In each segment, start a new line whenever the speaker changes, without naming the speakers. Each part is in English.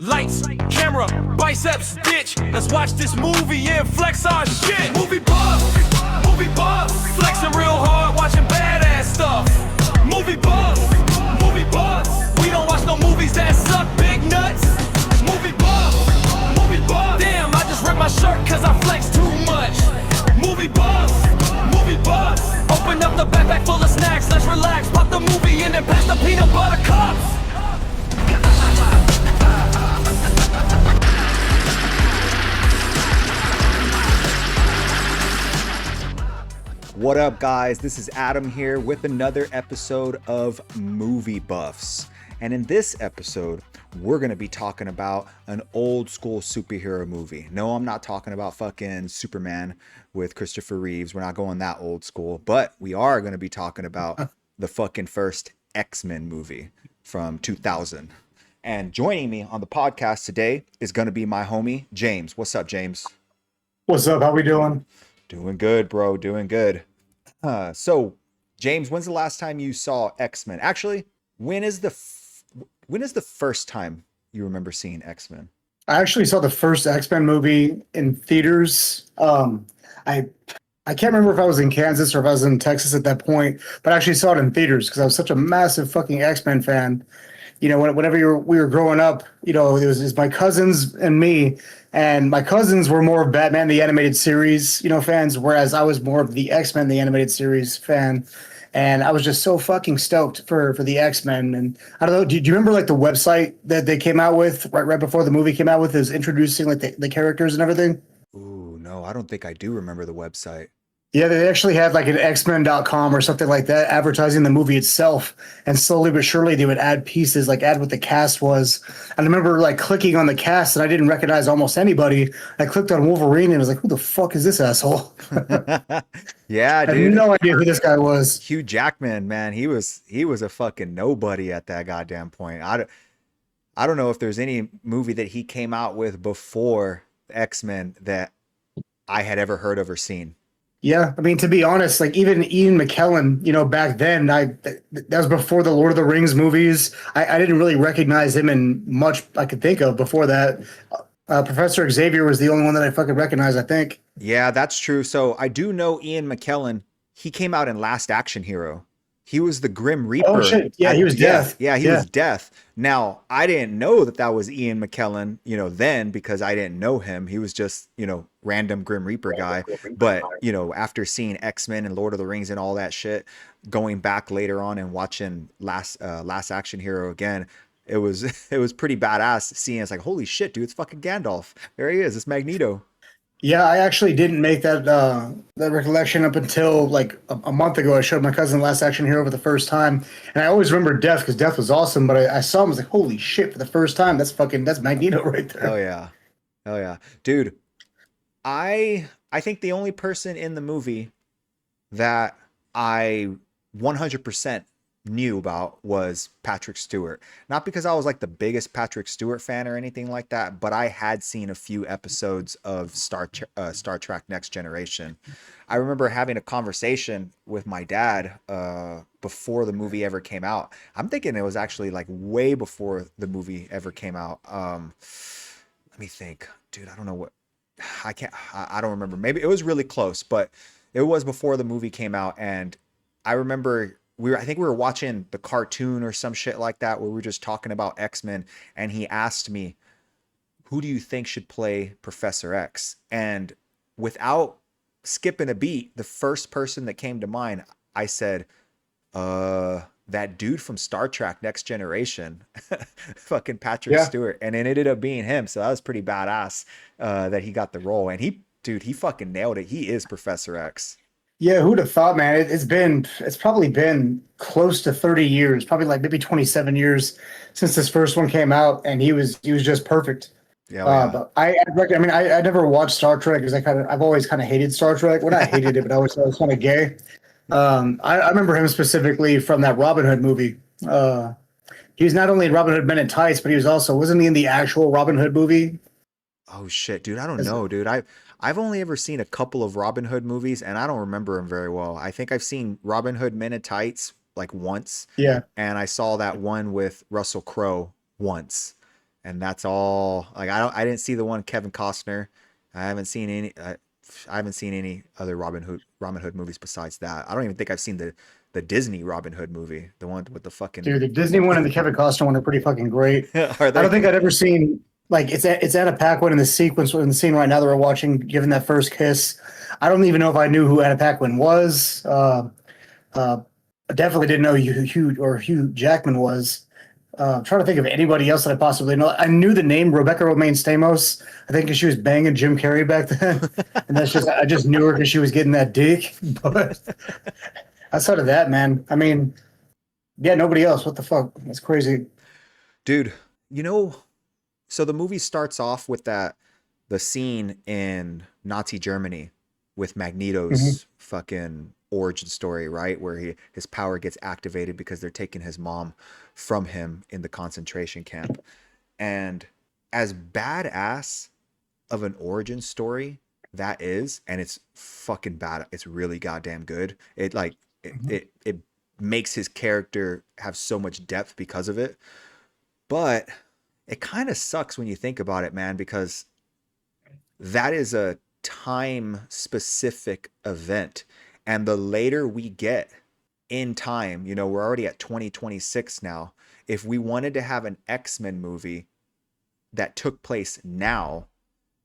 Lights, camera, biceps, ditch. Let's watch this movie and flex our shit. Movie buff, flexing real hard, watching badass stuff. Movie buff. We don't watch no movies that suck, big nuts. Movie buff. Damn, I just ripped my shirt cause I flex too much. Movie buff. Open up the backpack full of snacks, let's relax. Pop the movie and then pass the peanut butter cups.
What up, guys? This is Adam here with another episode of Movie Buffs. And in this episode, we're going to be talking about an old school superhero movie. No, I'm not talking about fucking Superman with Christopher Reeves. We're not going that old school. But we are going to be talking about the fucking first X-Men movie from 2000. And joining me on the podcast today is going to be my homie, James. What's up, James?
What's up? How we doing?
Doing good, bro. Doing good. So, James, when's the last time you saw X-Men? Actually, when is the first time you remember seeing X-Men?
I actually saw the first X-Men movie in theaters. I can't remember if I was in Kansas or if I was in Texas at that point, but I actually saw it in theaters because I was such a massive fucking X-Men fan. You know, whenever we were growing up, you know, it was my cousins and me, and my cousins were more of Batman the Animated Series, you know, fans, whereas I was more of the X-Men the Animated Series fan. And I was just so fucking stoked for the X-Men. And I don't know, do you remember like the website that they came out with right before the movie came out with, is introducing like the characters and everything?
Ooh, no, I don't think I do remember the website. Yeah,
they actually had like an xmen.com or something like that advertising the movie itself. And slowly but surely they would add pieces, like add what the cast was. And I remember like clicking on the cast and I didn't recognize almost anybody. I clicked on Wolverine and I was like, who the fuck is this asshole?
Yeah, dude.
I had no idea who this guy was.
Hugh Jackman, man, he was a fucking nobody at that goddamn point. I don't know if there's any movie that he came out with before X-Men that I had ever heard of or seen.
Yeah, I mean, to be honest, like even Ian McKellen, you know, back then, that was before the Lord of the Rings movies. I didn't really recognize him in much I could think of before that. Professor Xavier was the only one that I fucking recognized, I think.
Yeah, that's true. So I do know Ian McKellen. He came out in Last Action Hero. He was the Grim Reaper.
Oh, shit. Yeah, he was Death.
Yeah, he was Death. Now, I didn't know that was Ian McKellen, you know, then because I didn't know him. He was just, you know, random Grim Reaper guy. But, you know, after seeing X-Men and Lord of the Rings and all that shit, going back later on and watching Last Action Hero again, it was pretty badass seeing. It's like, holy shit, dude, it's fucking Gandalf. There he is. It's Magneto.
Yeah, I actually didn't make that recollection up until like a month ago. I showed my cousin Last Action Hero for the first time, and I always remember Death because Death was awesome. But I saw him, I was like, holy shit! For the first time, that's Magneto right there.
Hell yeah, dude. I think the only person in the movie that I 100% knew about was Patrick Stewart. Not because I was like the biggest Patrick Stewart fan or anything like that, but I had seen a few episodes of Star Trek Next Generation. I remember having a conversation with my dad before the movie ever came out. I'm thinking it was actually like way before the movie ever came out. Let me think, dude. I don't know what. I don't remember. Maybe it was really close, but it was before the movie came out, and I remember. I think we were watching the cartoon or some shit like that where we were just talking about X-Men, and he asked me, who do you think should play Professor X? And without skipping a beat, the first person that came to mind, I said, that dude from Star Trek Next Generation, fucking Patrick Stewart. And it ended up being him. So that was pretty badass that he got the role. And he fucking nailed it. He is Professor X.
Yeah, who'd have thought, man? It's probably been close to 30 years, probably like maybe 27 years since this first one came out, and he was just perfect.
Yeah.
But I never watched Star Trek because I've always kind of hated Star Trek. Well, not hated it, but I was kind of gay. I remember him specifically from that Robin Hood movie. He was not only in Robin Hood Men in Tights, but wasn't he in the actual Robin Hood movie?
Oh shit, dude! I don't know, dude. I've only ever seen a couple of Robin Hood movies, and I don't remember them very well. I think I've seen Robin Hood Men in Tights like once.
Yeah.
And I saw that one with Russell Crowe once. and that's all. Like I didn't see the one Kevin Costner. I haven't seen any. I haven't seen any other Robin Hood movies besides that. I don't even think I've seen the Disney Robin Hood movie, the one with the
Dude,
fucking.
the Disney one and the Kevin Costner one are pretty fucking great.
Are
I don't think
they?
I'd ever seen like it's Anna Paquin in the sequence in the scene right now that we're watching, given that first kiss. I don't even know if I knew who Anna Paquin was. Uh, I definitely didn't know who Hugh Jackman was. I'm trying to think of anybody else that I possibly know. I knew the name Rebecca Romaine Stamos. I think 'cause she was banging Jim Carrey back then, and I just knew her because she was getting that dick. But outside of that, man, I mean, yeah, nobody else. What the fuck? That's crazy.
Dude, you know, so the movie starts off with the scene in Nazi Germany with
Hmm.
Magneto's fucking origin story, right? Where his power gets activated because they're taking his mom from him in the concentration camp. And as badass of an origin story that is, and it's fucking bad. It's really goddamn good. It makes his character have so much depth because of it. But it kind of sucks when you think about it, man, because that is a time specific event. And the later we get in time, we're already at 2026 now. If we wanted to have an X-Men movie that took place now,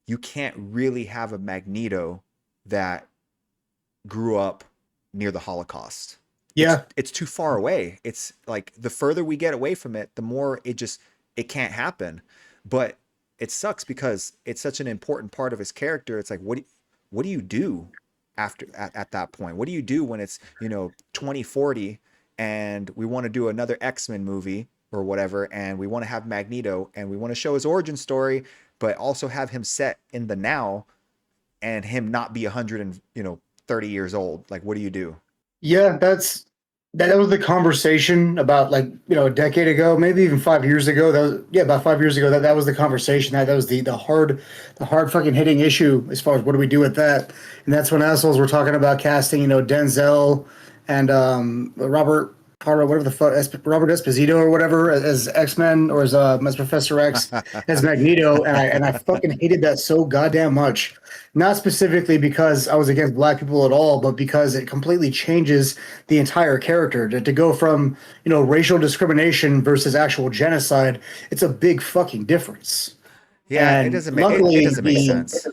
you can't really have a Magneto that grew up near the Holocaust. It's
Yeah,
it's too far away. It's like the further we get away from it, the more it can't happen. But it sucks because it's such an important part of his character. It's like what do you do at that point? What do you do when it's, 2040 and we want to do another X-Men movie or whatever, and we want to have Magneto and we want to show his origin story, but also have him set in the now and him not be 100 and 30 years old. Like, what do you do?
yeah, that was the conversation about like a decade ago, maybe even 5 years ago. That was yeah, about 5 years ago. That was the conversation. That was the hard fucking hitting issue as far as what do we do with that. And that's when assholes were talking about casting, Denzel and whatever the fuck, Robert Esposito or whatever as X Men or as Professor X as Magneto, and I fucking hated that so goddamn much. Not specifically because I was against black people at all, but because it completely changes the entire character. To go from racial discrimination versus actual genocide, it's a big fucking difference.
Yeah, it
And
doesn't make it
luckily,
doesn't make sense.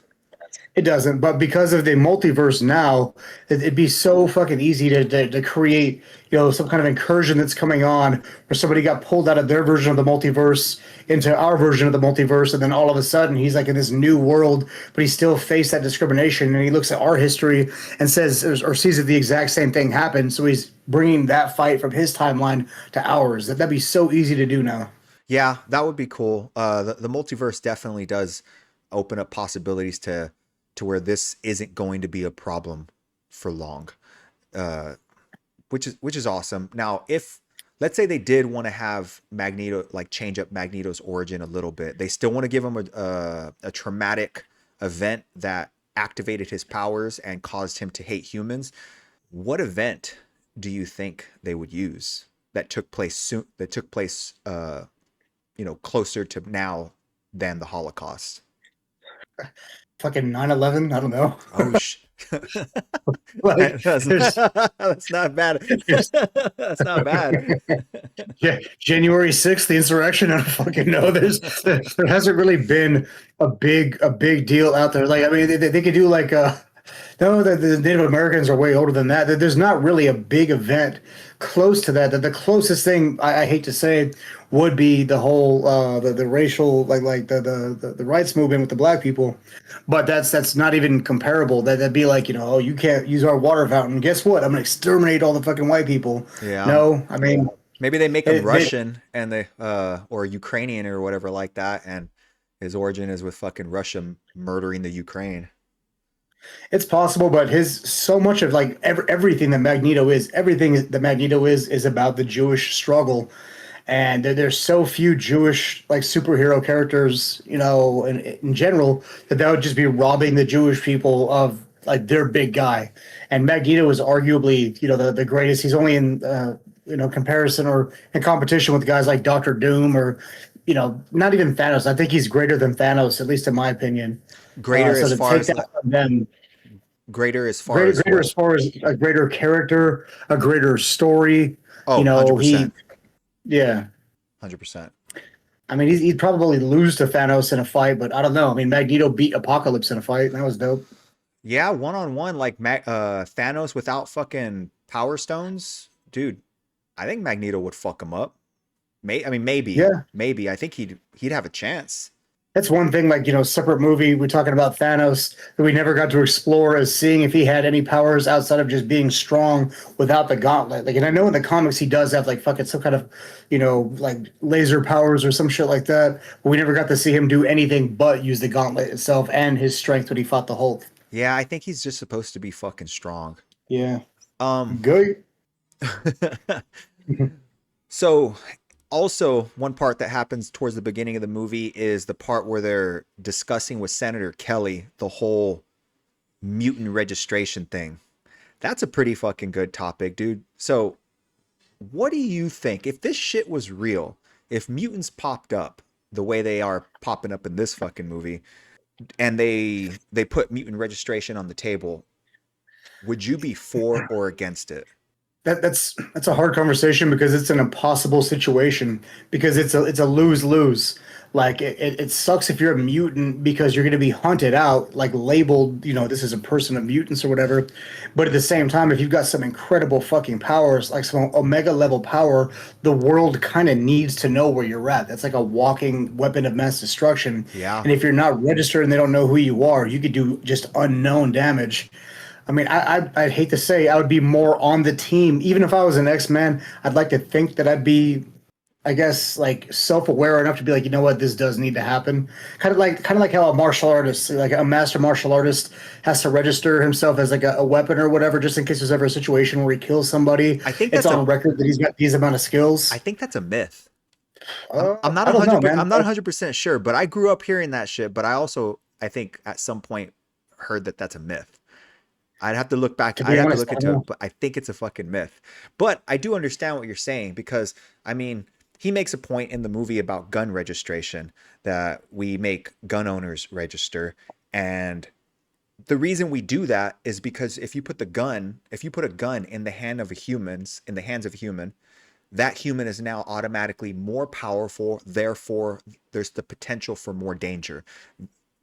it doesn't, but because of the multiverse now, it'd be so fucking easy to create, some kind of incursion that's coming on where somebody got pulled out of their version of the multiverse into our version of the multiverse, and then all of a sudden he's like in this new world, but he still faced that discrimination, and he looks at our history and says or sees that the exact same thing happened, so he's bringing that fight from his timeline to ours. That'd be so easy to do now.
Yeah, that would be cool. The multiverse definitely does open up possibilities to where this isn't going to be a problem for long, uh, which is awesome. Now, if let's say they did want to have Magneto like change up Magneto's origin a little bit, they still want to give him a traumatic event that activated his powers and caused him to hate humans. What event do you think they would use that took place soon? That took place, closer to now than the Holocaust.
Fucking 9/11. I don't know.
Oh,
Like
that's
there's
that's not bad.
there's
That's not bad.
yeah, January 6th, the insurrection. I don't fucking know. There hasn't really been a big deal out there. Like I mean, they could do like no, the Native Americans are way older than that. There's not really a big event close to that. The closest thing I hate to say would be the whole the racial like the rights movement with the black people, but that's not even comparable. That'd be like oh you can't use our water fountain. Guess what? I'm gonna exterminate all the fucking white people.
Yeah.
No, I mean
Maybe they make him
they,
Russian and they or Ukrainian or whatever like that, and his origin is with fucking Russia murdering the Ukraine.
it's possible, but his so much of like everything that Magneto is about the Jewish struggle, and there's so few Jewish like superhero characters, in general that would just be robbing the Jewish people of like their big guy. And Magneto is arguably the greatest. He's only in comparison or in competition with guys like Doctor Doom or you know, not even Thanos. I think he's greater than Thanos, at least in my opinion.
Greater
So
as
to
far
take
as
that
like
from them, greater
what?
as far as a greater character, a greater story.
Oh,
You know,
100%.
yeah.
100%.
I mean, he'd probably lose to Thanos in a fight, but I don't know. I mean, Magneto beat Apocalypse in a fight, and that was dope.
Yeah, one on one, like Thanos without fucking power stones, dude. I think Magneto would fuck him up. I mean,
Yeah,
maybe. I think he'd have a chance.
that's one thing. Like, you know, separate movie. We're talking about Thanos that we never got to explore as seeing if he had any powers outside of just being strong without the gauntlet. Like, and I know in the comics he does have like fucking some kind of, you know, like laser powers or some shit like that. But we never got to see him do anything but use the gauntlet itself and his strength when he fought the Hulk.
Yeah, I think he's just supposed to be fucking strong.
Yeah,
Um,
good.
so also one part that happens towards the beginning of the movie is the part where they're discussing with Senator Kelly the whole mutant registration thing. That's a pretty fucking good topic, dude. So, what do you think if this shit was real? If mutants popped up the way they are popping up in this fucking movie and they put mutant registration on the table, would you be for or against it?
That's a hard conversation because it's an impossible situation because it's a lose lose. Like it sucks if you're a mutant because you're going to be hunted out, like labeled, you know, this is a person of mutants or whatever. But at the same time, if you've got some incredible fucking powers, like some omega level power, the world kind of needs to know where you're at. That's like a walking weapon of mass destruction.
Yeah.
And if you're not registered and they don't know who you are, you could do just unknown damage. I mean, I'd hate to say I would be more on the team. Even if I was an X-Men, I'd like to think that I'd be, I guess, like self-aware enough to be like, you know what, this does need to happen. Kind of like how a martial artist, like a master martial artist, has to register himself as like a weapon or whatever, just in case there's ever a situation where he kills somebody.
I think
It's
that's
on record that he's got these amount of
I
skills.
think that's a myth. I'm not
I don't know,
100
man.
I'm not 100% sure, but I grew up hearing that shit, but I also I think at some point heard that that's a myth. I'd have to look back.
To
I'd
be
have to
honest,
look
I don't
into it,
know.
but I think it's a fucking myth. But I do understand what you're saying because I mean, he makes a point in the movie about gun registration that we make gun owners register, and the reason we do that is because if you put a gun in the in the hands of a human, that human is now automatically more powerful. Therefore, there's the potential for more danger.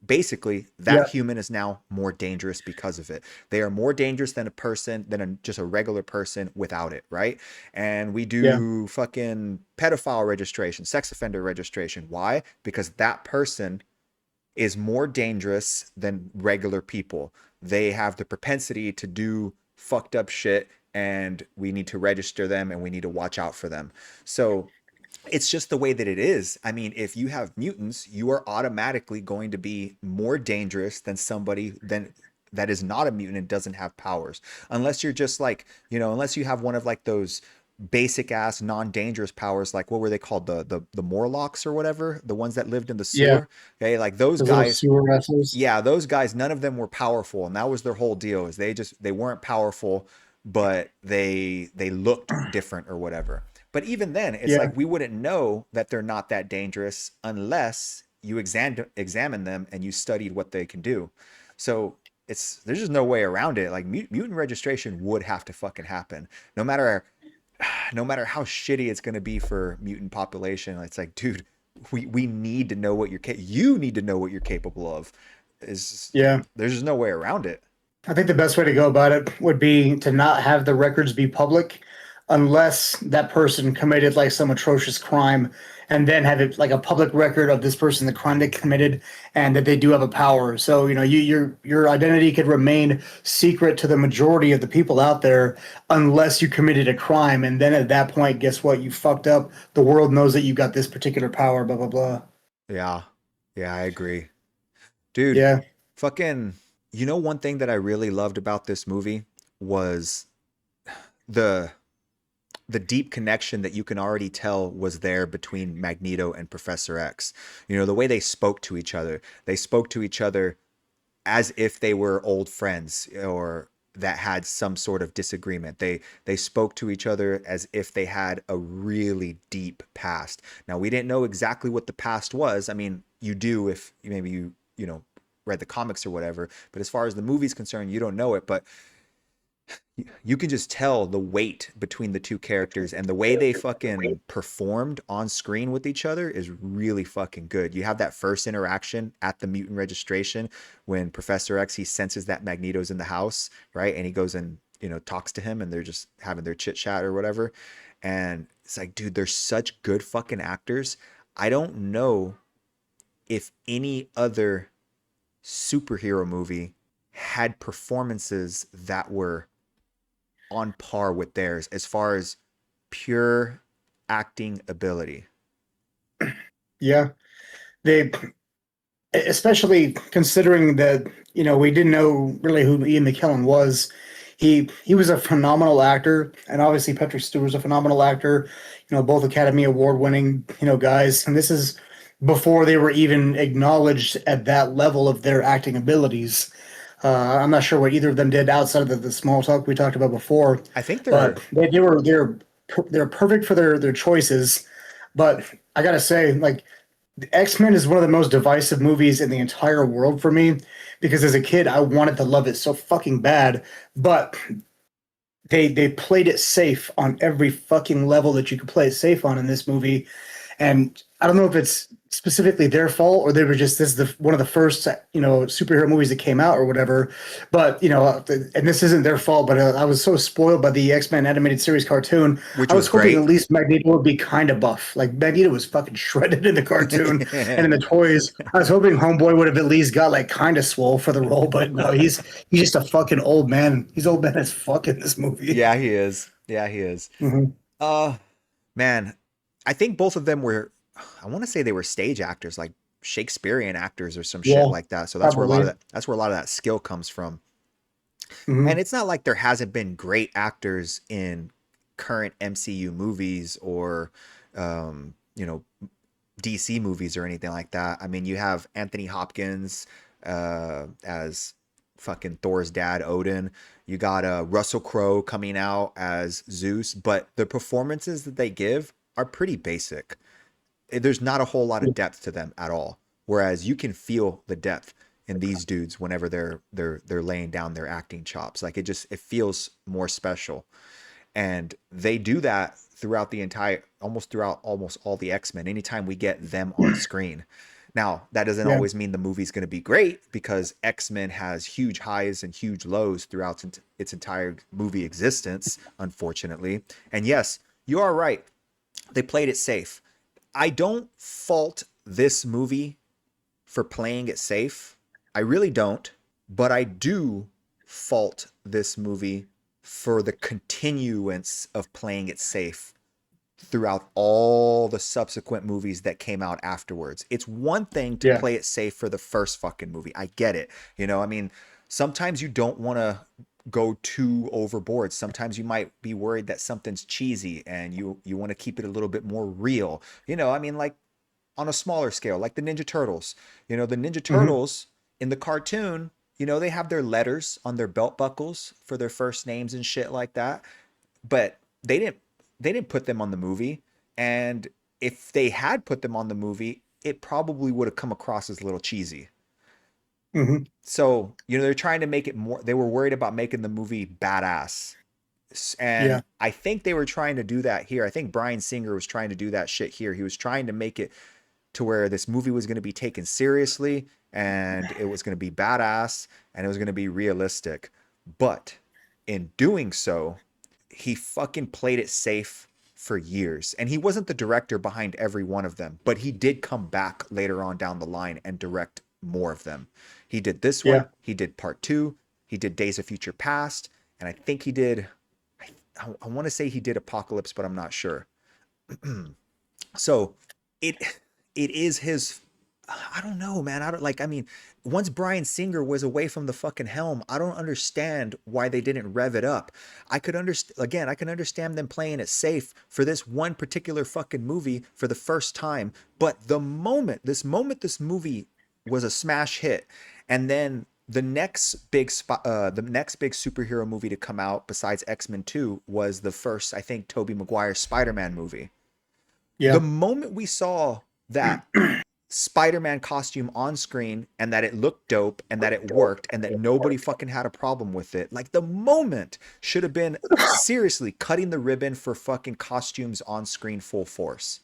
Basically,
Yeah,
that human is now more dangerous because of it. They are more dangerous than a person, just a regular person without it, right? And we
yeah,
do fucking pedophile registration, sex offender registration. Why? Because that person is more dangerous than regular people. They have the propensity to do fucked up shit, and we need to register them and we need to watch out for them. So it's just the way that it is. I mean, if you have mutants, you are automatically going to be more dangerous than somebody than that is not a mutant and doesn't have powers. Unless you're just like, unless you have one of like those basic ass non-dangerous powers, like what were they called? The Morlocks or whatever, the ones that lived in the
yeah.
sewer. Okay, like those
Those little
guys,
sewer wrestlers.
yeah, those guys, none of them were powerful, and that was their whole deal. Is they weren't powerful, but they looked different or whatever. But even then, it's
Yeah.
like we wouldn't know that they're not that dangerous unless you examine them and you studied what they can do. So there's just no way around it. Like mutant registration would have to fucking happen, no matter how shitty it's going to be for mutant population. It's like, dude, we need to know what you need to know what you're capable of.
Yeah.
There's just no way around it.
I think the best way to go about it would be to not have the records be public unless that person committed like some atrocious crime and then have it like a public record of this person, the crime they committed, and that they do have a power. So, you know, your identity could remain secret to the majority of the people out there unless you committed a crime. And then at that point, guess what? You fucked up. The world knows that you got this particular power, blah, blah, blah.
Yeah. Yeah, I agree. Dude,
Yeah.
fucking, one thing that I really loved about this movie was the the deep connection that you can already tell was there between Magneto and Professor X. The way they spoke to each other. They spoke to each other as if they were old friends, or that had some sort of disagreement. They spoke to each other as if they had a really deep past. Now, we didn't know exactly what the past was. I mean, you do if maybe you know, read the comics or whatever, but as far as the movie's concerned, you don't know it. But you can just tell the weight between the two characters, and the way they fucking performed on screen with each other is really fucking good. You have that first interaction at the mutant registration when Professor X, he senses that Magneto's in the house, right? And he goes and, you know, talks to him, and they're just having their chit chat or whatever. And it's like, dude, they're such good fucking actors. I don't know if any other superhero movie had performances that were on par with theirs as far as pure acting ability.
Yeah, they, especially considering that, you know, we didn't know really who Ian McKellen was. He was a phenomenal actor, and obviously Patrick Stewart was a phenomenal actor. You know, both Academy Award winning, you know, guys. And this is before they were even acknowledged at that level of their acting abilities. I'm not sure what either of them did outside of the small talk we talked about before.
I think
But they're perfect for their choices. But I gotta say, like, X-Men is one of the most divisive movies in the entire world for me, because as a kid I wanted to love it so fucking bad, but they played it safe on every fucking level that you could play it safe on in this movie. And I don't know if it's specifically their fault, or they were just, this is one of the first, you know, superhero movies that came out or whatever. But, you know, and this isn't their fault, but I was so spoiled by the X-Men animated series cartoon.
Which
I
was
was hoping
great.
at least Magneto would be kind of buff. Like, Magneto was fucking shredded in the cartoon and in the toys. I was hoping Homeboy would have at least got like kind of swole for the role, but no, he's just a fucking old man. He's old man as fuck in this movie.
Yeah, he is. Yeah, he is.
Mhm.
Man, I think both of them were, I want to say they were stage actors, like Shakespearean actors or some shit
Yeah,
like that. So that's where a lot of
probably.
that's where a lot of that skill comes from. And
Mhm.
it's not like there hasn't been great actors in current MCU movies or you know, DC movies or anything like that. I mean, you have Anthony Hopkins as fucking Thor's dad, Odin. You got Russell Crowe coming out as Zeus, but the performances that they give are pretty basic. There's not a whole lot of depth to them at all. Whereas you can feel the depth in these dudes whenever they're laying down their acting chops. Like it feels more special. And they do that throughout the entire, throughout almost all the X-Men, anytime we get them on screen. Now, that doesn't
Yeah.
always mean the movie's going to be great, because X-Men has huge highs and huge lows throughout its entire movie existence, unfortunately. And yes, you are right. They played it safe. I don't fault this movie for playing it safe. I really don't. But I do fault this movie for the continuance of playing it safe throughout all the subsequent movies that came out afterwards. It's one thing to
Yeah.
play it safe for the first fucking movie. I get it. You know, I mean, sometimes you don't want to go too overboard. Sometimes you might be worried that something's cheesy and you want to keep it a little bit more real. You know, I mean, like on a smaller scale, like the Ninja Turtles. You know, the Ninja
Mhm.
Turtles in the cartoon, you know, they have their letters on their belt buckles for their first names and shit like that. But they didn't put them on the movie. And if they had put them on the movie, it probably would have come across as a little cheesy.
Mhm.
So, you know, they're trying to make it more, they were worried about making the movie badass.
Yeah.
And I think they were trying to do that here. I think Bryan Singer was trying to do that shit here. He was trying to make it to where this movie was going to be taken seriously, and it was going to be badass, and it was going to be realistic. But in doing so, he fucking played it safe for years. And he wasn't the director behind every one of them, but he did come back later on down the line and direct more of them. He did this one,
Yeah.
he did part two, he did Days of Future Past, and I think he did, I want to say he did Apocalypse, but I'm not sure. So it it is his, I don't know, man. I don't like, I mean, once Bryan Singer was away from the fucking helm, I don't understand why they didn't rev it up. I could understand, again, I can understand them playing it safe for this one particular fucking movie for the first time. But the moment this movie was a smash hit, and then the next big superhero movie to come out besides X-Men 2 was the first, I think, Tobey Maguire Spider-Man movie. The
Yeah.
moment we saw that Spider-Man costume on screen and that it looked dope and that it worked and that nobody fucking had a problem with it, like the moment should have been seriously cutting the ribbon for fucking costumes on screen full force.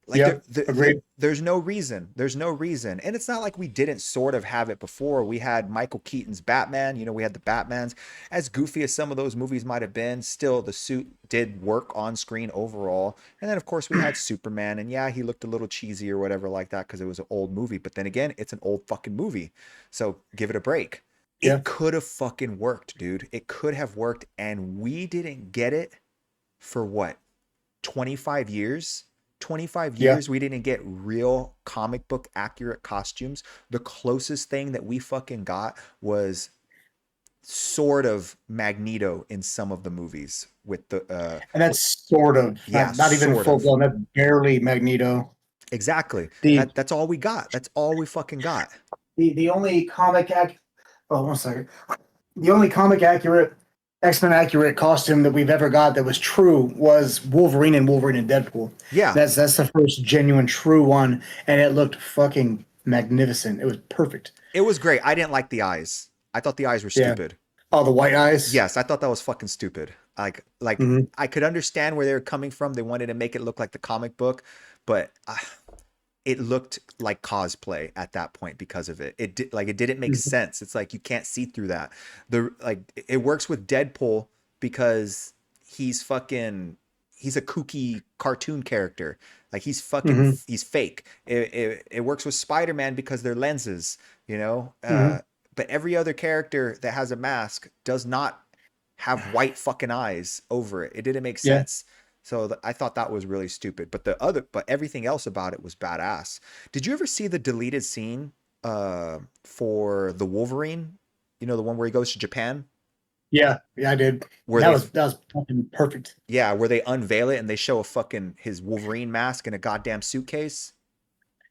Like
Yeah. Agreed.
there's no reason. There's no reason. And it's not like we didn't sort of have it before. We had Michael Keaton's Batman, we had the Batmans. As goofy as some of those movies might have been, still the suit did work on screen overall. And then of course we had Superman, and yeah, he looked a little cheesy or whatever like that because it was an old movie. But then again, it's an old fucking movie. So give it a break.
Yeah.
It could have fucking worked, dude. It could have worked, and we didn't get it for what? 25 years? 25
Yeah.
years we didn't get real comic book accurate costumes. The closest thing that we fucking got was sort of Magneto in some of the movies with the
And that's sort of not even
sort
full
of.
blown. That's barely Magneto.
Exactly.
The
That's all we got. That's all we fucking got.
the only one second. The only comic accurate X-Men accurate costume that we've ever got that was true was Wolverine and Deadpool.
Yeah.
That's the first genuine true one, and it looked fucking magnificent. It was perfect.
It was great. I didn't like the eyes. I thought the eyes were
Yeah.
stupid.
Oh, the white eyes.
Yes, I thought that was fucking stupid. Like
Mhm.
I could understand where they were coming from. They wanted to make it look like the comic book, but it looked like cosplay at that point because of it. It didn't make
Mhm.
sense. It's like you can't see through that. It works with Deadpool because he's a kooky cartoon character. Like he's
Mhm.
he's fake. It works with Spider-Man because they're lenses,
Mhm.
but every other character that has a mask does not have white fucking eyes over it. It didn't make
Yeah.
sense. So I thought that was really stupid. But everything else about it was badass. Did you ever see the deleted scene for the Wolverine? The one where he goes to Japan,
Yeah, I did.
where
That was fucking perfect.
where they unveil it and they show his Wolverine mask in a goddamn suitcase.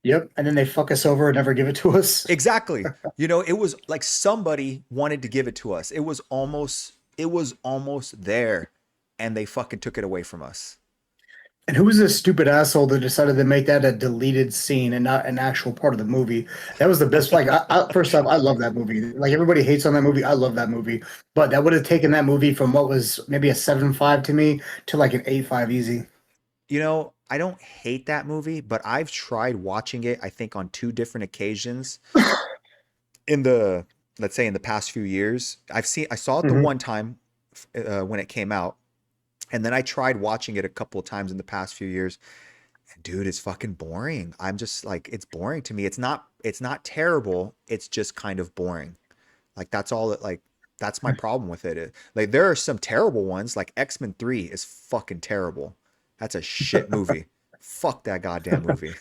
Yep. And then they fuck us over and never give it to us.
Exactly. It was like somebody wanted to give it to us. It was almost there, and they fucking took it away from us.
And who was this stupid asshole that decided to make that a deleted scene and not an actual part of the movie? That was the best. Like, first off, I love that movie. Like, everybody hates on that movie. I love that movie. But that would have taken that movie from what was maybe a 7.5 to me to like an 8.5 easy.
I don't hate that movie, but I've tried watching it, I think, on 2 different occasions let's say in the past few years. I saw it the
Mhm.
one time when it came out, and then I tried watching it a couple of times in the past few years. And dude, it's fucking boring. I'm just like, it's boring to me. It's not terrible. It's just kind of boring. Like that's my problem with it. Like there are some terrible ones, like X-Men 3 is fucking terrible. That's a shit movie. Fuck that goddamn movie.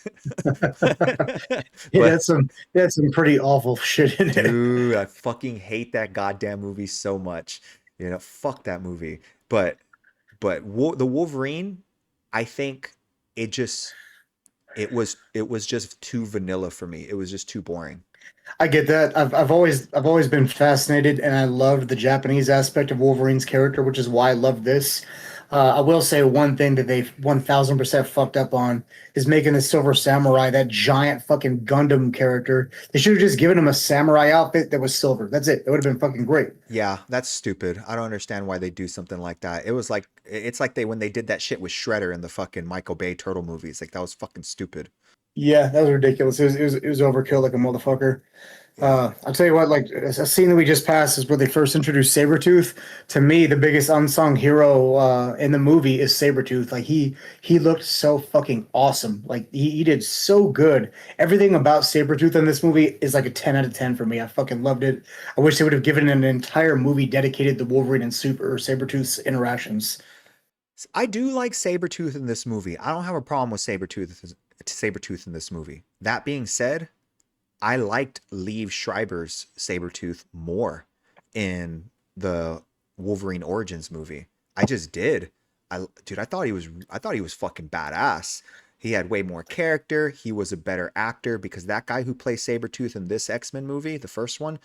It
But
had some pretty awful shit in it.
dude, I fucking hate that goddamn movie so much. Fuck that movie. The Wolverine, I think it just it was just too vanilla for me. It was just too boring.
I get that. I've always been fascinated, and I loved the Japanese aspect of Wolverine's character, which is why I love this. I will say one thing that they've 1000% fucked up on is making the Silver Samurai that giant fucking Gundam character. They should have just given him a samurai outfit that was silver. That's it. It would have been fucking great.
Yeah, that's stupid. I don't understand why they do something like that. It's like when they did that shit with Shredder in the fucking Michael Bay Turtle movies. Like that was fucking stupid.
Yeah, that was ridiculous. It was overkill like a motherfucker. I'll tell you what, like a scene that we just passed is where they first introduced Sabretooth. To me, the biggest unsung hero in the movie is Sabretooth. Like he looked so fucking awesome. Like he did so good. Everything about Sabretooth in this movie is like a 10 out of 10 for me. I fucking loved it. I wish they would have given an entire movie dedicated to Wolverine and Sabretooth's interactions.
I do like Sabretooth in this movie. I don't have a problem with Sabretooth in this movie. That being said, I liked Liev Schreiber's Sabretooth more in the Wolverine Origins movie. I just did. I thought he was fucking badass. He had way more character. He was a better actor because that guy who plays Sabretooth in this X-Men movie, the first one,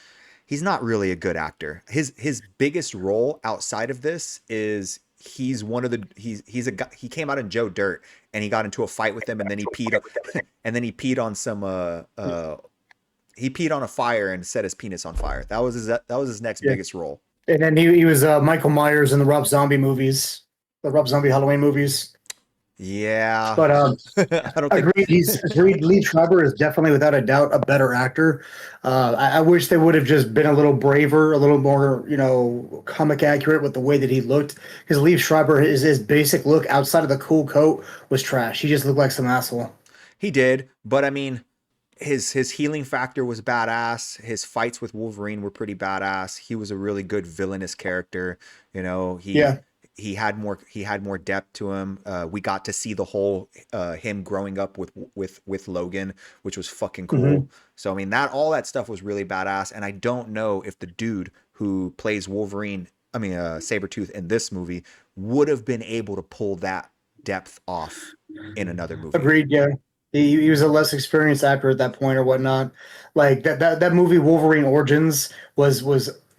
he's not really a good actor. His biggest role outside of this is he's one of the he's a guy, he came out in Joe Dirt and he got into a fight with him and then he peed and then he peed on some he peed on a fire and set his penis on fire. That was his next biggest role.
And then he was Michael Myers in the Rob Zombie movies, the Rob Zombie Halloween movies.
Yeah,
But
I don't think
agreed. Lee Schreiber is definitely, without a doubt, a better actor. I wish they would have just been a little braver, a little more, comic accurate with the way that he looked. Because Lee Schreiber, his basic look outside of the cool coat was trash. He just looked like some asshole.
he did, but I mean, his healing factor was badass. His fights with Wolverine were pretty badass. He was a really good villainous character. He had more depth to him. We got to see the whole him growing up with Logan, which was fucking cool.
Mm-hmm.
So I mean all that stuff was really badass. And I don't know if the dude who plays Wolverine, Sabretooth in this movie would have been able to pull that depth off in another movie.
Agreed. Yeah. He was a less experienced actor at that point or whatnot. Like that movie Wolverine Origins was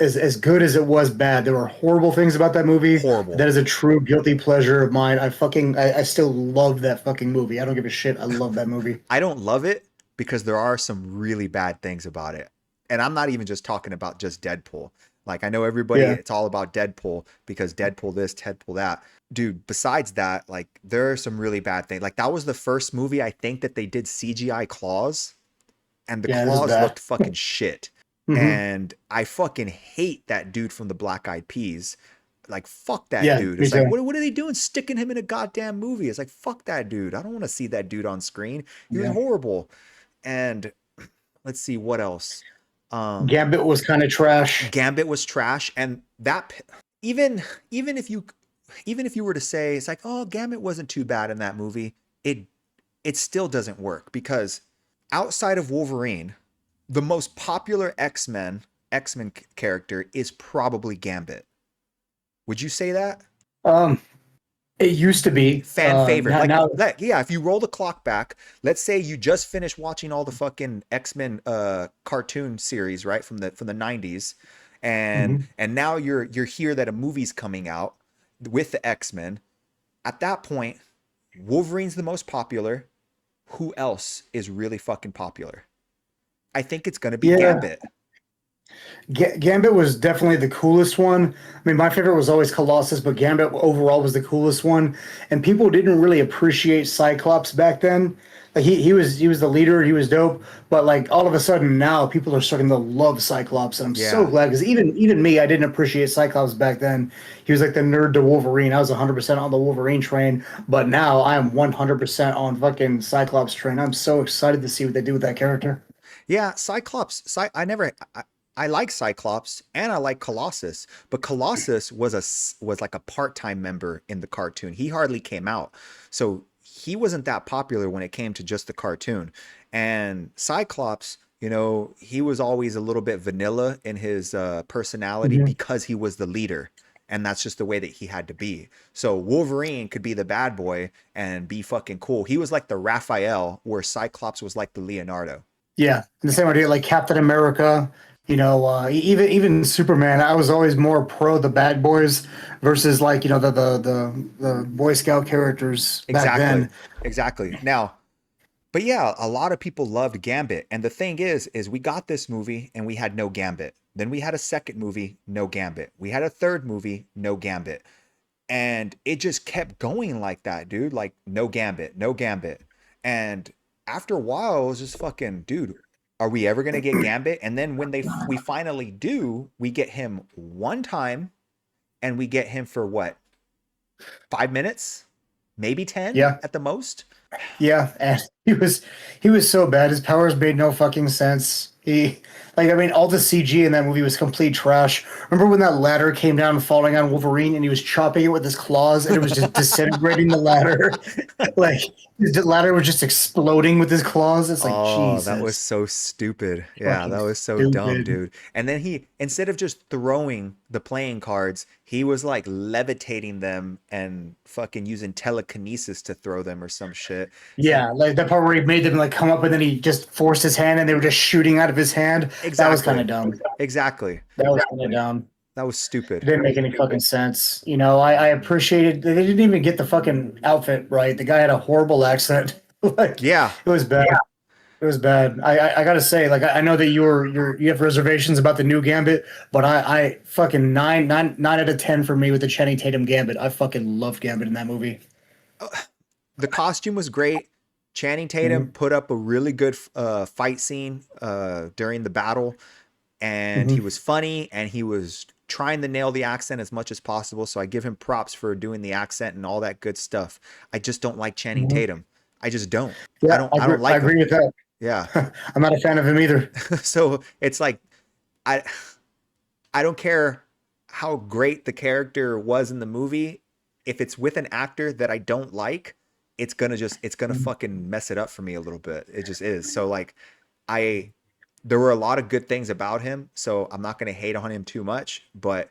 as good as it was bad. There were horrible things about that movie.
Horrible.
That is a true guilty pleasure of mine. I still love that fucking movie. I don't give a shit. I love that movie.
I don't love it because there are some really bad things about it. And I'm not even just talking about just Deadpool. Like, I know everybody, it's all about Deadpool because Deadpool this, Deadpool that. Dude, besides that, like, there are some really bad things. Like, that was the first movie, I think, that they did CGI claws. And the claws looked fucking shit. Mm-hmm. And I fucking hate that dude from the Black Eyed Peas. Like, fuck that dude. It's like, what are they doing sticking him in a goddamn movie? It's like, fuck that dude. I don't want to see that dude on screen. He was horrible. And let's see, what else?
Gambit was kind of trash.
Gambit was trash. And that, even if you were to say, it's like, oh, Gambit wasn't too bad in that movie, it still doesn't work because outside of Wolverine, the most popular X-Men character is probably Gambit. Would you say that?
It used to be
fan favorite. If you roll the clock back, let's say you just finished watching all the fucking X-Men cartoon series, right, from the 90s, and now you're here that a movie's coming out with the X-Men. At that point, Wolverine's the most popular. Who else is really fucking popular? I think it's going to be Gambit.
Gambit was definitely the coolest one. I mean, my favorite was always Colossus, but Gambit overall was the coolest one. And people didn't really appreciate Cyclops back then. Like he was the leader, he was dope. But like all of a sudden now, people are starting to love Cyclops, and I'm so glad because even me, I didn't appreciate Cyclops back then. He was like the nerd to Wolverine. I was 100% on the Wolverine train, but now I am 100% on fucking Cyclops train. I'm so excited to see what they do with that character.
Yeah, Cyclops. I like Cyclops and I like Colossus, but Colossus was like a part-time member in the cartoon. He hardly came out. So he wasn't that popular when it came to just the cartoon. And Cyclops, he was always a little bit vanilla in his personality because he was the leader. And that's just the way that he had to be. So Wolverine could be the bad boy and be fucking cool. He was like the Raphael, where Cyclops was like the Leonardo. Yeah.
The same idea, like Captain America. Even Superman, I was always more pro the bad boys versus like, the Boy Scout characters back then.
Exactly. Now, but yeah, a lot of people loved Gambit. And the thing is we got this movie and we had no Gambit. Then we had a second movie, no Gambit. We had a third movie, no Gambit. And it just kept going like that, dude. Like, no Gambit, no Gambit. And after a while, it was just fucking, dude, are we ever going to get Gambit? And then when we finally do, we get him one time and we get him for what? 5 minutes? Maybe 10 at the most?
Yeah, and he was so bad. His powers made no fucking sense. All the CG in that movie was complete trash. Remember when that ladder came down and falling on Wolverine and he was chopping it with his claws and it was just disintegrating the ladder? Like, the ladder was just exploding with his claws. It's like, Jesus.
That was so stupid. Yeah, that was so dumb, dude. And then he, instead of just throwing the playing cards, he was like levitating them and fucking using telekinesis to throw them or some shit.
Yeah, like that part where he made them like come up and then he just forced his hand and they were just shooting out of his hand. That was kind
Exactly.
of dumb.
Exactly.
That was kind of dumb.
That was
It
stupid.
didn't make any fucking sense. You know, I appreciated they didn't even get the fucking outfit right. The guy had a horrible accent. Like
Yeah.
it was bad. It was bad. I gotta say, like I know that you have reservations about the new Gambit, but I fucking nine out of 10 for me with the Channing Tatum Gambit. I fucking loved Gambit in that movie.
The costume was great. Channing Tatum
Mhm.
put up a really good fight scene during the battle, and he
Mhm.
was funny and he was trying to nail the accent as much as possible. So I give him props for doing the accent and all that good stuff. I just don't like Channing
Mhm.
Tatum. I just don't.
Yeah,
I don't
I
like
agree
him.
with that.
Yeah.
I'm not a fan of him either.
So it's like I I don't care how great the character was in the movie. If it's with an actor that I don't like, it's gonna fucking mess it up for me a little bit. It just is. So like I there were a lot of good things about him, so I'm not gonna hate on him too much, but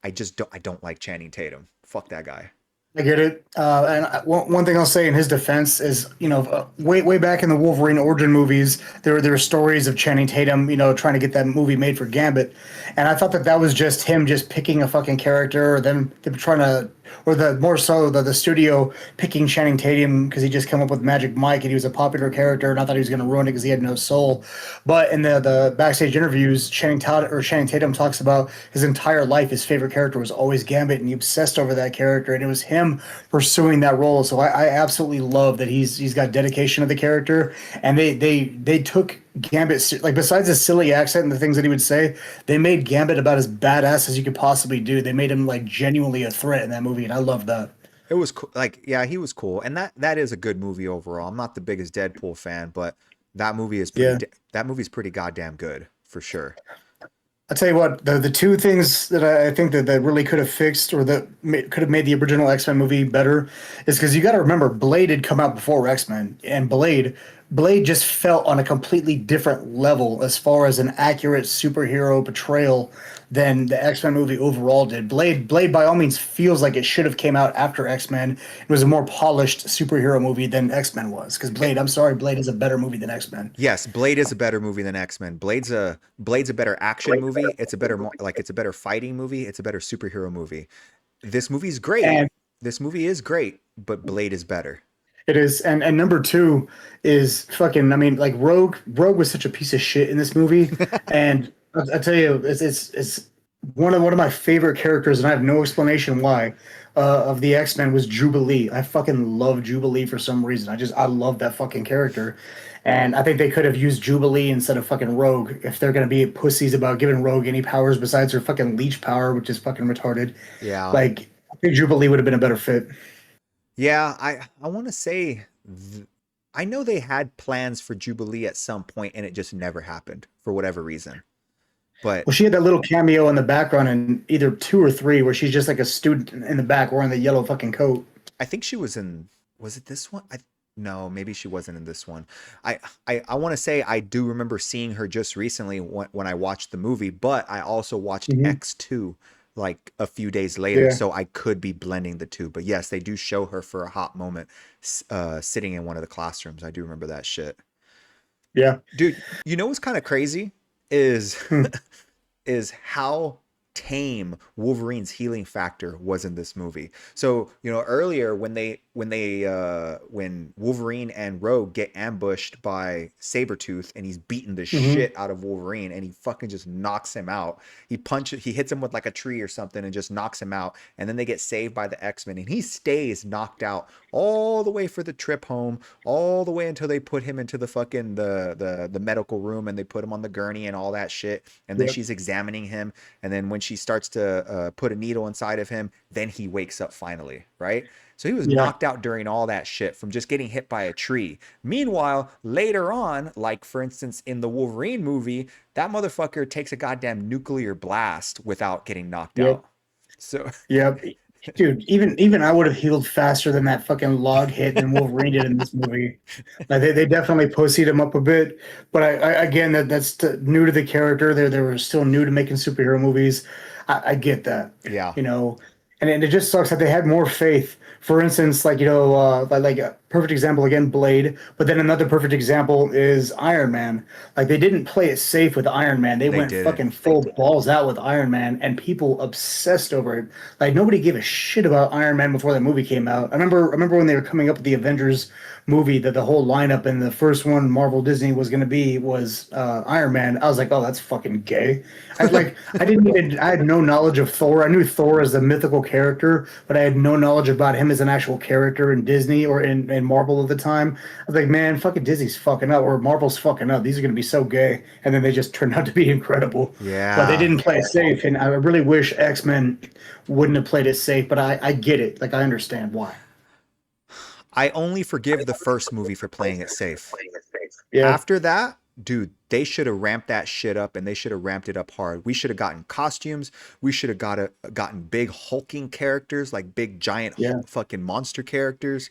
I don't like Channing Tatum. Fuck that guy.
I get it. One thing I'll say in his defense is, you know, way back in the Wolverine origin movies, there were stories of Channing Tatum, you know, trying to get that movie made for Gambit, and I thought that was just him just picking a fucking character, or them trying to, or the more so the studio picking Channing Tatum because he just came up with Magic Mike and he was a popular character, and I thought he was going to ruin it because he had no soul. But in the backstage interviews, Channing Tatum talks about his entire life. His favorite character was always Gambit, and he obsessed over that character, and it was him pursuing that role. So I absolutely love that he's got dedication to the character, and they took Gambit, like besides the silly accent and the things that he would say, they made Gambit about as badass as you could possibly do. They made him like genuinely a threat in that movie, and I love that.
It was cool. Like, yeah, he was cool, and that is a good movie overall. I'm not the biggest Deadpool fan, but
Yeah.
that movie's pretty goddamn good for sure.
I'll tell you what, the two things that I think that really could have fixed or could have made the original X-Men movie better is because you got to remember Blade had come out before X-Men, and Blade just felt on a completely different level as far as an accurate superhero portrayal than the X-Men movie overall did. Blade by all means feels like it should have came out after X-Men. It was a more polished superhero movie than X-Men was, because I'm sorry, Blade is a better movie than X-Men.
Yes, Blade is a better movie than X-Men. Blade's a better action movie. It's a better it's a better fighting movie. It's a better superhero movie. This movie's great.
And
This movie is great, but Blade is better.
it is, and number two is fucking. I mean, like Rogue was such a piece of shit in this movie, and I tell you, it's one of my favorite characters, and I have no explanation why. Of the X-Men was Jubilee. I fucking love Jubilee for some reason. I love that fucking character, and I think they could have used Jubilee instead of fucking Rogue if they're gonna be pussies about giving Rogue any powers besides her fucking leech power, which is fucking retarded.
Yeah.
Like, I think Jubilee would have been a better fit.
Yeah, I want to say I know they had plans for Jubilee at some point and it just never happened for whatever reason. But
Well, she had that little cameo in the background in either two or three where she's just like a student in the back wearing the yellow fucking coat.
I think she was in, was it this one? No, maybe she wasn't in this one. I want to say I do remember seeing her just recently when I watched the movie, but I also watched
Mhm.
X2 like a few days later,
Yeah.
so I could be blending the two. But yes, they do show her for a hot moment sitting in one of the classrooms. I do remember that shit.
Yeah.
Dude, you know what's kind of crazy is
Hmm.
is how tame Wolverine's healing factor was in this movie. So, you know, earlier when Wolverine and Rogue get ambushed by Sabretooth and he's beating the
Mhm.
shit out of Wolverine and he fucking just knocks him out. He hits him with like a tree or something and just knocks him out. And then they get saved by the X-Men and he stays knocked out all the way for the trip home, all the way until they put him into the fucking the medical room and they put him on the gurney and all that shit. And then
Yep.
she's examining him. And then when she starts to put a needle inside of him, then he wakes up finally, right? So he was
Yeah.
knocked out during all that shit from just getting hit by a tree. Meanwhile, later on, like for instance in the Wolverine movie, that motherfucker takes a goddamn nuclear blast without getting knocked
Yep.
out. So
Yep. Dude, even I would have healed faster than that fucking log hit than Wolverine did in this movie. Like they definitely pussied him up a bit, but I again new to the character. They were still new to making superhero movies. I get that,
yeah.
you know, and it just sucks that they had more faith. For instance, like perfect example again, Blade. But then another perfect example is Iron Man. Like they didn't play it safe with Iron Man. They
They
went
didn't.
fucking full balls out with Iron Man, and people obsessed over it. Like nobody gave a shit about Iron Man before that movie came out. I remember when they were coming up with the Avengers movie that the whole lineup and the first one Marvel Disney was going to be was Iron Man. I was like, oh, that's fucking gay. I had no knowledge of Thor. I knew Thor as a mythical character, but I had no knowledge about him as an actual character in Disney or in Marvel at the time. I was like, man, fucking Disney's fucking up or Marvel's fucking up. These are going to be so gay. And then they just turned out to be incredible. But they
Yeah.
didn't play it safe. And I really wish X-Men wouldn't have played it safe, but I get it. Like, I understand why.
I only forgive the first movie for playing it safe.
Yeah.
After that, dude, they should have ramped that shit up and they should have ramped it up hard. We should have gotten costumes. We should have gotten big hulking characters, like big giant
Yeah.
fucking monster characters.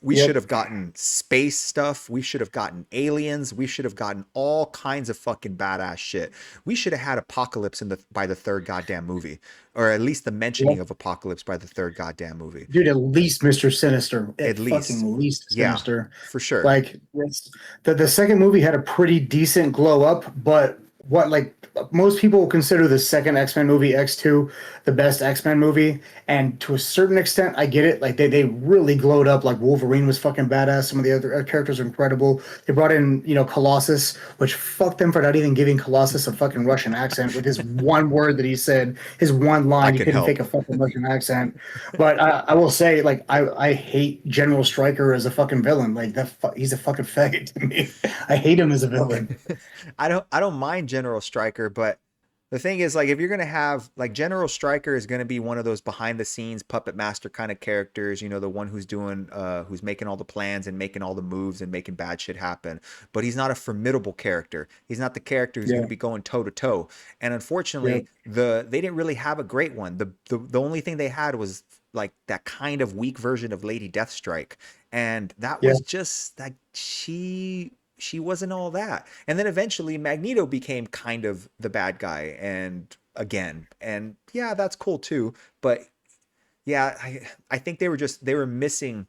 We should
Yep.
have gotten space stuff. We should have gotten aliens. We should have gotten all kinds of fucking badass shit. We should have had Apocalypse by the third goddamn movie, or at least the mentioning
Yep.
of Apocalypse by the third goddamn movie.
Dude, at least Mr. Sinister. At
At least,
fucking least
yeah,
Sinister.
for sure.
Like the second movie had a pretty decent glow up, but what like most people will consider the second X-Men movie, X2, the best X-Men movie. And to a certain extent, I get it. Like they really glowed up. Like Wolverine was fucking badass. Some of the other characters are incredible. They brought in, Colossus, which fucked them for not even giving Colossus a fucking Russian accent with his one word that he said, his one
I
line. You
could
couldn't fake
help.
a fucking Russian accent. But I will say, like, I hate General Stryker as a fucking villain. Like he's a fucking faggot to me. I hate him as a villain.
I don't mind General Stryker, but the thing is, like, if you're gonna have like General Stryker is gonna be one of those behind the scenes puppet master kind of characters, the one who's doing who's making all the plans and making all the moves and making bad shit happen. But he's not a formidable character. He's not the character who's
Yeah.
gonna be going toe to toe. And
Yeah.
unfortunately, they didn't really have a great one. The only thing they had was like that kind of weak version of Lady Deathstrike. And that
Yeah.
was just like she wasn't all that. And then eventually Magneto became kind of the bad guy and again. And yeah, that's cool too. But yeah, I think they were missing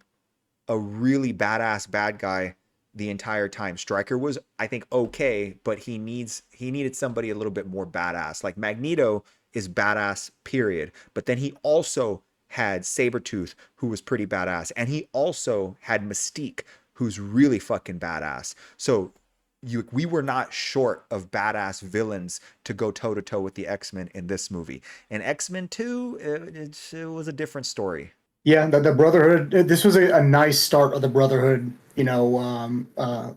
a really badass bad guy the entire time. Stryker was, I think, okay, but he needed somebody a little bit more badass. Like Magneto is badass, period. But then he also had Sabretooth, who was pretty badass. And he also had Mystique, who's really fucking badass. So we were not short of badass villains to go toe to toe with the X-Men in this movie. And X-Men 2, it was a different story.
Yeah, the Brotherhood. This was a nice start of the Brotherhood,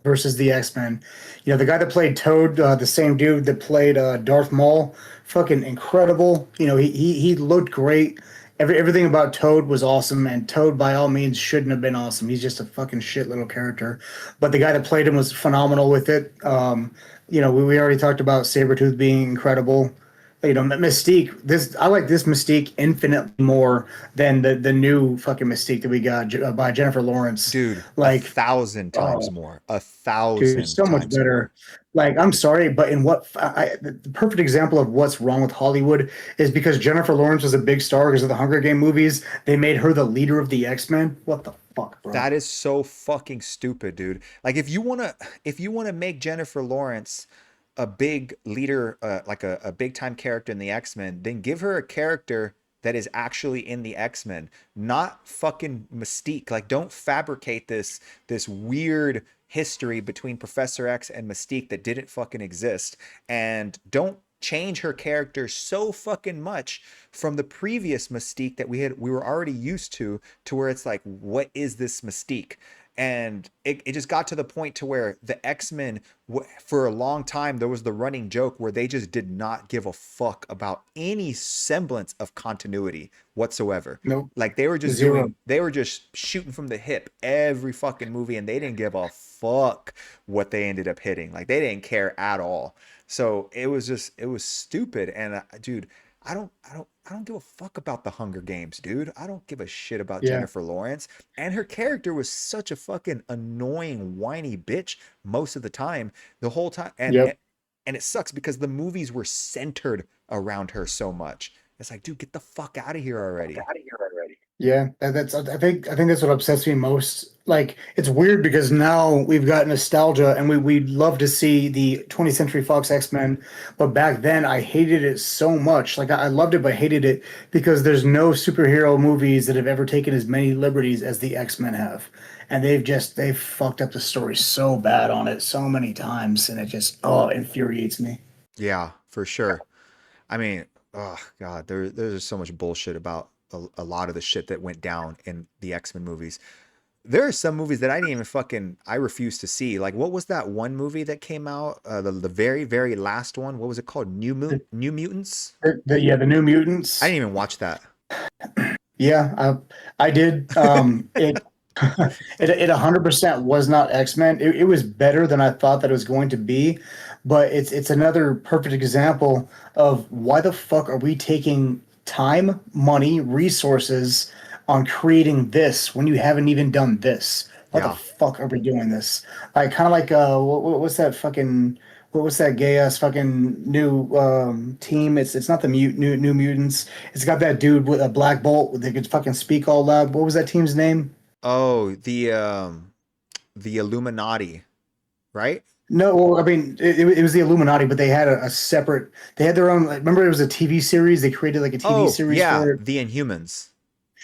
versus the X-Men. The guy that played Toad, the same dude that played Darth Maul, fucking incredible. He looked great. Everything about Toad was awesome, and Toad by all means shouldn't have been awesome. He's just a fucking shit little character. But the guy that played him was phenomenal with it. We already talked about Sabretooth being incredible. Mystique. I like this Mystique infinitely more than the new fucking Mystique that we got by Jennifer Lawrence.
Dude, a
Like,
thousand times
oh,
more. A
dude,
thousand
so much
times more.
better. Like, I'm sorry, but the perfect example of what's wrong with Hollywood is because Jennifer Lawrence was a big star because of the Hunger Game movies. They made her the leader of the X-Men. What the fuck, bro?
That is so fucking stupid, dude. Like if you wanna make Jennifer Lawrence a big leader, like a big time character in the X-Men, then give her a character that is actually in the X-Men, not fucking Mystique. Like don't fabricate this weird history between Professor X and Mystique that didn't fucking exist, and don't change her character so fucking much from the previous Mystique that we were already used to where it's like, what is this Mystique? And it just got to the point to where the X-Men, for a long time, there was the running joke where they just did not give a fuck about any semblance of continuity whatsoever.
Nope.
Like
Zero.
they were just shooting from the hip every fucking movie, and they didn't give a fuck what they ended up hitting. Like they didn't care at all. So it was stupid. And dude, I don't give a fuck about the Hunger Games, dude. I don't give a shit about
Yeah.
Jennifer Lawrence. And her character was such a fucking annoying, whiny bitch most of the time, the whole time. And
Yep.
and it sucks because the movies were centered around her so much. It's like, dude, get the fuck out of here already.
Yeah, that's I think that's what upsets me most. Like it's weird because now we've got nostalgia and we'd love to see the 20th Century Fox X-Men, but back then I hated it so much. Like I loved it but hated it because there's no superhero movies that have ever taken as many liberties as the X-Men have. And they've fucked up the story so bad on it so many times and it just infuriates me.
Yeah, for sure. I mean, oh God, there's just so much bullshit about a lot of the shit that went down in the X-Men movies. There are some movies that I didn't even fucking I refuse to see. Like what was that one movie that came out? The very very last one. What was it called? New Mutants?
The New
I
Mutants.
didn't even watch that.
Yeah, I did. It 100% was not X-Men. It was better than I thought that it was going to be, but it's another perfect example of why the fuck are we taking time, money, resources on creating this when you haven't even done this? Why the
Yeah.
fuck are we doing this? Like kind of like what's that fucking what's that gay ass fucking new team? It's not the new mutants. It's got that dude with a black bolt that could fucking speak all loud. What was that team's name?
Oh, the Illuminati, right?
No, well, I mean, it was the Illuminati, but they had a separate. They had their own. Like, remember, it was a TV series. They created like a TV
Oh,
series
yeah,
for it.
the Inhumans.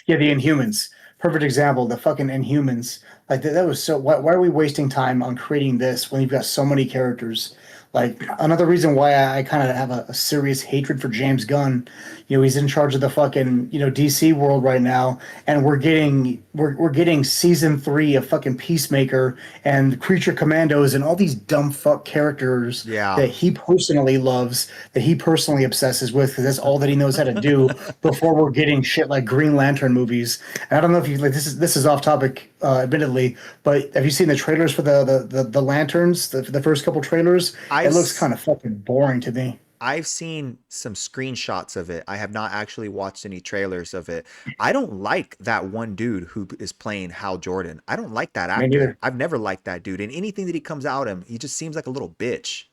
Yeah, the Inhumans. Perfect example. The fucking Inhumans. Like that was so. Why are we wasting time on creating this when you've got so many characters? Like another reason why I kind of have a serious hatred for James Gunn. You know, he's in charge of the fucking DC world right now, and we're getting season 3 of fucking Peacemaker and Creature Commandos and all these dumb fuck characters
Yeah.
that he personally loves, that he personally obsesses with, because that's all that he knows how to do. Before we're getting shit like Green Lantern movies, and I don't know if you like this is off topic, admittedly, but have you seen the trailers for the lanterns, the first couple trailers? It
I've
looks
s-
kind of fucking boring to me.
I've seen some screenshots of it. I have not actually watched any trailers of it. I don't like that one dude who is playing Hal Jordan. I don't like that
Me
actor.
neither.
I've never liked that dude. And anything that he comes out in, he just seems like a little bitch.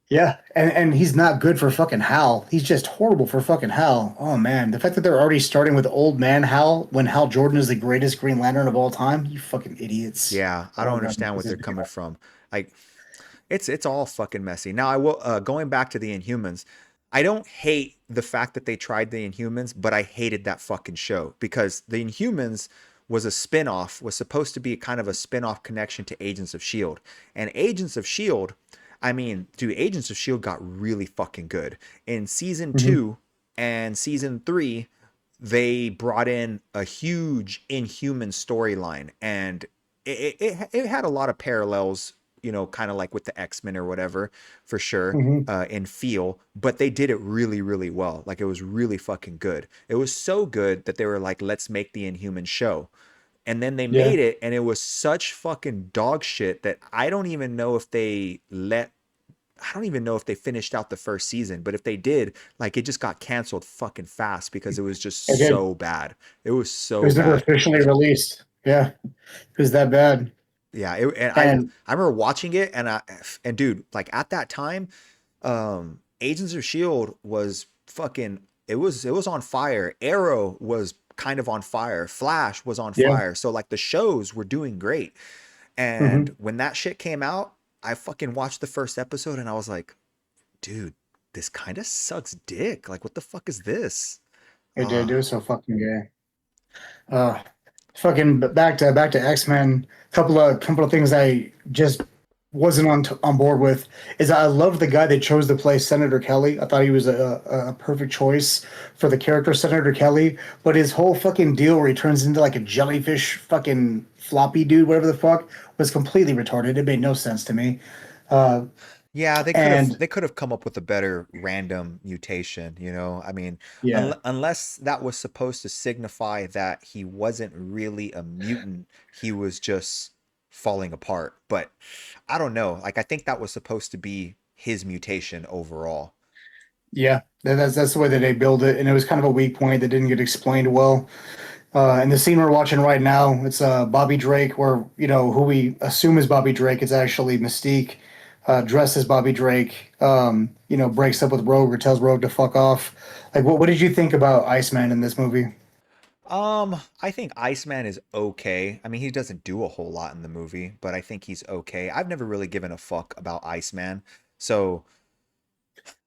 Yeah, and he's not good for fucking Hal. He's just horrible for fucking Hal. Oh man, the fact that they're already starting with old man Hal when Hal Jordan is the greatest Green Lantern of all time, you fucking idiots.
Yeah, I don't
Oh god,
understand what
this
they're
is
coming from. Like it's all fucking messy. Now I will going back to the Inhumans. I don't hate the fact that they tried the Inhumans, but I hated that fucking show because the Inhumans was a spin-off, was supposed to be kind of a spin-off connection to Agents of Shield. And Agents of Shield, I mean, dude, Agents of Shield got really fucking good. In season
Mhm.
2 and season 3, they brought in a huge Inhuman storyline and it had a lot of parallels, kind of like with the X-Men or whatever, for sure,
Mhm.
in feel, but they did it really, really well. Like it was really fucking good. It was so good that they were like, let's make the Inhuman show. And then they
Yeah.
made it, and it was such fucking dog shit that I don't even know if they finished out the first season, but if they did, like it just got canceled fucking fast because it was
I
just
did.
so bad. It was
It
so
was never
bad.
officially released. Yeah, it was that bad.
Yeah, and
And
I remember watching it and dude, like at that time, Agents of Shield was fucking it was on fire. Arrow was kind of on fire. Flash was on
yeah.
fire. So like the shows were doing great. And
Hmm.
when that shit came out, I fucking watched the first episode and I was like, dude, this kind of sucks dick. Like what the fuck is this?
It did.
Uh
It was so fucking gay. Fucking back to X-Men. Couple of things I just wasn't on board with is I love the guy they chose to play Senator Kelly. I thought he was a perfect choice for the character Senator Kelly, but his whole fucking deal where he turns into like a jellyfish fucking floppy dude, whatever the fuck, was completely retarded. It made no sense to me. Uh,
Yeah,
and
they could have come up with a better random mutation, you know? I mean,
yeah,
unless that was supposed to signify that he wasn't really a mutant, he was just falling apart. But I don't know. Like I think that was supposed to be his mutation overall.
yeah, that's the way that they build it, and it was kind of a weak point that didn't get explained well. And the scene we're watching right now, it's Bobby Drake, where who we assume is Bobby Drake, it's actually Mystique, dressed as Bobby Drake. Breaks up with Rogue or tells Rogue to fuck off. Like, what did you think about Iceman in this movie?
I think Iceman is okay. I mean, he doesn't do a whole lot in the movie, but I think he's okay. I've never really given a fuck about Iceman. So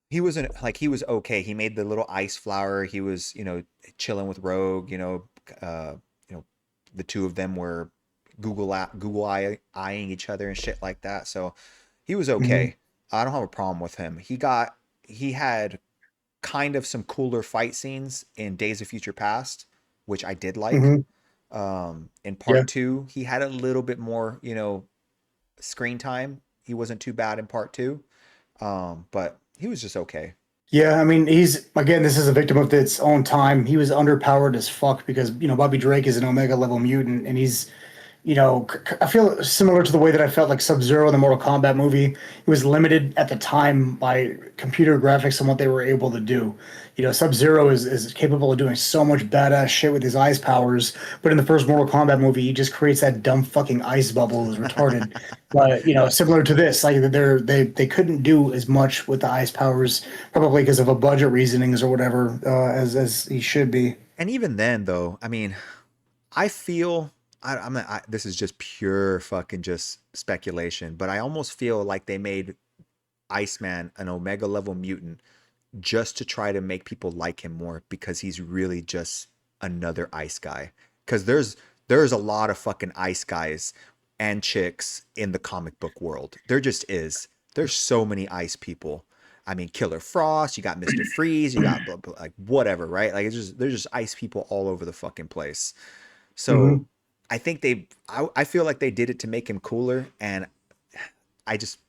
he wasn't like he was okay. He made the little ice flower. He was, chilling with Rogue, you know, the two of them were eyeing each other and shit like that. So he was
Hmm.
okay. I don't have a problem with him. He had kind of some cooler fight scenes in Days of Future Past, which I did like.
Hmm.
In
Yeah.
part two, he had a little bit more, screen time. He wasn't too bad in part two, but he was just okay.
Yeah, I mean, he's again, this is a victim of its own time. He was underpowered as fuck because, Bobby Drake is an Omega level mutant, and he's, I feel similar to the way that I felt like Sub-Zero in the Mortal Kombat movie. He was limited at the time by computer graphics and what they were able to do. Sub-Zero is capable of doing so much badass shit with his ice powers, but in the first Mortal Kombat movie, he just creates that dumb fucking ice bubble that's retarded. But similar to this, like they couldn't do as much with the ice powers, probably because of a budget reasonings or whatever, as he should be.
And even then, though, I mean, I feel I'm not, this is just pure fucking just speculation, but I almost feel like they made Iceman an Omega level mutant just to try to make people like him more because he's really just another ice guy. Because there's a lot of fucking ice guys and chicks in the comic book world. There just is. There's so many ice people. I mean, Killer Frost, you got Mr. Freeze, you got like whatever, right? Like it's just there's just ice people all over the fucking place. So
Hmm.
I think I feel like they did it to make him cooler, and I just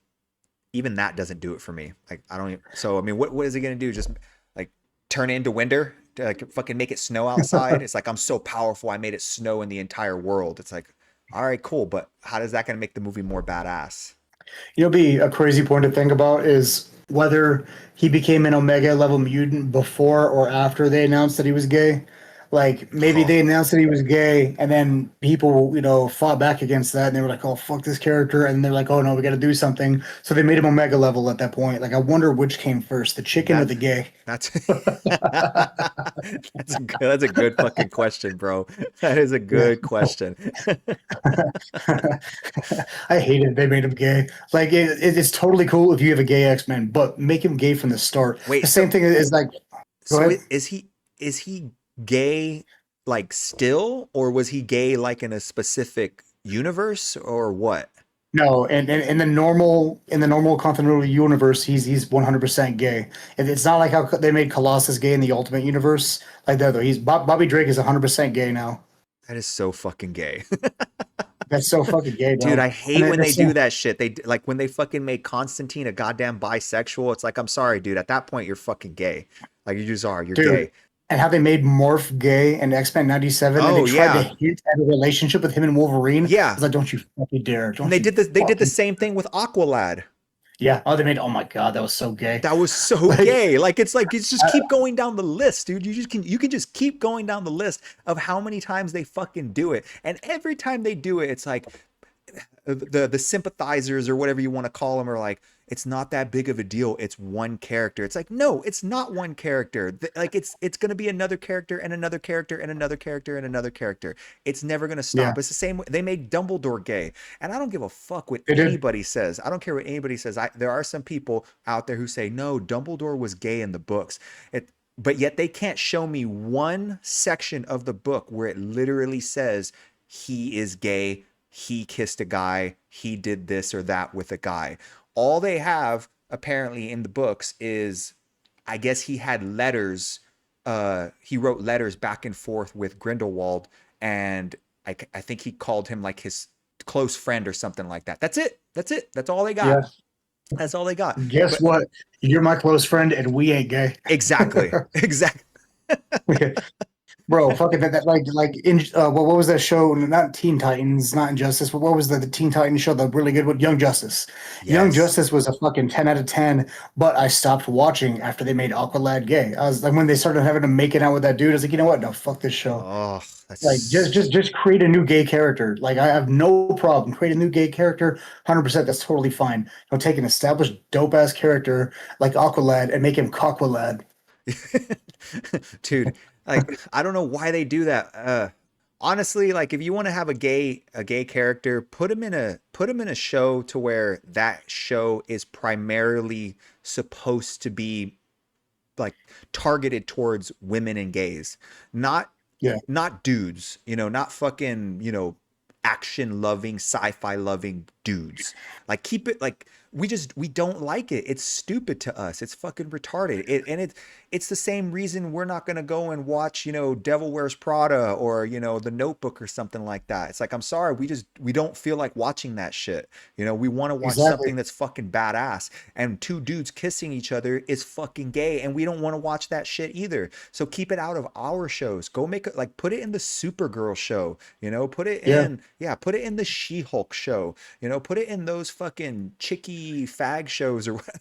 even that doesn't do it for me. Like I don't even, so I mean, what is he gonna do? Just like turn into winter? To, like fucking make it snow outside? It's like I'm so powerful, I made it snow in the entire world. It's like, all right, cool, but how does that gonna make the movie more badass?
Be a crazy point to think about is whether he became an Omega level mutant before or after they announced that he was gay. Like maybe
Oh,
they announced that he was gay, and then people, fought back against that, and they were like, "Oh, fuck this character," and they're like, "Oh no, we got to do something." So they made him Omega level at that point. Like I wonder which came first, the chicken or
that
the gay.
that's that's a good fucking question, bro. That is a
Yeah.
good question.
I hate it. They made him gay. Like it's totally cool if you have a gay X-Men, but make him gay from the start.
Wait,
The same thing is like, go
so
ahead.
is he gay like still, or was he gay like in a specific universe or what?
No, and in the normal continuity universe, he's 100% gay. It's not like how they made Colossus gay in the Ultimate Universe. Like that though, Bobby Drake is 100% gay now.
That is so fucking gay.
That's so fucking gay,
Dude,
bro.
I
And
hate
then
when they
it's
do that shit. Like when they fucking make Constantine a goddamn bisexual. It's like, I'm sorry, dude. At that point, you're fucking gay. Like you just are. You're
dude,
gay.
and how they made Morph gay in X-Men 97, and they
Oh
tried to
yeah,
hint at a relationship with him and Wolverine. I
yeah.
was like, don't you fucking dare!
And
Don't you
they did the
fucking
same thing with Aqualad.
yeah. Oh, they made. Oh my god, that was so gay.
That was so
Like,
gay. Like it's just keep going down the list, dude. You can just keep going down the list of how many times they fucking do it. And every time they do it, it's like the sympathizers or whatever you want to call them are like, it's not that big of a deal. It's one character. It's like, no, it's not one character. Like it's gonna be another character and another character and another character and another character. It's never gonna
yeah,
stop. It's the same way they made Dumbledore gay, and I don't give a fuck what
they did.
anybody says. I don't care what anybody says. There are some people out there who say no, Dumbledore was gay in the books. But yet they can't show me one section of the book where it literally says he is gay, he kissed a guy, he did this or that with a guy. All they have apparently in the books is, I guess he had letters. He wrote letters back and forth with Grindelwald, and I think he called him like his close friend or something like that. That's it. That's it. That's all they got.
Yeah.
That's all they got.
Guess
But
what? You're my close friend, and we ain't gay.
exactly, exactly.
Bro, fucking that like in what was that show? Not Teen Titans, not Injustice, but what was the Teen Titans show? The really good one, Young Justice. Young
Yes.
Justice was a fucking 10 out of 10, but I stopped watching after they made Aqualad gay. I was like, when they started having him making out with that dude, I was like, you know what? No, fuck this show.
Oh,
Like, just
that's
just just create a new gay character. Like, I have no problem. Create a new gay character, 100%. That's totally fine. Don't take an established dope ass character like Aqualad and make him Cockwalad.
dude. Like, I don't know why they do that. Honestly, like if you want to have a gay character, put him in a show to where that show is primarily supposed to be like targeted towards women and gays, not
Yeah,
not dudes, not fucking, action loving, sci-fi loving dudes. Like keep it like we don't like it. It's stupid to us. It's fucking retarded. It's the same reason we're not going to go and watch, Devil Wears Prada or, The Notebook or something like that. It's like, I'm sorry, we don't feel like watching that shit. We want to watch
exactly.
something that's fucking badass, and two dudes kissing each other is fucking gay and we don't want to watch that shit either. So keep it out of our shows. Go make it like put it in the Supergirl show, put it
Yeah.
in yeah, put it in the She-Hulk show, put it in those fucking chicky fag shows or what.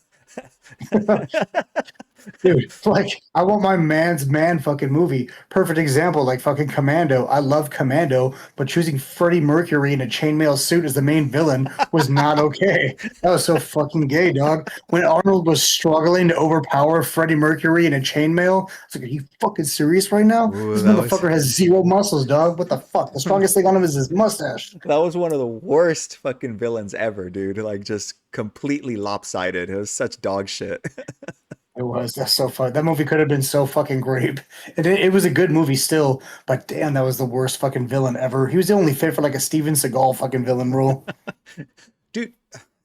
Dude, like I want my man's man fucking movie. Perfect example, like fucking Commando. I love Commando, but choosing Freddie Mercury in a chainmail suit as the main villain was not okay. That was so fucking gay, dog. When Arnold was struggling to overpower Freddie Mercury in a chainmail, I was like, "Are you fucking serious right now?
Ooh,
This motherfucker has zero muscles, dog. What the fuck? The strongest thing on him is his mustache."
that was one of the worst fucking villains ever, dude. Like just completely lopsided. It was such dog shit.
It was. That's so fun. That movie could have been so fucking great. It was a good movie still, but damn, that was the worst fucking villain ever. He was the only fit for like a Steven Seagal fucking villain role.
Dude,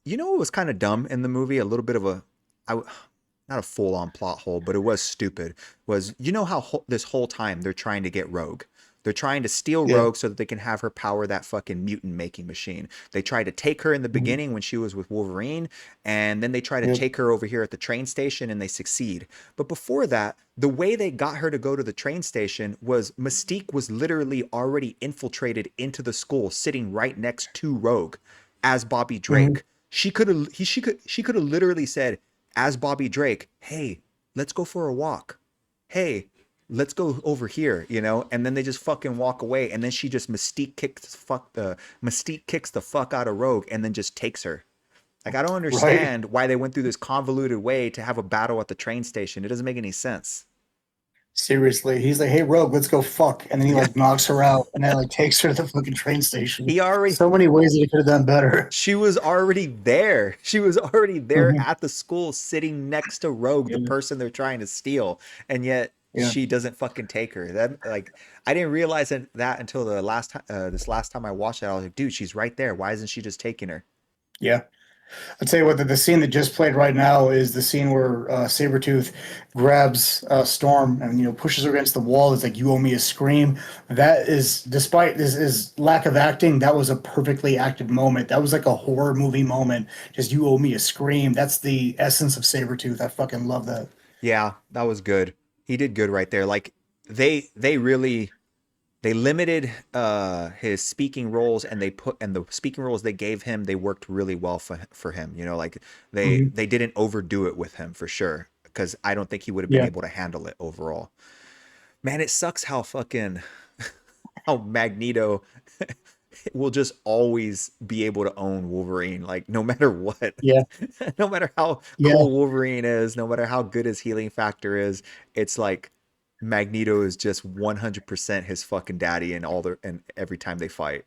what was kind of dumb in the movie? A little bit of not a full on plot hole, but it was stupid. Was how this whole time they're trying to get Rogue. They're trying to steal
Yeah.
Rogue so that they can have her power that fucking mutant making machine. They tried to take her in the
Mhm.
beginning when she was with Wolverine, and then they try to
Yeah.
take her over here at the train station and they succeed. But before that, the way they got her to go to the train station was Mystique was literally already infiltrated into the school, sitting right next to Rogue as Bobby
Mhm.
Drake. She could have literally said, as Bobby Drake, "Hey, let's go for a walk. Hey, let's go over here," and then they just fucking walk away, and then she just Mystique kicks the fuck out of Rogue and then just takes her. Like, I don't
Right.
understand why they went through this convoluted way to have a battle at the train station. It doesn't make any sense.
Seriously. He's like, "Hey Rogue, let's go fuck." And then he
Yeah.
like knocks her out and then like takes her to the fucking train station.
He already
So many ways that he could have done better.
She was already there. She was already there
Mhm.
at the school sitting next to Rogue, the
Yeah.
person they're trying to steal. And yet
Yeah.
she doesn't fucking take her. That like I didn't realize that until the last time this last time I watched it. I was like, dude, she's right there. Why isn't she just taking her?
Yeah. I'll tell you what, the scene that just played right now is the scene where Sabretooth grabs Storm and pushes her against the wall. It's like, "You owe me a scream." That is, despite his lack of acting, that was a perfectly acted moment. That was like a horror movie moment. Just, "You owe me a scream." That's the essence of Sabretooth. I fucking love that.
Yeah, that was good. He did good right there. Like they really they limited his speaking roles, and the speaking roles they gave him, they worked really well for him. Like
Mhm.
they didn't overdo it with him for sure, because I don't think he would have been
Yeah.
able to handle it overall. Man, it sucks how fucking how Magneto will just always be able to own Wolverine, like no matter what.
Yeah.
No matter how
Yeah.
cool Wolverine is, no matter how good his healing factor is, it's like Magneto is just 100% his fucking daddy and every time they fight.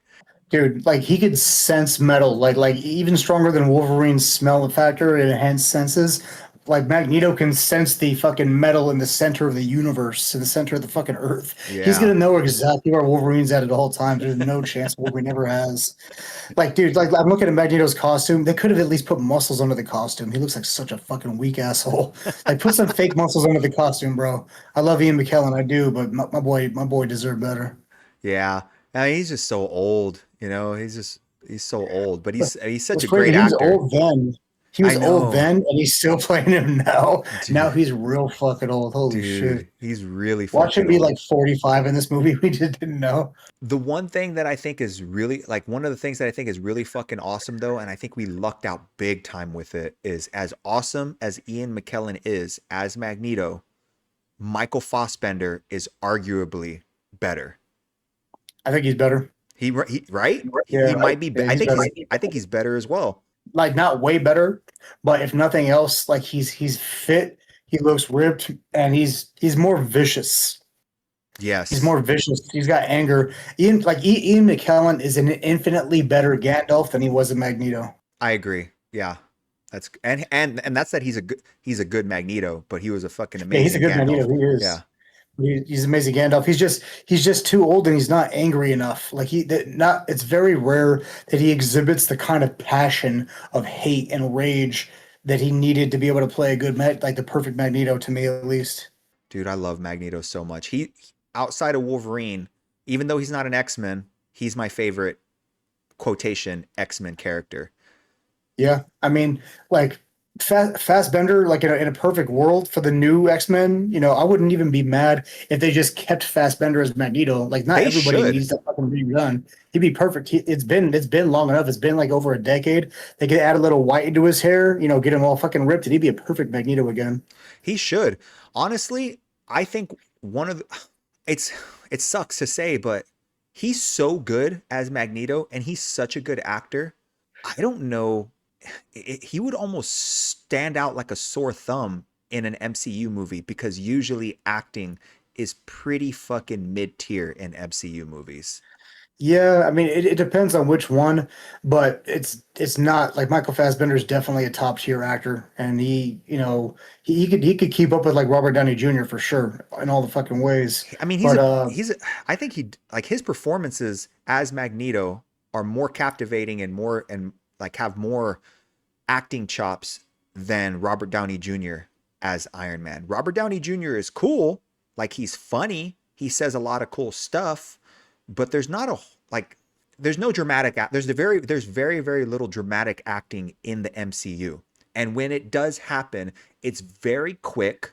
Dude, like he could sense metal, like even stronger than Wolverine's smell factor and enhanced senses. Like Magneto can sense the fucking metal in the center of the universe, in the center of the fucking Earth. He's
Yeah.
gonna know exactly where Wolverine's at all times. There's no chance Wolverine ever has. Like, dude, like I'm looking at Magneto's costume. They could have at least put muscles under the costume. He looks like such a fucking weak asshole. Like, put some fake muscles under the costume, bro. I love Ian McKellen, I do, but my boy deserved better.
Yeah. I mean, he's just so old, he's so old, but he's such
What's
a
crazy,
great
he was
actor.
old then. He
I
was old
know.
then, and he's still playing him now. Now
Dude,
he's real fucking old. Holy shit.
dude, he's really
Watch him
fucking
be
old.
like 45 in this movie. We just didn't know.
The one thing that I think is really like one of the things that I think is really fucking awesome though, and I think we lucked out big time with it, is as awesome as Ian McKellen is as Magneto, Michael Fassbender is arguably better.
I think he's better.
He right? He
Yeah,
might be.
yeah,
I
he's
think
better.
he's better as well.
Like not way better, but if nothing else, like he's fit. He looks ripped, and he's more vicious. He's
Yes,
more vicious. He's got anger. Ian McKellen is an infinitely better Gandalf than he was in Magneto.
I agree. Yeah. That's and that's that he's a good Magneto, but he was a fucking
Yeah, he's a
amazing
good
Gandalf.
Magneto. He
Yeah.
is. He's amazing Gandalf. He's just too old and he's not angry enough. Like he that not it's very rare that he exhibits the kind of passion of hate and rage that he needed to be able to play a good like the perfect Magneto to me at least.
Dude, I love Magneto so much. Outside of Wolverine, even though he's not an X-Men, he's my favorite quotation X-Men character.
Yeah, I mean, like Fassbender, like in a perfect world for the new X-Men, I wouldn't even be mad if they just kept Fassbender as Magneto. Like, not
They
everybody
should.
needs to fucking be redone. He'd be perfect. It's been long enough. It's been like over a decade. They could add a little white into his hair, get him all fucking ripped, and he'd be a perfect Magneto again.
He should. Honestly, I think one of the it's it sucks to say, but he's so good as Magneto and he's such a good actor. I don't know. He would almost stand out like a sore thumb in an MCU movie because usually acting is pretty fucking mid tier in MCU movies.
Yeah, I mean, it depends on which one, but it's not like Michael Fassbender is definitely a top tier actor, and he could keep up with like Robert Downey Jr. for sure in all the fucking ways.
I mean,
But
I think he like his performances as Magneto are more captivating and more and like have more acting chops than Robert Downey Jr. as Iron Man. Robert Downey Jr. is cool, like he's funny, he says a lot of cool stuff, but there's not a like there's no dramatic there's very little dramatic acting in the MCU. And when it does happen, it's very quick.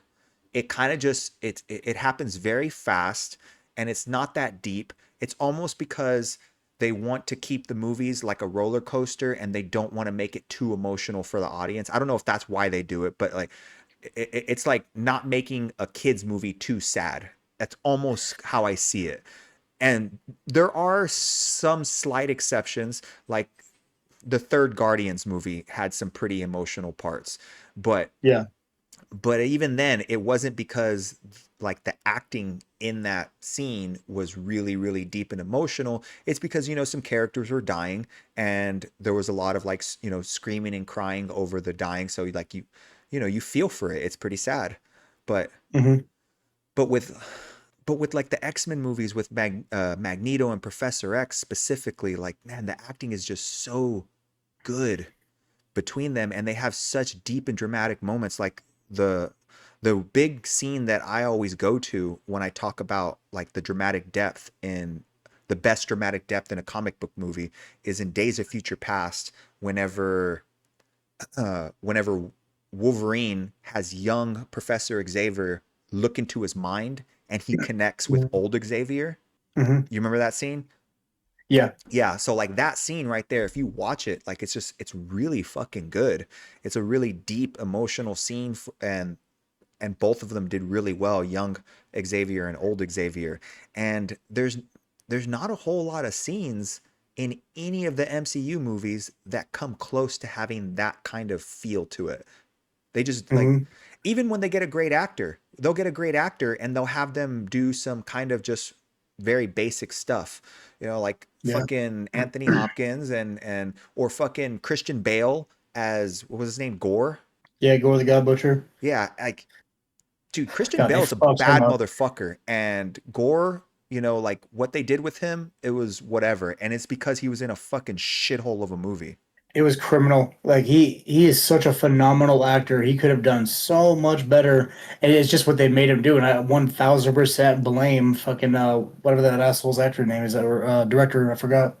It kind of just it happens very fast and it's not that deep. It's almost because they want to keep the movies like a roller coaster and they don't want to make it too emotional for the audience. I don't know if that's why they do it, but like it's like not making a kids movie too sad. That's almost how I see it. And there are some slight exceptions, like the third Guardians movie had some pretty emotional parts, but
yeah.
even then it wasn't because like the acting in that scene was really deep and emotional. It's because some characters were dying and there was a lot of like screaming and crying over the dying, so like you feel for it. It's pretty sad. but
hmm
but with like the X-Men movies with Magneto and Professor X specifically, like man, the acting is just so good between them and they have such deep and dramatic moments. Like the big scene that I always go to when I talk about like the dramatic depth in the best dramatic depth in a comic book movie is in Days of Future Past, whenever Wolverine has young Professor Xavier look into his mind and he connects with old Xavier.
hmm
You remember that scene?
Yeah.
Yeah, so like that scene right there, if you watch it, like it's really fucking good. It's a really deep emotional scene and both of them did really well, young Xavier and old Xavier. And there's not a whole lot of scenes in any of the MCU movies that come close to having that kind of feel to it. They just like
hmm
even when they get a great actor, they'll get a great actor and they'll have them do some kind of just very basic stuff. Like
Yeah.
fucking Anthony Hopkins and or fucking Christian Bale as what was his name? Gore?
Yeah. Gore the God Butcher.
Yeah, like dude, Christian
God, they
Bale's a
fucked him
bad
up.
motherfucker. And Gore, like what they did with him, it was whatever. And it's because he was in a fucking shithole of a movie.
It was criminal. Like he is such a phenomenal actor. He could have done so much better, and it's just what they made him do. And I 1000% blame fucking whatever that asshole's actor name is or director. I forgot.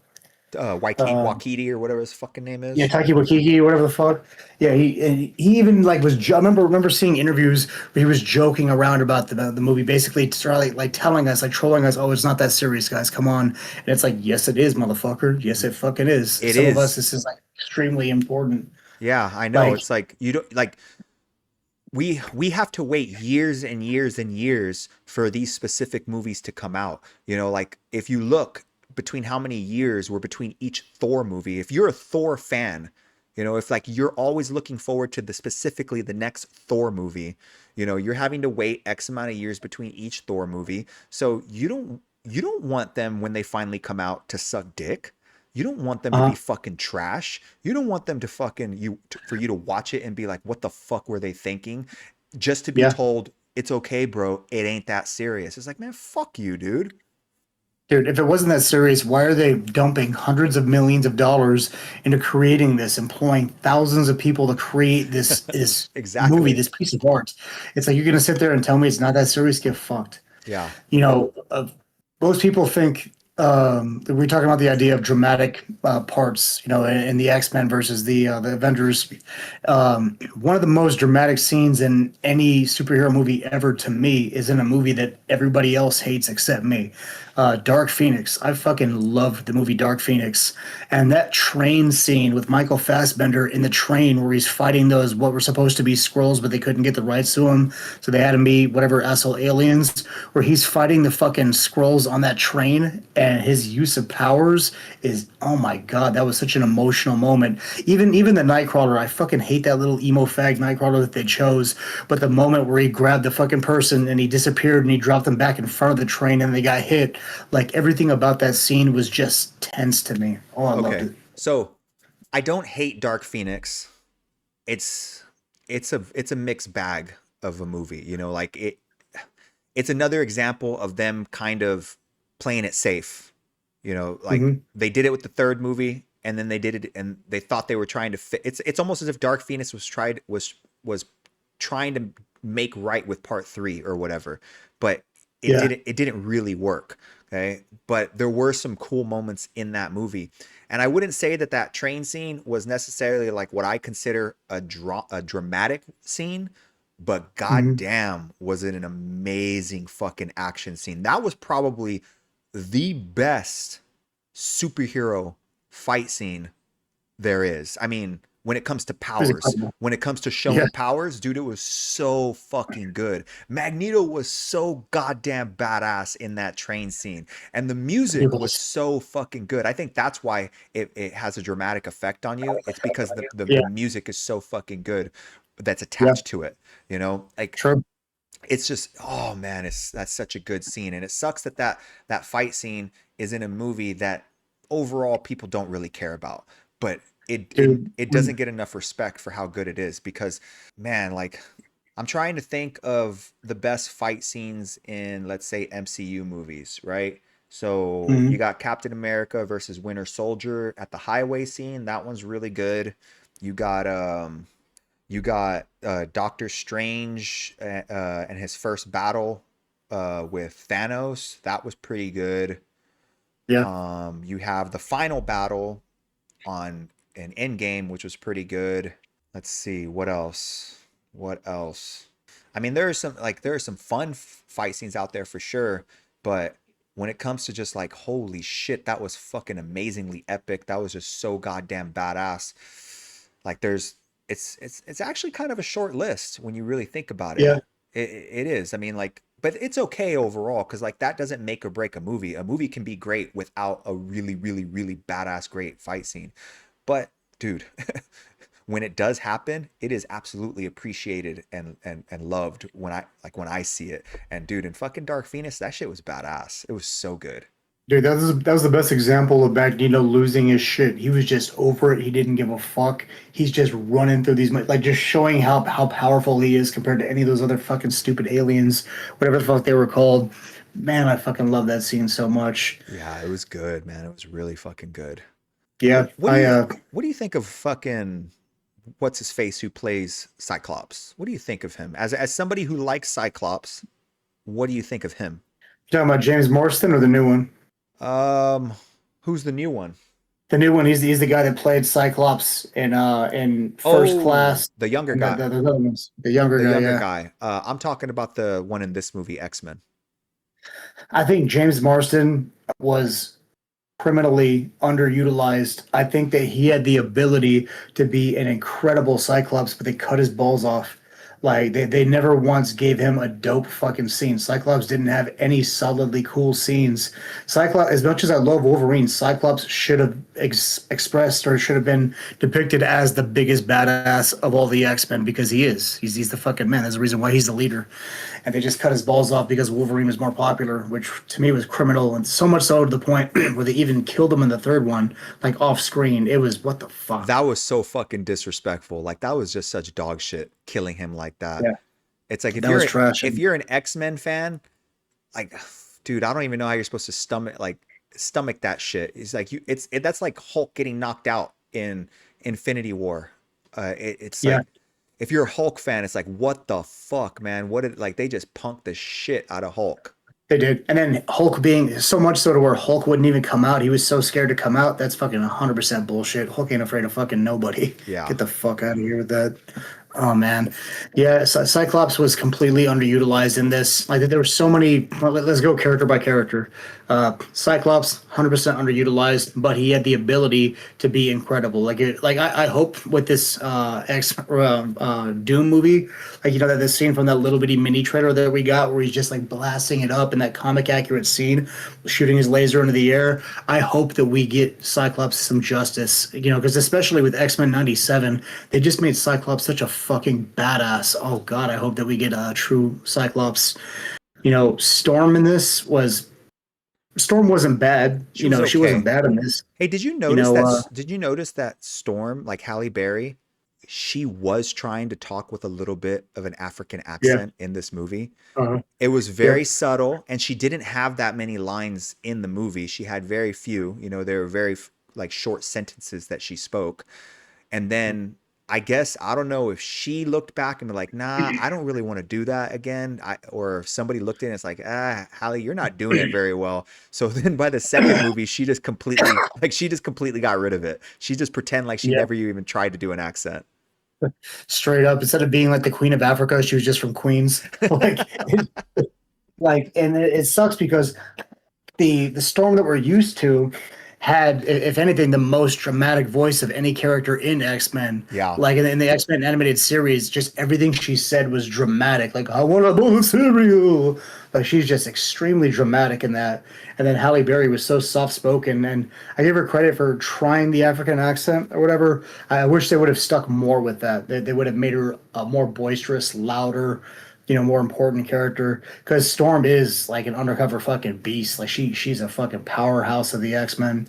Uh,
Wakiti or whatever his fucking name
yeah,
is.
Taiki Wakiki, whatever the fuck. Yeah, he even like I remember seeing interviews where he was joking around about the movie, basically like telling us, like trolling us, oh, it's not that serious, guys, come on. And it's like, yes, it is, motherfucker. Yes, it fucking is.
It
Some of us,
is.
this is like extremely important.
Yeah, I know.
Like,
It's like you don't like we have to wait years and years and years for these specific movies to come out. Like if you look between how many years were between each Thor movie, if you're a Thor fan, You know, if like you're always looking forward to specifically the next Thor movie, you know, you're having to wait X amount of years between each Thor movie. So you don't want them when they finally come out to suck dick. You don't want them to be
Uh-huh.
fucking trash. You don't want them to fucking for you to watch it and be like, what the fuck were they thinking? Just to be
Yeah.
told it's okay, bro. It ain't that serious. It's like, man, fuck you, dude.
Dude, if it wasn't that serious, why are they dumping hundreds of millions of dollars into creating this, employing thousands of people to create this movie,
Exactly.
this piece of art? It's like you're gonna sit there and tell me it's not that serious? Get fucked.
Yeah.
You know, most people think that we're talking about the idea of dramatic parts. You know, in the X-Men versus the Avengers. One of the most dramatic scenes in any superhero movie ever, to me, is in a movie that everybody else hates except me. Dark Phoenix. I fucking loved the movie Dark Phoenix, and that train scene with Michael Fassbender in the train where he's fighting those what were supposed to be Skrulls, but they couldn't get the rights to him, so they had him be whatever asshole aliens. Where he's fighting the fucking Skrulls on that train, and his use of powers is, oh my god, that was such an emotional moment. Even the Nightcrawler, I fucking hate that little emo fag Nightcrawler that they chose, but the moment where he grabbed the fucking person and he disappeared and he dropped them back in front of the train and they got hit, like everything about that scene was just tense to me. Oh, I loved
Okay.
it.
So I don't hate Dark Phoenix. It's it's a mixed bag of a movie. You know, like it's another example of them kind of playing it safe. You know, like
Hmm.
they did it with the third movie, and then they did it, and they thought they were trying to fit. It's almost as if Dark Phoenix was trying to make right with part three or whatever, but
Yeah.
it didn't really work. Okay, but there were some cool moments in that movie, and I wouldn't say that that train scene was necessarily like what I consider a dramatic scene, but
Hmm.
goddamn, was it an amazing fucking action scene. That was probably the best superhero fight scene there is. I mean, when it comes to
It was
powers,
incredible.
when it comes to
Yeah.
showing powers, dude, it was so fucking good. Magneto was so goddamn badass in that train scene, and the
He
music was
was.
so fucking good. I think that's why it has a dramatic effect on you. It's because the
Yeah.
music is so fucking good that's
Yeah.
attached to it. You know, like
True.
it's just, oh man, it's that's such a good scene, and it sucks that that fight scene is in a movie that overall people don't really care about, but
Dude.
it doesn't get enough respect for how good it is because, man, like I'm trying to think of the best fight scenes in, let's say, MCU movies, right? So you
Mhm.
got Captain America versus Winter Soldier at the highway scene. That one's really good. You got Doctor Strange and his first battle with Thanos. That was pretty good.
Yeah.
You have the final battle on an Endgame, which was pretty good. Let's see what else. What else? I mean, there are some fun fight scenes out there for sure, but when it comes to just like holy shit, that was fucking amazingly epic. That was just so goddamn badass. Like there's it's actually kind of a short list when you really think about it.
Yeah.
It is. I mean, like, but it's okay overall because like that doesn't make or break a movie. A movie can be great without a really, really, really badass great fight scene. But dude, when it does happen, it is absolutely appreciated and loved when I see it. And dude, in fucking Dark Phoenix, that shit was badass. It was so good.
Dude, that was the best example of Magneto losing his shit. He was just over it. He didn't give a fuck. He's just running through these, like, just showing how powerful he is compared to any of those other fucking stupid aliens, whatever the fuck they were called. Man, I fucking love that scene so much.
Yeah, it was good, man. It was really fucking good.
Yeah,
What do you what do you think of fucking what's his face who plays Cyclops? What do you think of him? As somebody who likes Cyclops, what do you think of him?
you talking about James Marsden or the new one?
Um, who's the new one?
The new one. He's the guy that played Cyclops in First
Oh,
Class,
the younger
and
guy.
the other ones. The younger
The
guy.
younger
Yeah.
guy. I'm talking about the one in this movie, X-Men.
I think James Marsden was criminally underutilized. I think that he had the ability to be an incredible Cyclops, but they cut his balls off. Like they never once gave him a dope fucking scene. Cyclops didn't have any solidly cool scenes. Cyclops, as much as I love Wolverine, Cyclops should have expressed or should have been depicted as the biggest badass of all the X-Men because he is. He's the fucking man. There's a reason why he's the leader. And they just cut his balls off because Wolverine was more popular, which to me was criminal, and so much so to the point where they even killed him in the third one, like off screen. It was what the fuck.
That was so fucking disrespectful. Like that was just such dog shit killing him like that.
Yeah,
It's like
that was trash.
if you're an X-Men fan, like dude, I don't even know how you're supposed to stomach that shit. It's like that's like Hulk getting knocked out in Infinity War. It's
Yeah.
like if you're a Hulk fan, it's like what the fuck, man? What did like they just punked the shit out of Hulk.
They did. And then Hulk being so much so to where Hulk wouldn't even come out. He was so scared to come out. That's fucking 100% bullshit. Hulk ain't afraid of fucking nobody.
Yeah.
Get the fuck out of here with that. Oh, man. Yeah, Cyclops was completely underutilized in this. Like, there were so many. Well, let's go character by character. Cyclops, 100% underutilized, but he had the ability to be incredible. I hope with this Doom movie, like, you know, that this scene from that little bitty mini trailer that we got where he's just like blasting it up in that comic accurate scene, shooting his laser into the air. I hope that we get Cyclops some justice, you know, because especially with X-Men 97, they just made Cyclops such a fucking badass. Oh God, I hope that we get a true Cyclops. You know, Storm wasn't bad.
She was
She
okay.
wasn't bad in this.
Hey, did you notice did you notice that Storm, like Halle Berry, she was trying to talk with a little bit of an African accent in this movie.
Uh-huh.
It was very subtle, and she didn't have that many lines in the movie. She had very few, you know, they were very like short sentences that she spoke. And then I guess, I don't know if she looked back and be like, nah, I don't really want to do that again. Or if somebody looked in, it's like, Halle, you're not doing it very well. So then by the second movie, she just completely got rid of it. She just pretend like she never even tried to do an accent.
Straight up, instead of being like the Queen of Africa, she was just from Queens. And it sucks because the Storm that we're used to had, if anything, the most dramatic voice of any character in X-Men.
Yeah.
Like in the X-Men animated series, just everything she said was dramatic. Like, I want a bowl of cereal. Like, she's just extremely dramatic in that. And then Halle Berry was so soft-spoken, and I give her credit for trying the African accent or whatever. I wish they would have stuck more with that. They would have made her a more boisterous, louder, you know, more important character, because Storm is like an undercover fucking beast. Like she's a fucking powerhouse of the X-Men.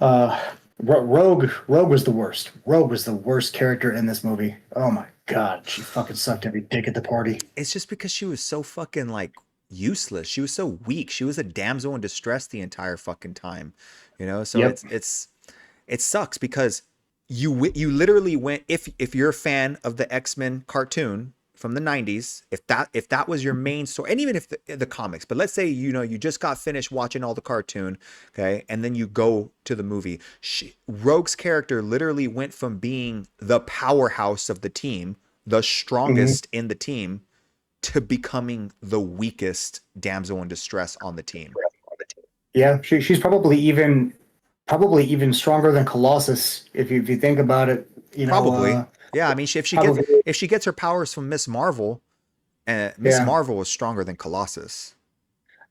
Rogue was the worst. Rogue was the worst character in this movie. Oh my God, she fucking sucked every dick at the party.
It's just because she was so fucking like useless. She was so weak. She was a damsel in distress the entire fucking time, you know? So it sucks because you literally went, if you're a fan of the X-Men cartoon from the 90s, if that was your main story, and even if the comics, but let's say, you know, you just got finished watching all the cartoon, okay, and then you go to the movie, Rogue's character literally went from being the powerhouse of the team, the strongest in the team, to becoming the weakest damsel in distress on the team.
Yeah, she's probably even stronger than Colossus if you think about it. You know,
probably. Yeah, I mean, if she gets her powers from Miss Marvel, and Miss Marvel is stronger than Colossus.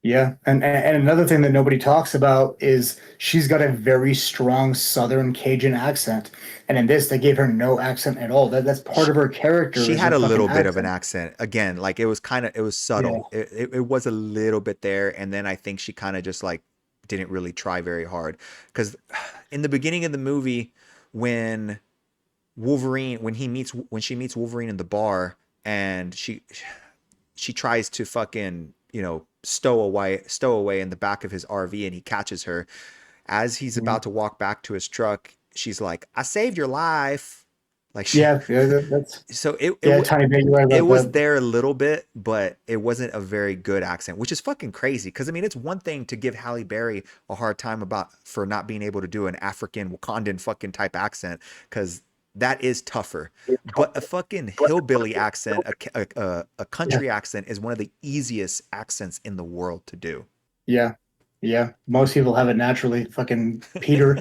Yeah, and another thing that nobody talks about is she's got a very strong Southern Cajun accent, and in this they gave her no accent at all. That's part of her character.
She had a little bit of an accent. Again, like it was subtle. Yeah. It was a little bit there, and then I think she kind of just like didn't really try very hard, because in the beginning of the movie, when she meets Wolverine in the bar, and she tries to fucking, you know, stow away in the back of his RV, and he catches her as he's about to walk back to his truck. She's like, "I saved your life." Like
that's
so it was there a little bit, but it wasn't a very good accent, which is fucking crazy. Because I mean, it's one thing to give Halle Berry a hard time for not being able to do an African Wakandan fucking type accent, because that is tougher. But a fucking hillbilly accent, a country accent, is one of the easiest accents in the world to do.
Yeah. Yeah. Most people have it naturally. Fucking Peter.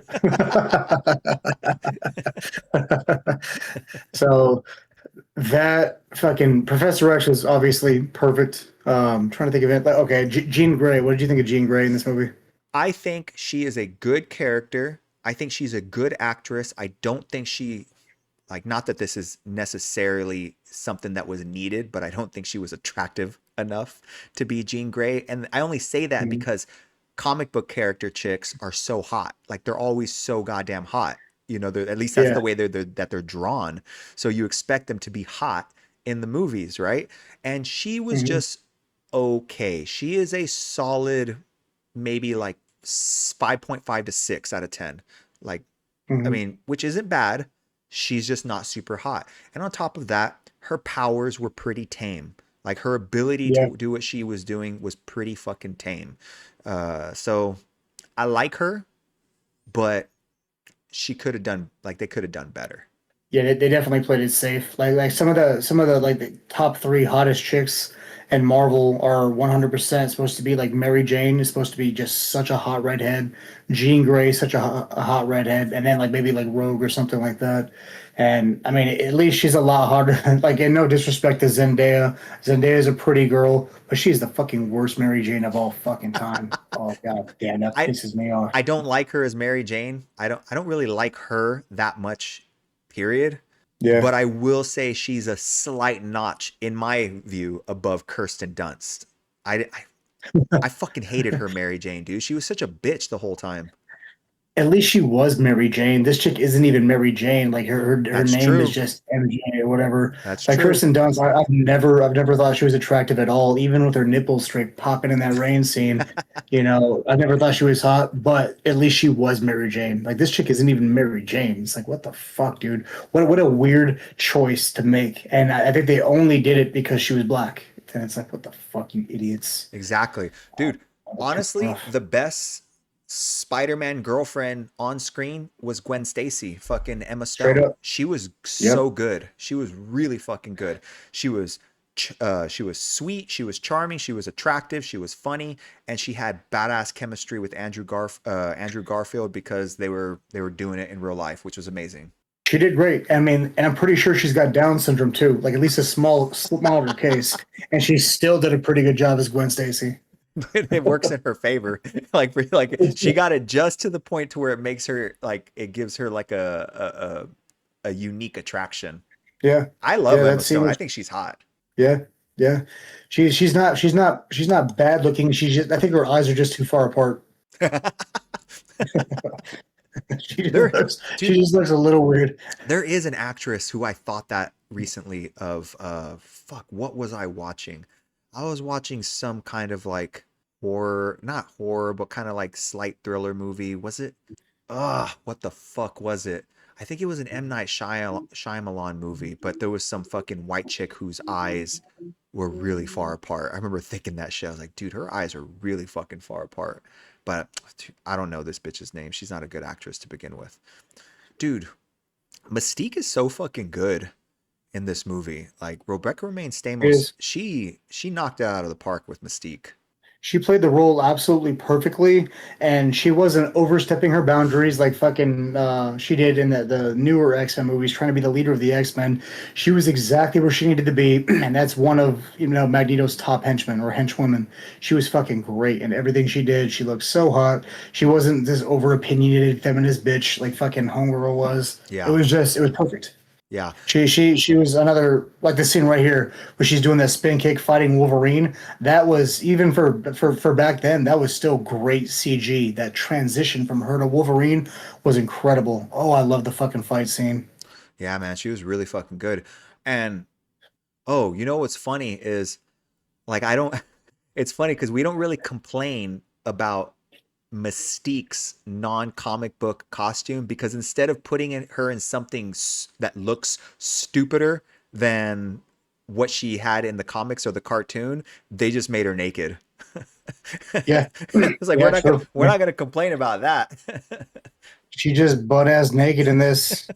So That fucking Professor X was obviously perfect. Trying to think of it. Like, okay, Jean Grey. What did you think of Jean Grey in this movie?
I think she is a good character. I think she's a good actress. I don't think she like not that this is necessarily something that was needed, but I don't think she was attractive enough to be Jean Grey. And I only say that
Mhm.
because comic book character chicks are so hot. Like they're always so goddamn hot. You know, at least that's the
Yeah.
way they're drawn. So you expect them to be hot in the movies, right? And she was
Mhm.
just okay. She is a solid, maybe like 5.5 to 6 out of 10. Like, I
Mhm.
mean, which isn't bad. She's just not super hot. And on top of that, her powers were pretty tame. Like her ability
Yeah.
to do what she was doing was pretty fucking tame. So I like her, but she could have done like they could have done better.
Yeah, they definitely played it safe. Like some of the like the top three hottest chicks in Marvel are 100% supposed to be like Mary Jane is supposed to be just such a hot redhead, Jean Grey such a hot redhead, and then like maybe like Rogue or something like that. And I mean, at least she's a lot hotter. Like, and no disrespect to Zendaya, Zendaya is a pretty girl, but she's the fucking worst Mary Jane of all fucking time. Oh god damn, that
I
pisses me off.
I don't like her as Mary Jane. I don't really like her that much, period.
Yeah.
But I will say she's a slight notch, in my view, above Kirsten Dunst. I fucking hated her Mary Jane, dude. She was such a bitch the whole time.
At least she was Mary Jane. This chick isn't even Mary Jane. Like her
That's
name is
true.
just MJ or whatever.
That's
Like
true.
Kirsten Dunst, I've never thought she was attractive at all. Even with her nipples straight popping in that rain scene, I never thought she was hot. But at least she was Mary Jane. Like this chick isn't even Mary Jane. It's like what the fuck, dude? What a weird choice to make. And I think they only did it because she was black. And it's like what the fuck, you idiots.
Exactly. Dude,
That pissed me
honestly,
off.
the best Spider-Man girlfriend on screen was Gwen Stacy, fucking Emma
Straight
Stone.
up.
She was so
Yep.
good. She was really fucking good. She was she was sweet, she was charming, she was attractive, she was funny, and she had badass chemistry with Andrew Garfield because they were doing it in real life, which was amazing.
She did great. I mean, and I'm pretty sure she's got Down syndrome too, like at least a smaller case, and she still did a pretty good job as Gwen Stacy.
It works in her favor. Like she got it just to the point to where it makes her like it gives her like a unique attraction.
Yeah,
I love
yeah, that
Emma
scene
Stone. I
was
think she's hot.
yeah, yeah. She's not bad looking. She's just I think her eyes are just too far apart.
There,
She
dude,
just looks a little weird.
there is an actress who I thought that recently of fuck, what was I watching? I was watching some kind of like horror, not horror, but kind of like slight thriller movie. Was it what the fuck was it? I think it was an M. Night Shyamalan movie, but there was some fucking white chick whose eyes were really far apart. I remember thinking that shit. I was like, dude, her eyes are really fucking far apart. But dude, I don't know this bitch's name. She's not a good actress to begin with. Dude, Mystique is so fucking good in this movie. Like Rebecca Romaine Stamos,
Is
she knocked it out of the park with Mystique.
She played the role absolutely perfectly, and she wasn't overstepping her boundaries like fucking she did in the newer X-Men movies, trying to be the leader of the X-Men. She was exactly where she needed to be, and that's one of Magneto's top henchmen or henchwomen. She was fucking great in everything she did. She looked so hot. She wasn't this over opinionated feminist bitch like fucking Homegirl was.
Yeah.
It was perfect.
Yeah.
She was another like the scene right here where she's doing that spin kick fighting Wolverine. That was even for back then, that was still great CG. That transition from her to Wolverine was incredible. Oh, I love the fucking fight scene.
Yeah, man, she was really fucking good. And oh, you know what's funny is like I don't it's funny because we don't really complain about Mystique's non-comic book costume because instead of putting her in something that looks stupider than what she had in the comics or the cartoon, they just made her naked.
Yeah,
It's like
yeah, true.
we're not gonna complain about that.
She just butt ass naked in this.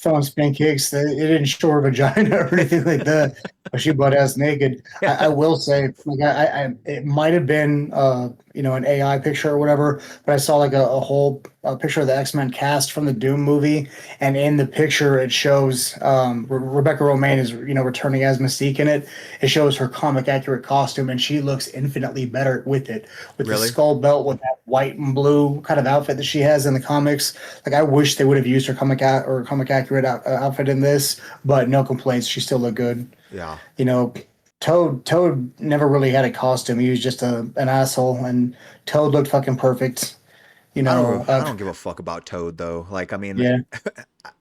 throwing pancakes. It didn't show her vagina or anything like that, but she butt ass naked. I will say, like, it might have been, an AI picture or whatever, but I saw like a whole picture of the X-Men cast from the Doom movie, and in the picture it shows Rebecca Romaine is returning as Mystique in it. It shows her comic accurate costume, and she looks infinitely better with it, with the
Really?
skull belt, with that white and blue kind of outfit that she has in the comics. Like, I wish they would have used her comic accurate outfit in this, but no complaints. She still looked good.
Yeah.
You know, Toad never really had a costume. He was just an asshole, and Toad looked fucking perfect. You know,
I don't give a fuck about Toad though. Like, I mean,
yeah,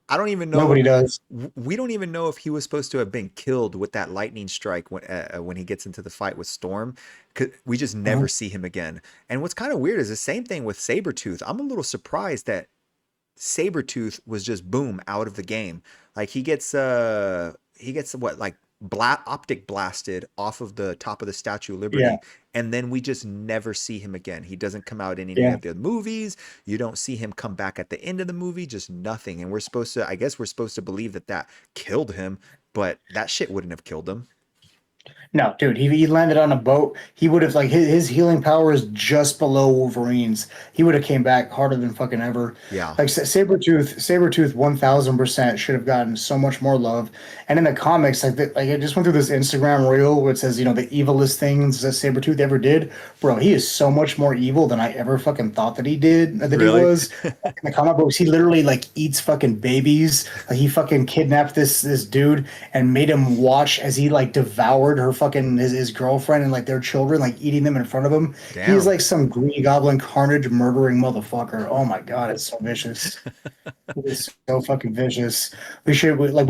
I don't even know.
nobody does.
We don't even know if he was supposed to have been killed with that lightning strike when he gets into the fight with Storm. 'Cause we just never see him again. And what's kind of weird is the same thing with Sabretooth. I'm a little surprised that Sabretooth was just boom out of the game. Like he gets what, like optic blasted off of the top of the Statue of
Yeah,
Liberty, and then we just never see him again. He doesn't come out in any
yeah.
of the movies. You don't see him come back at the end of the movie, just nothing. And I guess we're supposed to believe that that killed him, but that shit wouldn't have killed him.
No, dude, he landed on a boat. He would have, like, his healing power is just below Wolverine's. He would have came back harder than fucking ever.
Yeah.
Like, Sabretooth 1000% should have gotten so much more love. And in the comics, like I just went through this Instagram reel where it says, the evilest things that Sabretooth ever did. Bro, he is so much more evil than I ever fucking thought that he
Really?
was. In the comic books, he literally, like, eats fucking babies. Like, he fucking kidnapped this dude and made him watch as he, like, devoured her fucking his girlfriend and, like, their children, like, eating them in front of him. He's
Damn.
like some Green Goblin carnage murdering motherfucker. Oh my god, it's so vicious. It is so fucking vicious. We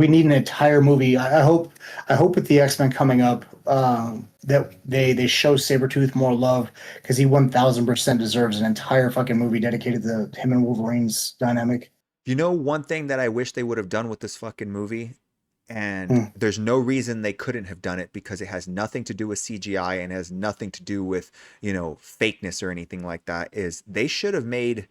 need an entire movie. I hope with the X-Men coming up, that they show Sabretooth more love, because he 1000% deserves an entire fucking movie dedicated to him and Wolverine's dynamic.
You know, one thing that I wish they would have done with this fucking movie, and
Hmm.
there's no reason they couldn't have done it because it has nothing to do with CGI and has nothing to do with, fakeness or anything like that, is they should have made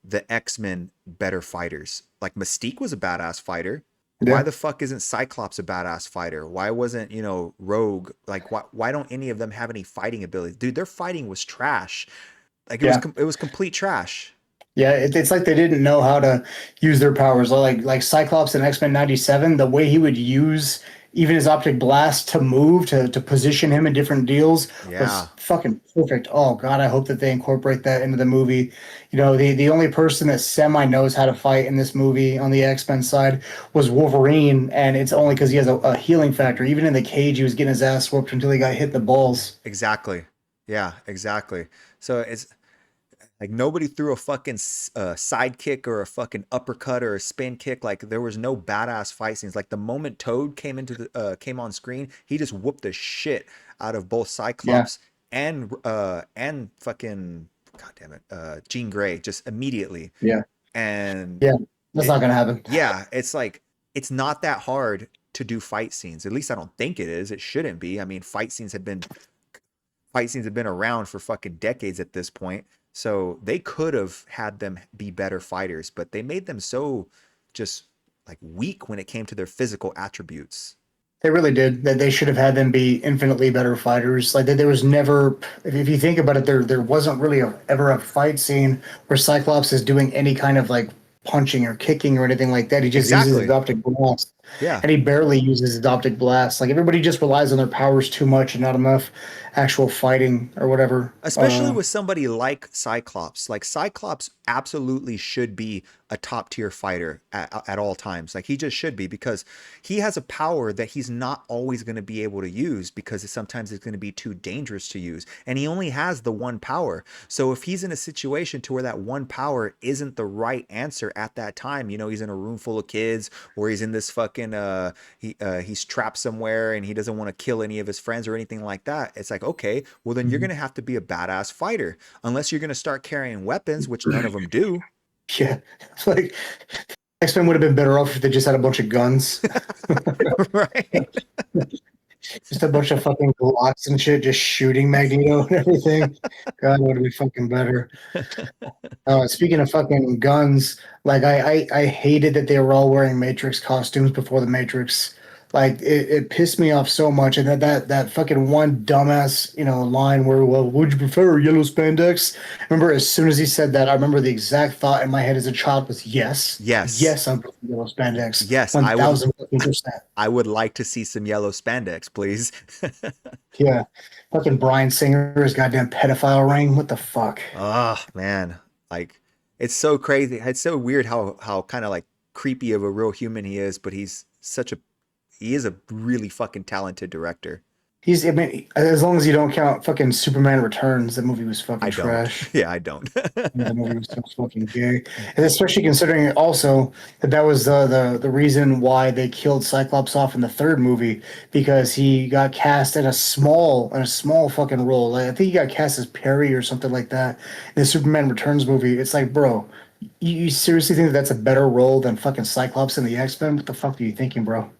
the X-Men better fighters. Like, Mystique was a badass fighter. Why
Yeah.
the fuck isn't Cyclops a badass fighter? Why wasn't, Rogue? Like, why don't any of them have any fighting ability? Dude, their fighting was trash. Like,
Yeah.
it was complete trash.
Yeah, it's like they didn't know how to use their powers. Like Cyclops in X-Men 97, the way he would use even his optic blast to move, to position him in different deals,
Yeah.
was fucking perfect. Oh god, I hope that they incorporate that into the movie. The only person that semi knows how to fight in this movie on the X-Men side was Wolverine, and it's only because he has a healing factor. Even in the cage, he was getting his ass whooped until he got hit in the balls.
Exactly. Yeah, exactly. So it's like nobody threw a fucking side kick or a fucking uppercut or a spin kick. Like, there was no badass fight scenes. Like, the moment Toad came on screen, he just whooped the shit out of both
Yeah,
Cyclops and fucking, god damn it, Jean Grey, just immediately.
yeah,
And
yeah. That's not gonna happen.
yeah, it's like, it's not that hard to do fight scenes. At least I don't think it is. It shouldn't be. I mean, fight scenes have been around for fucking decades at this point. So they could have had them be better fighters, but they made them so just like weak when it came to their physical attributes.
They really did. That they should have had them be infinitely better fighters. Like, there was never, if you think about it, there wasn't really ever a fight scene where Cyclops is doing any kind of, like, punching or kicking or anything like that. He just uses his
Exactly.
optic blast,
Yeah.
and he barely uses his optic blast. Like, everybody just relies on their powers too much and not enough actual fighting or whatever.
Especially with somebody like Cyclops. Like, Cyclops absolutely should be a top tier fighter at all times. Like, he just should be, because he has a power that he's not always going to be able to use, because sometimes it's going to be too dangerous to use. And he only has the one power. So if he's in a situation to where that one power isn't the right answer at that time, he's in a room full of kids, or he's in this fucking he's trapped somewhere and he doesn't want to kill any of his friends or anything like that. It's like, okay, well then you're going to have to be a badass fighter, unless you're going to start carrying weapons, which none of them do.
Yeah, it's like X-Men would have been better off if they just had a bunch of guns.
Right.
Just a bunch of fucking Glocks and shit, just shooting Magneto and everything. God, would be fucking better. Speaking of fucking guns, like I hated that they were all wearing Matrix costumes before the Matrix. Like it pissed me off so much. And that fucking one dumbass, line where, well, would you prefer yellow spandex? Remember, as soon as he said that, I remember the exact thought in my head as a child was yes,
Yes.
yes, I'm prefer yellow spandex,
Yes,
one thousand fucking percent.
I would like to see some yellow spandex, please.
Yeah, fucking Bryan Singer's goddamn pedophile ring. What the fuck?
Oh, man. Like it's so crazy. It's so weird how kind of like creepy of a real human he is, but he is a really fucking talented director.
I mean, as long as you don't count fucking Superman Returns, the movie was
I
fucking
don't.
trash.
Yeah, I don't.
Yeah, the movie was so fucking gay, and especially considering also that was the reason why they killed Cyclops off in the third movie because he got cast in a small fucking role. Like, I think he got cast as Perry or something like that in the Superman Returns movie. It's like, bro, you seriously think that that's a better role than fucking Cyclops in the X-Men? What the fuck are you thinking, bro?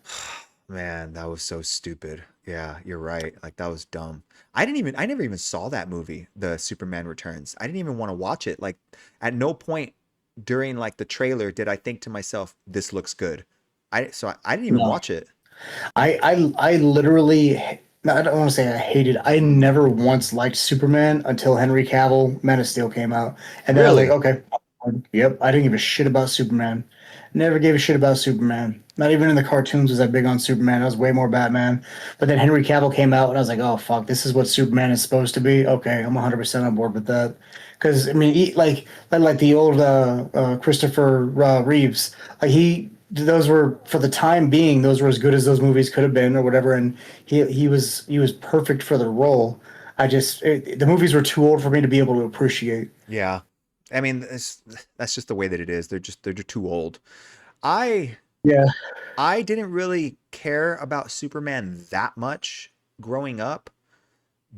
Man, that was so stupid. Yeah, you're right. Like that was dumb. I never even saw that movie, The Superman Returns. I didn't even want to watch it. Like at no point during like the trailer did I think to myself, this looks good. I didn't even
No.
watch it.
I literally, no, I don't want to say I hated. I never once liked Superman until Henry Cavill Man of Steel came out, and then I was like,
Really?
okay, yep. I didn't give a shit about Superman. Never gave a shit about Superman. Not even in the cartoons was I big on Superman. I was way more Batman. But then Henry Cavill came out, and I was like, oh fuck, this is what Superman is supposed to be. Okay, I'm 100% on board with that. Because I mean, like the old Christopher Reeves, like those were for the time being, those were as good as those movies could have been or whatever, and he was perfect for the role. The movies were too old for me to be able to appreciate.
Yeah. I mean, that's just the way that it is. They're just too old. I
Yeah.
I didn't really care about Superman that much growing up,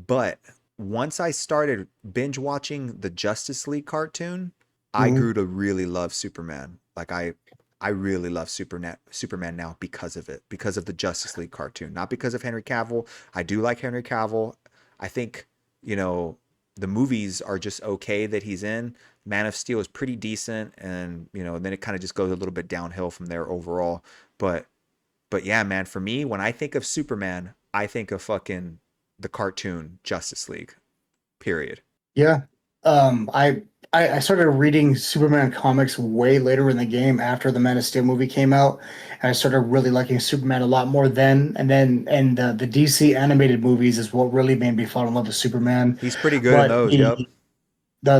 but once I started binge watching the Justice League cartoon, I
Mhm.
grew to really love Superman. I really love Superman now because of it, because of the Justice League cartoon, not because of Henry Cavill. I do like Henry Cavill. I think, you know, the movies are just okay that he's in. Man of Steel is pretty decent, and then it kind of just goes a little bit downhill from there overall. But yeah, man, for me, when I think of Superman, I think of fucking the cartoon Justice League. Period.
Yeah. I started reading Superman comics way later in the game after the Man of Steel movie came out, and I started really liking Superman a lot more then. And the DC animated movies is what really made me fall in love with Superman.
He's pretty good in
But
those. Yep.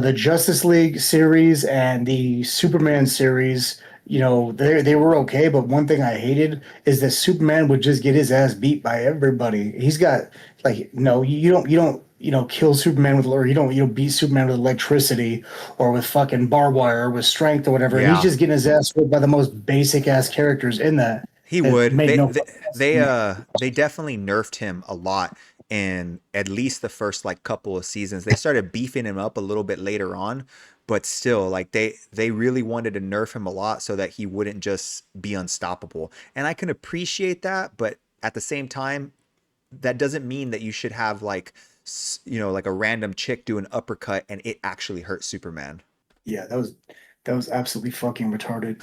the Justice League series and the Superman series, they were okay, but one thing I hated is that Superman would just get his ass beat by everybody. He's got like no, you don't kill Superman with or you don't beat Superman with electricity or with fucking barbed wire or with strength or whatever, and he's
Yeah.
just getting his ass whipped by the most basic ass characters in that.
He
It
would.
made no fucking sense to me.
They definitely nerfed him a lot in at least the first like couple of seasons. They started beefing him up a little bit later on, but still like they really wanted to nerf him a lot so that he wouldn't just be unstoppable. And I can appreciate that, but at the same time, that doesn't mean that you should have like like a random chick do an uppercut and it actually hurts Superman.
Yeah, that was absolutely fucking retarded.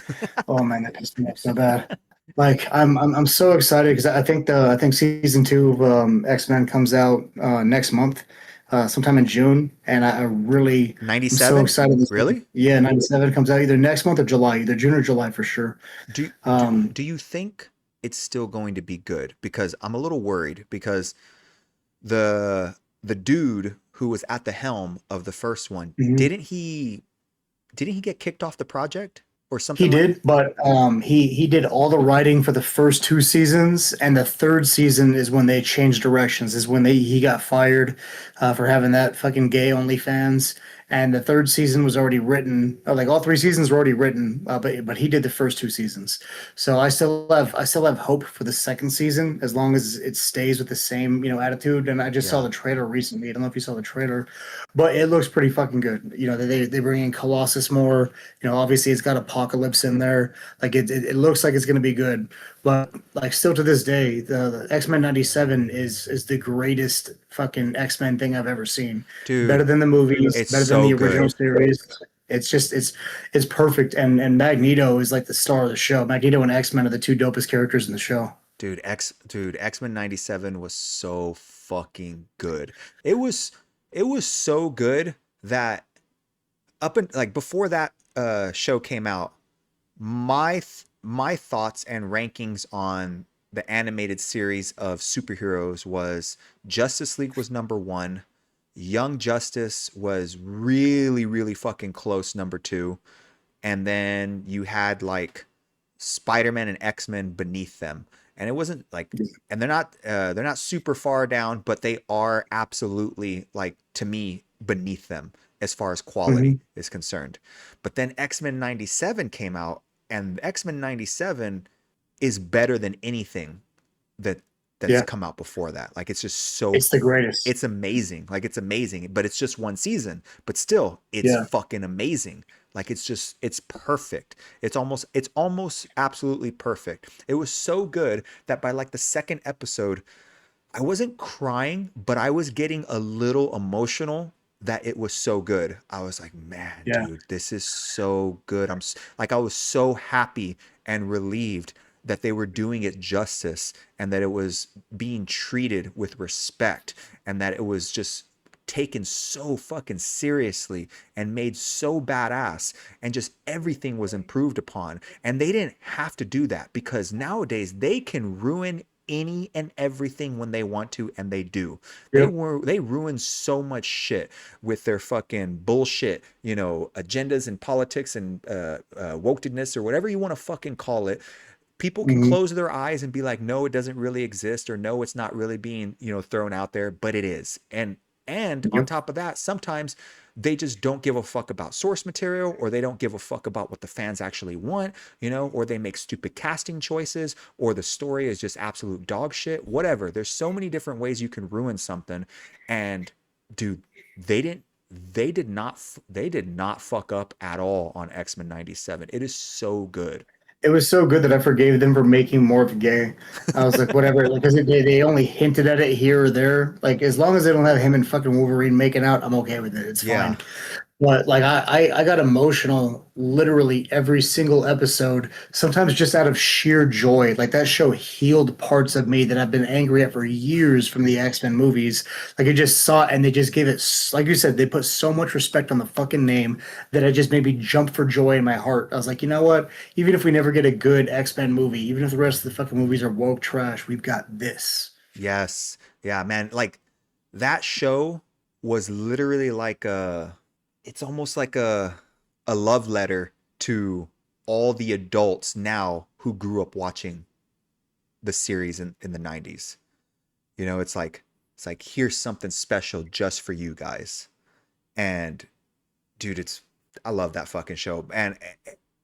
Oh man, that pissed me off so bad. Like I'm so excited because I think season two of X-Men comes out next month, sometime in June, and I really I'm so
97?
excited.
Really?
Yeah, 97 comes out either next month or July, either June or July for sure. Um,
Do you think it's still going to be good? Because I'm a little worried because the dude who was at the helm of the first one,
mhm.
didn't he get kicked off the project or
He
something like
did, but he did all the writing for the first two seasons, and the third season is when they changed directions. Is when he got fired for having that fucking gay OnlyFans, and the third season was already written. Like all three seasons were already written, but he did the first two seasons. So I still have hope for the second season as long as it stays with the same attitude. And I just saw
Yeah.
the trailer recently. I don't know if you saw the trailer, but it looks pretty fucking good. They bring in Colossus more. Obviously it's got Apocalypse in there. Like it looks like it's going to be good. But like still to this day, the X-Men 97 is the greatest fucking X-Men thing I've ever seen. Better
Dude,
than the movies,
it's
better than
so
the original
good.
series. It's just it's perfect. And Magneto is like the star of the show. Magneto and X-Men are the two dopest characters in the show.
Dude, X-Men 97 was so fucking good. It was it was so good that up and like before that show came out, my thoughts and rankings on the animated series of superheroes was Justice League was number 1, Young Justice was really really fucking close number 2, and then you had like Spider-Man and X-Men beneath them. And it wasn't like, and they're not super far down, but they are absolutely like to me beneath them as far as quality
Hmm.
is concerned. But then X-Men 97 came out, and X-Men 97 is better than anything that that's
Yeah,
come out before that. Like it's just so
it's the greatest.
it's amazing. Like it's amazing, but it's just one season, but still it's
Yeah.
fucking amazing. Like it's just it's perfect. It's almost absolutely perfect. It was so good that by like the second episode, I wasn't crying, but I was getting a little emotional that it was so good. I was like, man,
Yeah.
dude, this is so good. Like, I was so happy and relieved that they were doing it justice and that it was being treated with respect and that it was just taken so fucking seriously and made so badass and just everything was improved upon. And they didn't have to do that because nowadays they can ruin any and everything when they want to, and they do.
Yep.
They ruin so much shit with their fucking bullshit, agendas and politics and wokeness or whatever you want to fucking call it. People can
Hmm.
close their eyes and be like, no, it doesn't really exist, or no, it's not really being, thrown out there, but it is. And on
Yep.
top of that, sometimes they just don't give a fuck about source material, or they don't give a fuck about what the fans actually want, or they make stupid casting choices, or the story is just absolute dog shit, whatever. There's so many different ways you can ruin something. And dude, they didn't they did not fuck up at all on X-Men 97. It is so good.
It was so good that I forgave them for making Morph gay. I was like, whatever, because they only hinted at it here or there. Like, as long as they don't have him and fucking Wolverine making out, I'm okay with it. It's
Yeah.
fine. But like I got emotional literally every single episode, sometimes just out of sheer joy. Like that show healed parts of me that I've been angry at for years from the X-Men movies. Like I just saw it and they just gave it, like you said, they put so much respect on the fucking name that it just made me jump for joy in my heart. I was like, you know what? Even if we never get a good X-Men movie, even if the rest of the fucking movies are woke trash, we've got this.
Yes. Yeah, man. Like that show was literally like it's almost like a love letter to all the adults now who grew up watching the series in the 90s. It's like here's something special just for you guys. And dude, it's I love that fucking show. And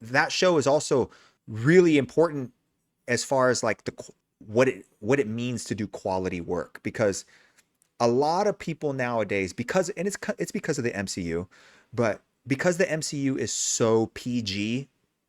that show is also really important as far as like what it means to do quality work, because a lot of people nowadays, because and it's because of the MCU, but because the MCU is so PG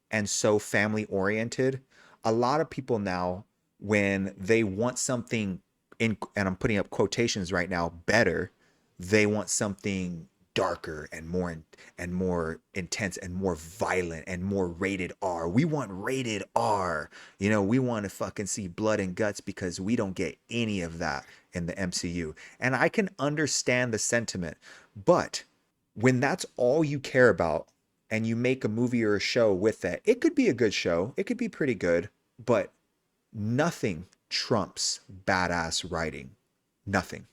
and so family oriented, a lot of people now, when they want something in, and I'm putting up quotations right now, better, they want something darker and more intense and more violent and more rated R. We want rated R. We want to fucking see blood and guts because we don't get any of that in the MCU. And I can understand the sentiment, but when that's all you care about and you make a movie or a show with that, it could be a good show. It could be pretty good, but nothing trumps badass writing. Nothing.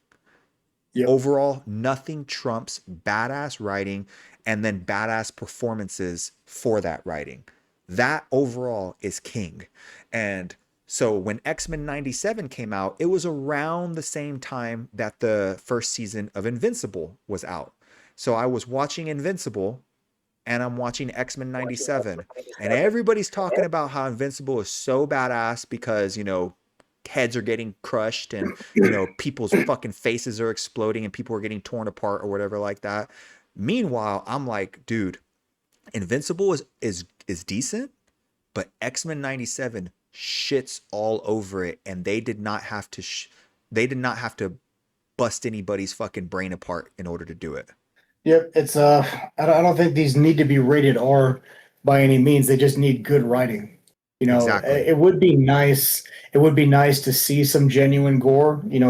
Yep.
Overall, nothing trumps badass writing and then badass performances for that writing. That overall is king. And so when X-Men 97 came out, it was around the same time that the first season of Invincible was out. So I was watching Invincible and I'm watching X-Men 97, and everybody's talking about how Invincible is so badass because, heads are getting crushed and, people's fucking faces are exploding and people are getting torn apart or whatever like that. Meanwhile, I'm like, dude, Invincible is decent, but X-Men 97 shits all over it, and they did not have to bust anybody's fucking brain apart in order to do it.
Yep, it's I don't think these need to be rated R by any means. They just need good writing.
Exactly.
It would be nice. It would be nice to see some genuine gore. It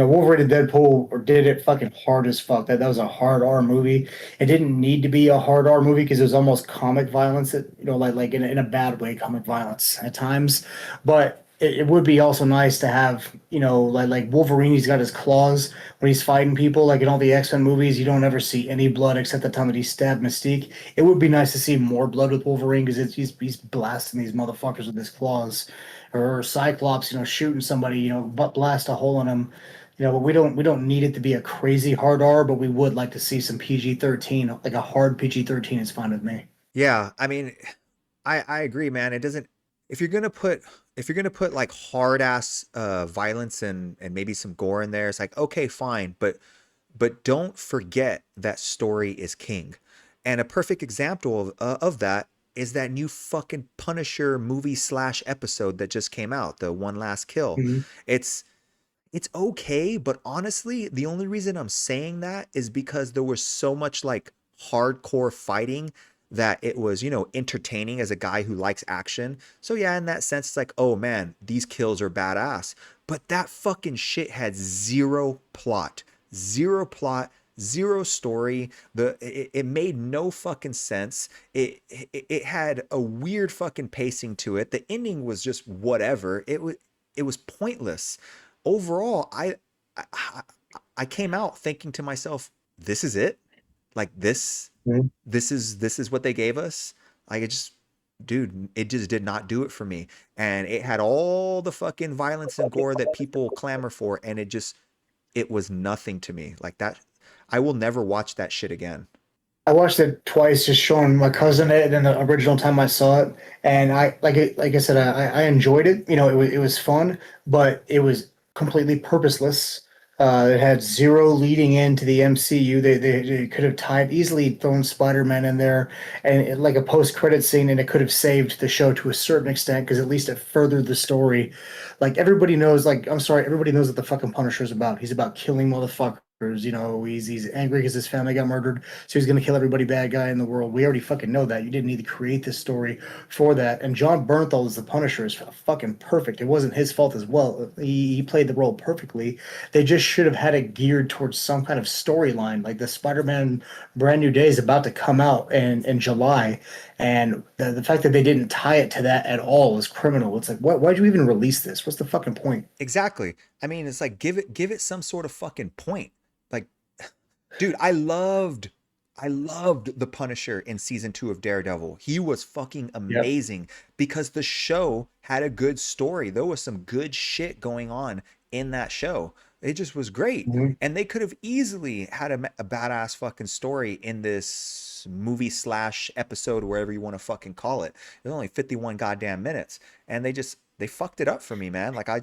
Wolverine and Deadpool or did it fucking hard as fuck. That was a hard R movie. It didn't need to be a hard R movie because it was almost comic violence. Like in a bad way, comic violence at times. But it would be also nice to have, like Wolverine, he's got his claws when he's fighting people. Like in all the X-Men movies, you don't ever see any blood except the time that he stabbed Mystique. It would be nice to see more blood with Wolverine because he's blasting these motherfuckers with his claws. Or Cyclops, shooting somebody, butt blast a hole in him. But we don't need it to be a crazy hard R, but we would like to see some PG-13. Like a hard PG-13 is fine with me.
Yeah, I mean, I agree, man. It doesn't if you're gonna put like hard ass violence and maybe some gore in there, it's like okay, fine, but don't forget that story is king. And a perfect example of that is that new fucking Punisher movie slash episode that just came out, the One Last Kill.
Mhm.
It's it's okay, but honestly, the only reason I'm saying that is because there was so much like hardcore fighting that it was, entertaining as a guy who likes action. So yeah, in that sense, it's like, oh man, these kills are badass. But that fucking shit had zero plot, zero story. It made no fucking sense. It had a weird fucking pacing to it. The ending was just whatever. It was pointless overall. I I came out thinking to myself, this is it? Like
Mhm.
this is what they gave us? Like it just dude, it just did not do it for me. And it had all the fucking violence and gore that people clamor for, and it was nothing to me. Like that I will never watch that shit again.
I watched it twice, just showing my cousin it, and then the original time I saw it, and like I said, I enjoyed it. It was fun, but it was completely purposeless. It had zero leading into the MCU. They could have easily thrown Spider-Man in there, and like a post-credit scene, and it could have saved the show to a certain extent because at least it furthered the story. Like everybody knows, like I'm sorry, everybody knows what the fucking Punisher's about. He's about killing motherfuckers. He's angry because his family got murdered, so he's gonna kill everybody bad guy in the world. We already fucking know that. You didn't need to create this story for that. And John Bernthal as the Punisher is fucking perfect. It wasn't his fault as well. He played the role perfectly. They just should have had it geared towards some kind of storyline. Like the Spider-Man Brand New Day is about to come out in July, and the fact that they didn't tie it to that at all is criminal. It's like, why'd you even release this? What's the fucking point?
Exactly. I mean, it's like give it some sort of fucking point. Like, dude, I loved the Punisher in season 2 of Daredevil. He was fucking
Yep.
amazing because the show had a good story. There was some good shit going on in that show. It just was great.
Mhm.
And they could have easily had a badass fucking story in this movie slash episode, wherever you want to fucking call it. It was only 51 goddamn minutes. And they fucked it up for me, man. Like I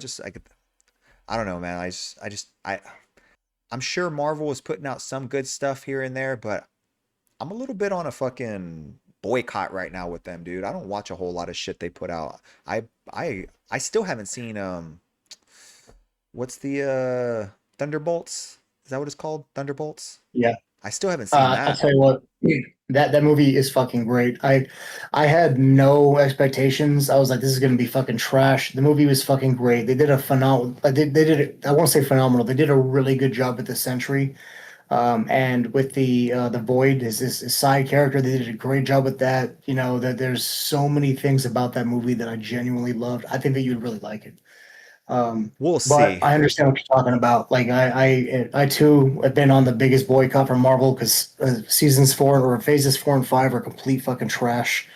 don't know, man. I'm sure Marvel was putting out some good stuff here and there, but I'm a little bit on a fucking boycott right now with them, dude. I don't watch a whole lot of shit they put out. I still haven't seen what's the Thunderbolts? Is that what it's called? Thunderbolts?
Yeah.
I still haven't seen
I'll
that.
tell you what, that movie is fucking great. I had no expectations. I was like, this is gonna be fucking trash. The movie was fucking great. They did a phenomenal. They did it. I won't say phenomenal. They did a really good job with the Sentry, and with the Void, his side character. They did a great job with that. That there's so many things about that movie that I genuinely loved. I think that you'd really like it. Um,
We'll
but
see.
I understand what you're talking about. Like I too have been on the biggest boycott from Marvel because seasons 4 or phases 4 and 5 are complete fucking trash.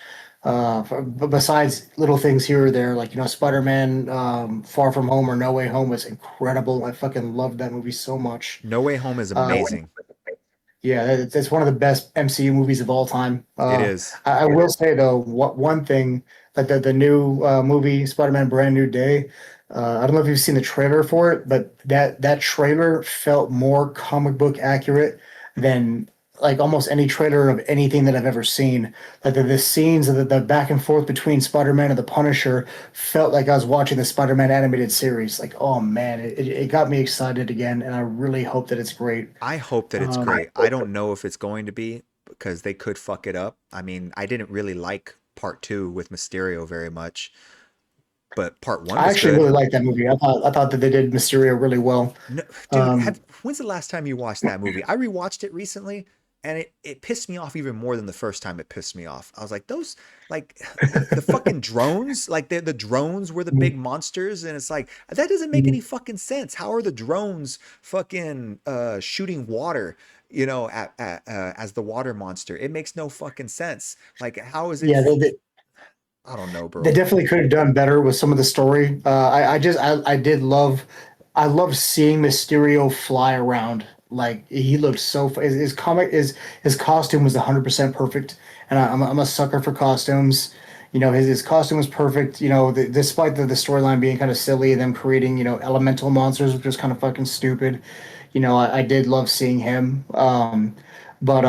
But besides little things here or there, like Spider-Man, Far From Home or No Way Home was incredible. I fucking loved that movie so much.
No Way Home is
Uh,
amazing.
yeah, that's one of the best MCU movies of all time.
It is.
I will say though, one thing that the new movie Spider-Man: Brand New Day. I don't know if you've seen the trailer for it, but that trailer felt more comic book accurate than like almost any trailer of anything that I've ever seen. Like the scenes of the back and forth between Spider-Man and the Punisher felt like I was watching the Spider-Man animated series. Like, oh man, it got me excited again, and I really hope that it's great.
I hope that it's
Um,
great. I don't know if it's going to be because they could fuck it up. I mean, I didn't really like part two with Mysterio very much, but part one
I
was
actually really
good.
liked that movie. I thought that they did Mysterio really well.
No, dude,
Um,
when's the last time you watched that movie? I rewatched it recently and it pissed me off even more than the first time it pissed me off. I was like, those like the fucking drones, like the drones were the big monsters, and it's like that doesn't make any fucking sense. How are the drones fucking shooting water, as the water monster? It makes no fucking sense. Like how is it
yeah,
I don't know,
they
bro.
definitely could have done better with some of the story. I did love, I love seeing Mysterio fly around. Like he looked so. His costume was 100% perfect, and I'm a sucker for costumes. You know, his costume was perfect. You know, despite the storyline being kind of silly and them creating elemental monsters, which was kind of fucking stupid. I did love seeing him. But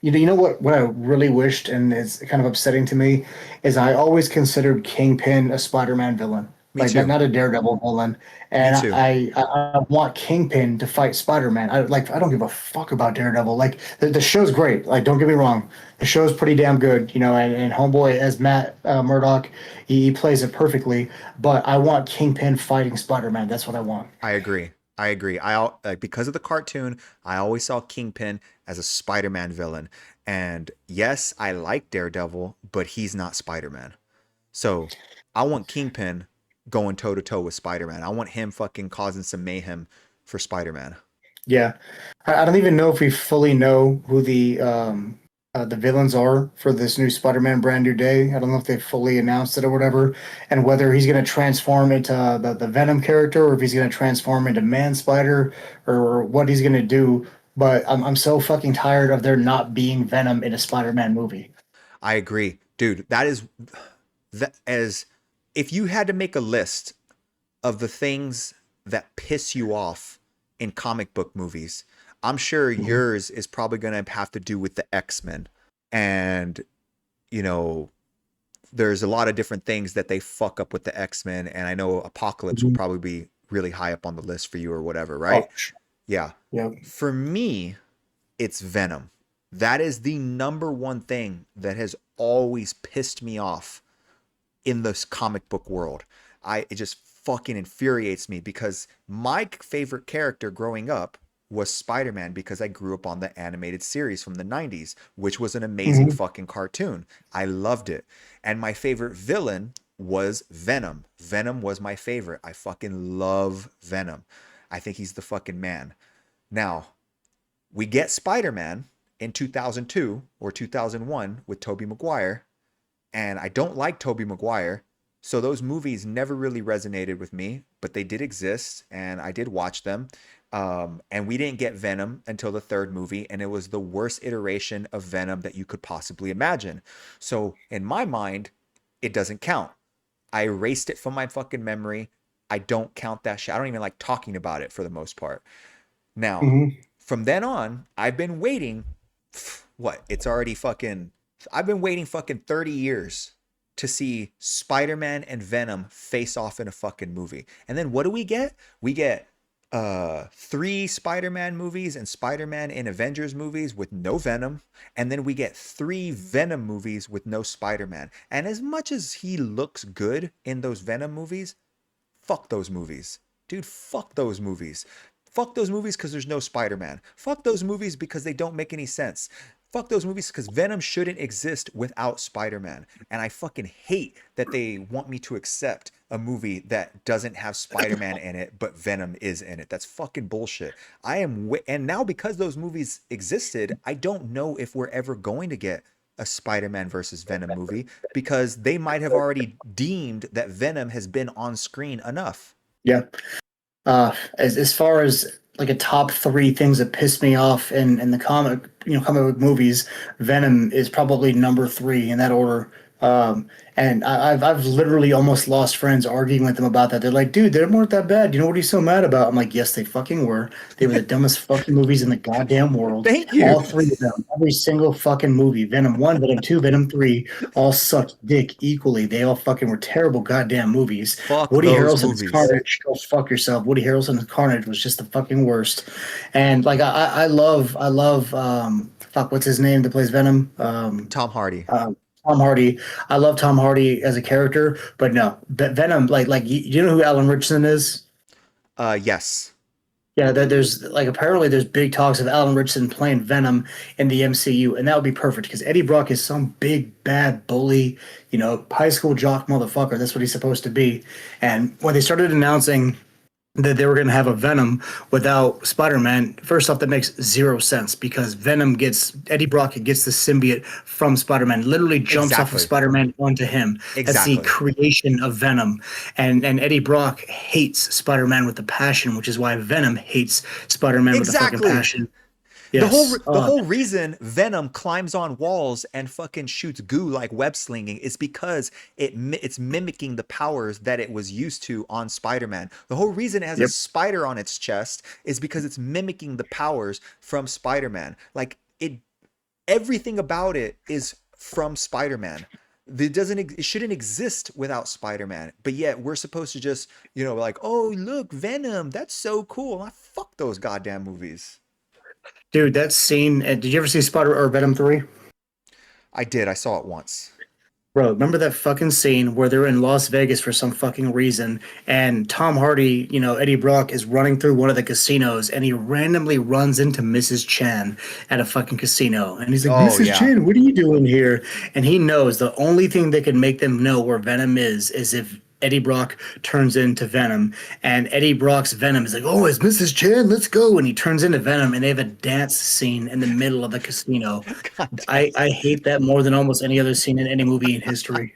you know what I really wished, and is kind of upsetting to me, is I always considered Kingpin a Spider-Man villain,
Me
like not,
too.
not a Daredevil villain.
Me
And
too.
I want Kingpin to fight Spider-Man. I don't give a fuck about Daredevil. Like the show's great. Like don't get me wrong, the show's pretty damn good. And Homeboy as Matt Murdock, he plays it perfectly. But I want Kingpin fighting Spider-Man. That's what I want.
I agree. I agree. Like because of the cartoon, I always saw Kingpin as a Spider-Man villain. And yes, I like Daredevil, but he's not Spider-Man. So I want Kingpin going toe to toe with Spider-Man. I want him fucking causing some mayhem for Spider-Man.
Yeah, I don't even know if we fully know who the villains are for this new Spider-Man Brand New Day. I don't know if they fully announced it or whatever, and whether he's going to transform into the Venom character or if he's going to transform into Man Spider or what he's going to do. But I'm so fucking tired of there not being Venom in a Spider-Man movie.
I agree. Dude, that is that as if you had to make a list of the things that piss you off in comic book movies, I'm sure
Mhm.
yours is probably going to have to do with the X-Men. And, you know, there's a lot of different things that they fuck up with the X-Men. And I know Apocalypse will
Mhm.
probably be really high up on the list for you or whatever, right?
Oh,
Yeah.
yeah.
For me, it's Venom. That is the number one thing that has always pissed me off in this comic book world. It just fucking infuriates me because my favorite character growing up was Spider-Man because I grew up on the animated series from the 90s, which was an amazing
Mhm.
fucking cartoon. I loved it. And my favorite villain was Venom. Venom was my favorite. I fucking love Venom. I think he's the fucking man. Now, we get Spider-Man in 2002 or 2001 with Tobey Maguire, and I don't like Tobey Maguire. So those movies never really resonated with me, but they did exist and I did watch them. And we didn't get Venom until the third movie, and it was the worst iteration of Venom that you could possibly imagine. So in my mind, it doesn't count. I erased it from my fucking memory. I don't count that shit. I don't even like talking about it for the most part. Now,
Mhm.
from then on, I've been waiting. What? It's already fucking. I've been waiting fucking 30 years to see Spider Man and Venom face off in a fucking movie. And then what do we get? We get three Spider Man movies and Spider Man in Avengers movies with no Venom. And then we get three Venom movies with no Spider Man. And as much as he looks good in those Venom movies, fuck those movies. Dude, fuck those movies. Fuck those movies because there's no Spider Man. Fuck those movies because they don't make any sense. Fuck those movies because Venom shouldn't exist without Spider Man. And I fucking hate that they want me to accept a movie that doesn't have Spider Man in it, but Venom is in it. That's fucking bullshit. And now because those movies existed, I don't know if we're ever going to get a Spider-Man versus Venom movie because they might have already deemed that Venom has been on screen enough.
Yeah. As far as like a top three things that piss me off in the comic book movies, Venom is probably number three in that order. And I've literally almost lost friends arguing with them about that. They're like, dude, they weren't that bad. You know what are you so mad about? I'm like, yes, they fucking were. They were the dumbest fucking movies in the goddamn world.
Thank you.
All three of them, every single fucking movie, Venom 1, Venom 2, Venom 3, all sucked dick equally. They all fucking were terrible goddamn movies.
Fuck
Woody
those
Harrelson's
movies.
Carnage, go fuck yourself. Woody Harrelson's Carnage was just the fucking worst. And like I love fuck, what's his name that plays Venom?
Tom Hardy.
Tom Hardy. I love Tom Hardy as a character, but no, Venom. Like you know who Alan Richardson is?
Yes.
Yeah, there's like apparently there's big talks of Alan Richardson playing Venom in the MCU, and that would be perfect because Eddie Brock is some big bad bully, high school jock motherfucker. That's what he's supposed to be. And when they started announcing that they were going to have a Venom without Spider-Man. First off, that makes zero sense because Eddie Brock gets the symbiote from Spider-Man, literally jumps off of
Exactly.
Spider-Man onto him. That's the
Exactly.
creation of Venom. And Eddie Brock hates Spider-Man with a passion, which is why Venom hates Spider-Man with a fucking
Exactly.
passion.
The whole
Yes.
the whole reason Venom climbs on walls and fucking shoots goo like web slinging is because it's mimicking the powers that it was used to on Spider-Man. The whole reason it has a
Yep.
spider on its chest is because it's mimicking the powers from Spider-Man. Like everything about it is from Spider-Man. It shouldn't exist without Spider-Man. But yet we're supposed to just, like, oh look, Venom, that's so cool. Fuck those goddamn movies.
Dude, that scene. Did you ever see Spider or Venom 3?
I did. I saw it once.
Bro, remember that fucking scene where they're in Las Vegas for some fucking reason, and Tom Hardy, Eddie Brock is running through one of the casinos, and he randomly runs into Mrs. Chan at a fucking casino, and he's like,
Oh
"Mrs.
yeah.
Chan, what are you doing here?" And he knows the only thing that can make them know where Venom is if Eddie Brock turns into Venom, and Eddie Brock's Venom is like, "Oh, it's Mrs. Chan, let's go!" And he turns into Venom, and they have a dance scene in the middle of the casino.
God
I hate that more than almost any other scene in any movie in history.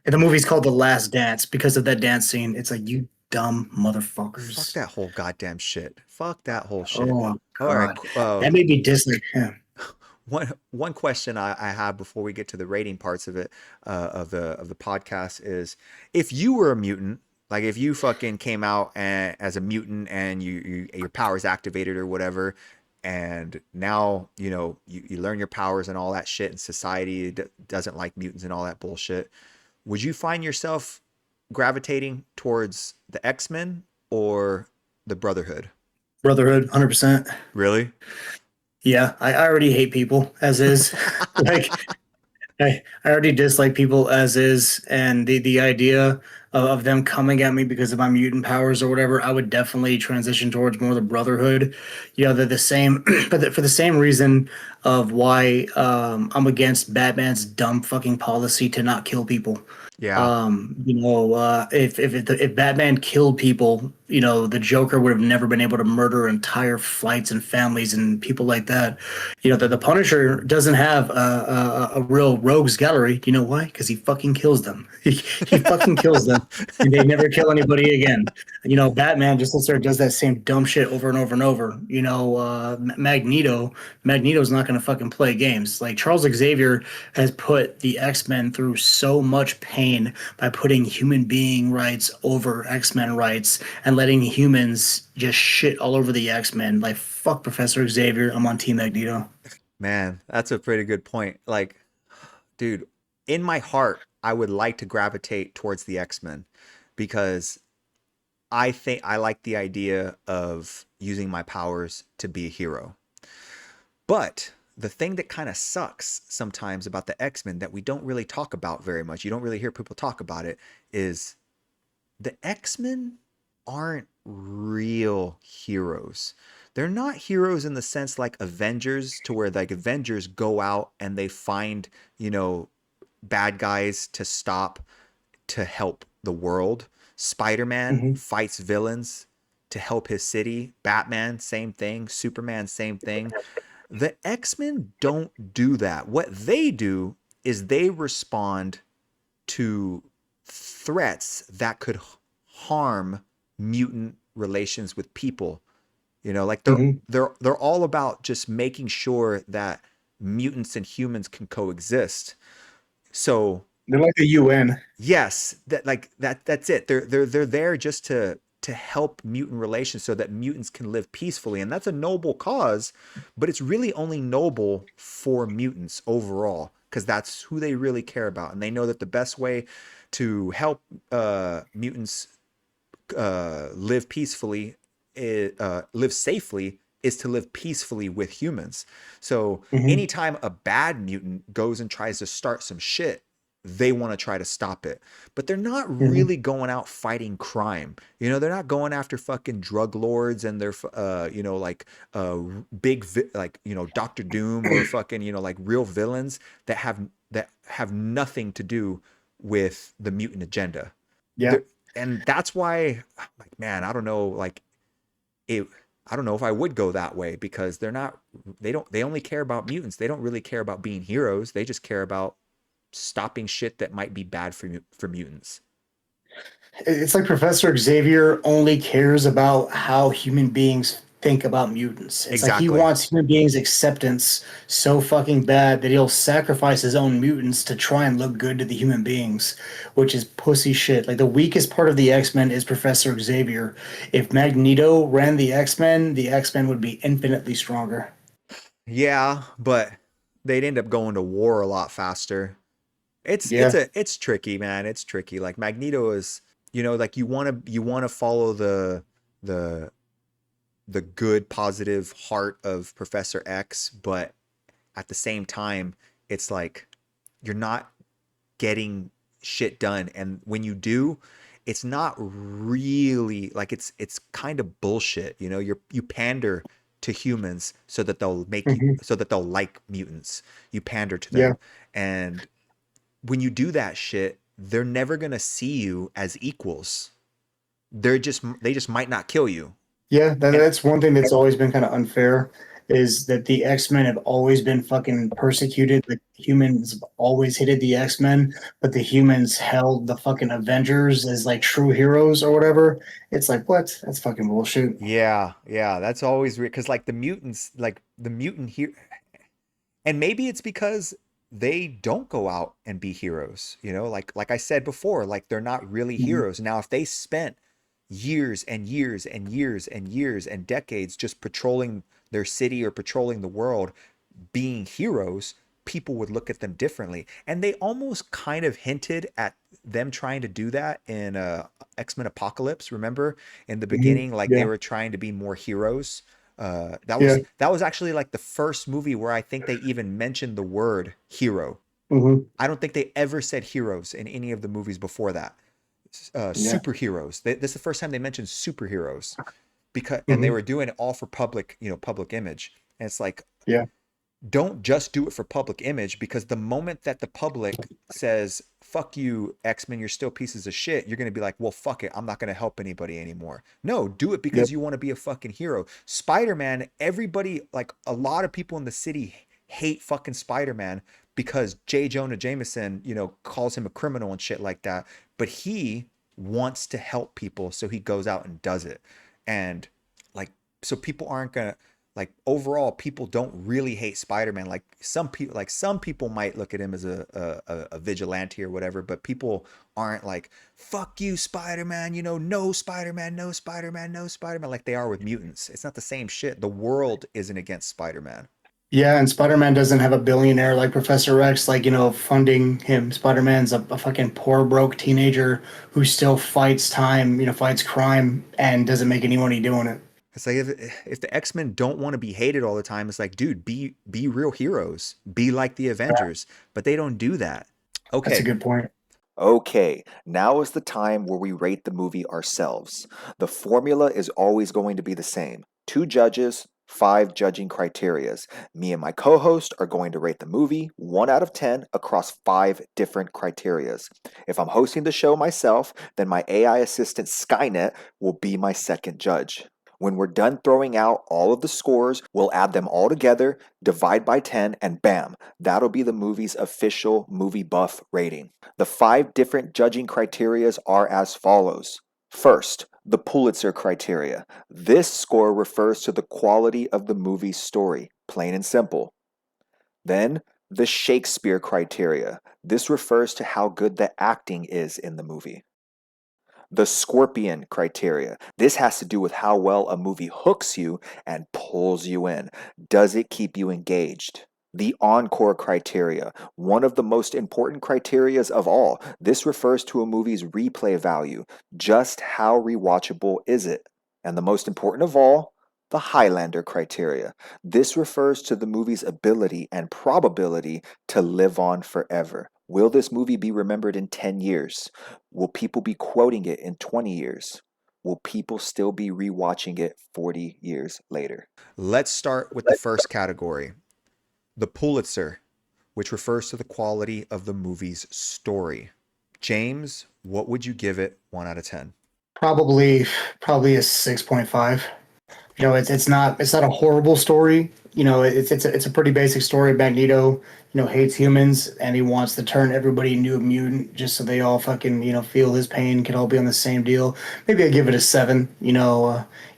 And the movie's called The Last Dance because of that dance scene. It's like, you dumb
Fuck
motherfuckers.
that whole goddamn shit. Fuck that whole shit.
Oh
All right.
God, that made me dislike him.
One question I have before we get to the rating parts of it, of the podcast is, if you were a mutant, like if you fucking came out as a mutant and your powers activated or whatever, and now you learn your powers and all that shit, and society doesn't like mutants and all that bullshit, would you find yourself gravitating towards the X-Men or the Brotherhood?
Brotherhood, 100%.
Really?
Yeah, I already hate people as is. Like, I already dislike people as is, and the idea of them coming at me because of my mutant powers or whatever, I would definitely transition towards more the Brotherhood. They're the same, but for the same reason of why I'm against Batman's dumb fucking policy to not kill people.
Yeah.
If Batman killed people, the Joker would have never been able to murder entire flights and families and people like that. The Punisher doesn't have a real rogues gallery. You know why? Because he fucking kills them. He fucking kills them, and they never kill anybody again. Batman just sits there and does that same dumb shit over and over and over. Magneto's not going to fucking play games. Like, Charles Xavier has put the X-Men through so much pain by putting human being rights over X-Men rights and letting humans just shit all over the X-Men. Like, fuck Professor Xavier. I'm on Team Magneto.
Man, that's a pretty good point. Like, dude, in my heart, I would like to gravitate towards the X-Men because I think I like the idea of using my powers to be a hero. But the thing that kind of sucks sometimes about the X-Men that we don't really talk about very much, you don't really hear people talk about it, is the X-Men aren't real heroes. They're not heroes in the sense like Avengers, to where like Avengers go out and they find, bad guys to stop to help the world. Spider-Man
Mm-hmm.
fights villains to help his city. Batman, same thing. Superman, same thing. The X-Men don't do that. What they do is they respond to threats that could harm mutant relations with people. Like
Mm-hmm.
they're all about just making sure that mutants and humans can coexist. So
They're like the UN.
Yes, that's it. They're there just to help mutant relations so that mutants can live peacefully. And that's a noble cause, but it's really only noble for mutants overall because that's who they really care about. And they know that the best way to help mutants live peacefully, live safely, is to live peacefully with humans. So
Hmm.
anytime a bad mutant goes and tries to start some shit, they want to try to stop it. But they're not
Hmm.
really going out fighting crime. You know, they're not going after fucking drug lords and they're, like like, Doctor Doom or fucking, like real villains that have nothing to do with the mutant agenda.
Yeah.
There, and that's why, like, man, I don't know, like, it. I don't know if I would go that way because they're not. They only care about mutants. They don't really care about being heroes. They just care about stopping shit that might be bad for mutants.
It's like Professor Xavier only cares about how human beings think about mutants. It's like he
Exactly.
wants human beings' acceptance so fucking bad that he'll sacrifice his own mutants to try and look good to the human beings, which is pussy shit. Like the weakest part of the X-Men is Professor Xavier. If Magneto ran the X-Men would be infinitely stronger.
Yeah, but they'd end up going to war a lot faster.
Yeah.
It's tricky, man. It's tricky. Like Magneto is, like you want to follow the the good positive heart of Professor X, but at the same time, it's like you're not getting shit done. And when you do, it's not really like it's kind of bullshit. You pander to humans so that
Hmm.
they'll like mutants. You pander to
Yeah.
them. And when you do that shit, they're never gonna see you as equals. They just might not kill you.
Yeah,
And
that's one thing that's always been kind of unfair is that the X-Men have always been fucking persecuted. The humans have always hated the X-Men, but the humans held the fucking Avengers as like true heroes or whatever. It's like, what? That's fucking bullshit.
yeah, yeah, that's always weird because like the mutants, like the mutant here, and maybe it's because they don't go out and be heroes. Like I said before, like they're not really
Mhm.
heroes. Now, if they spent years and years and years and years and decades just patrolling their city or patrolling the world, being heroes, people would look at them differently. And they almost kind of hinted at them trying to do that in X-Men Apocalypse. Remember in the
Mhm.
beginning, like they
Yeah.
were trying to be more heroes. That
Yeah.
was that was actually like the first movie where I think they even mentioned the word hero.
Hmm.
I don't think they ever said heroes in any of the movies before that.
Yeah.
Superheroes. This is the first time they mentioned superheroes because, and they
Hmm.
were doing it all for public image. And it's like,
Yeah.
don't just do it for public image because the moment that the public says fuck you, X-Men, you're still pieces of shit, you're going to be like, well, fuck it, I'm not going to help anybody anymore. No, do it because
Yep.
you want to be a fucking hero. Spider-Man, everybody, like a lot of people in the city hate fucking Spider-Man because J. Jonah Jameson, calls him a criminal and shit like that, but he wants to help people, so he goes out and does it. And like, so people aren't going to, like, overall, people don't really hate Spider-Man. Like some people might look at him as a vigilante or whatever, but people aren't like, fuck you, Spider-Man, no Spider-Man, no Spider-Man, no Spider-Man, like they are with mutants. It's not the same shit. The world isn't against Spider-Man.
Yeah, and Spider-Man doesn't have a billionaire like Professor X, like, funding him. Spider-Man's a fucking poor, broke teenager who still fights time, fights crime and doesn't make any money doing it.
It's like if the X-Men don't want to be hated all the time, it's like, dude, be real heroes. Be like the Avengers. But they don't do that.
That's a
Okay.
good point.
Okay, now is the time where we rate the movie ourselves. The formula is always going to be the same: two judges, five judging criterias. Me and my co host are going to rate the movie 1 out of 10 across five different criterias. If I'm hosting the show myself, then my AI assistant Skynet will be my second judge. When we're done throwing out all of the scores, we'll add them all together, divide by 10, and bam, that'll be the movie's official movie buff rating. The five different judging criterias are as follows. First, the Pulitzer criteria. This score refers to the quality of the movie's story, plain and simple. Then, The Shakespeare criteria. This refers to how good the acting is in the movie. The Scorpion criteria. This has to do with how well a movie hooks you and pulls you in. Does it keep you engaged? The Encore criteria. One of the most important criterias of all. This refers to a movie's replay value. Just how rewatchable is it? And the most important of all, the Highlander criteria. This refers to the movie's ability and probability to live on forever. Will this movie be remembered in 10 years? Will people be quoting it in 20 years? Will people still be rewatching it 40 years later?
Let's start with the first category, the Pulitzer, which refers to the quality of the movie's story. James, what would you give it 1 out of 10?
Probably a 6.5. You know, it's not a horrible story. You know, it's a pretty basic story. Magneto, hates humans and he wants to turn everybody into a mutant just so they all fucking, feel his pain, can all be on the same deal. Maybe I give it a 7.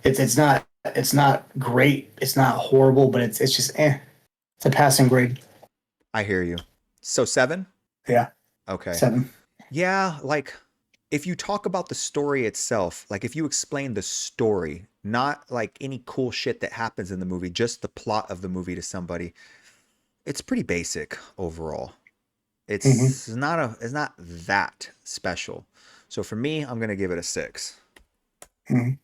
It's not great, it's not horrible, but it's just it's a passing grade.
I hear you. So 7?
Yeah,
Okay.
7.
Yeah, like if you talk about the story itself, like if you explain the story, not like any cool shit that happens in the movie, just the plot of the movie to somebody, it's pretty basic overall. It's not that special. So for me, I'm gonna give it a 6.
Mhm.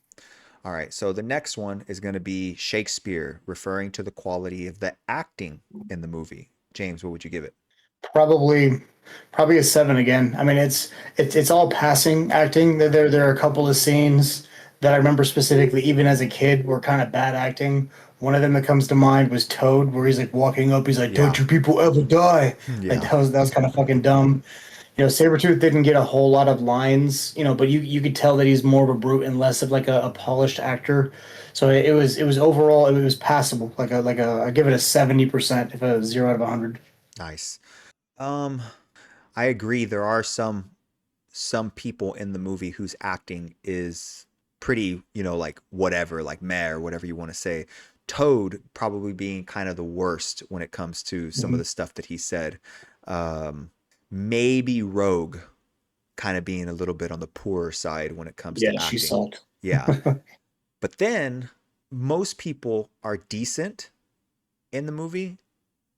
All right, so the next one is gonna be Shakespeare, referring to the quality of the acting in the movie. James, what would you give it?
Probably a 7 again. I mean, it's all passing acting. There are a couple of scenes that I remember specifically, even as a kid, were kind of bad acting. One of them that comes to mind was Toad, where he's like walking up, he's like,
Yeah.
"Don't you people ever die?" Like
Yeah.
that was kind of fucking dumb. Sabretooth didn't get a whole lot of lines, but you could tell that he's more of a brute and less of like a polished actor. So it was overall it was passable. I give it a 70% if a 0 out of 100.
Nice. Um, I agree. There are some people in the movie whose acting is pretty, like whatever, like meh or whatever you want to say. Toad probably being kind of the worst when it comes to some of
Mhm.
the stuff that he said. Maybe Rogue kind of being a little bit on the poorer side when it comes
Yeah,
to
she's
acting.
salt.
Yeah. But then most people are decent in the movie,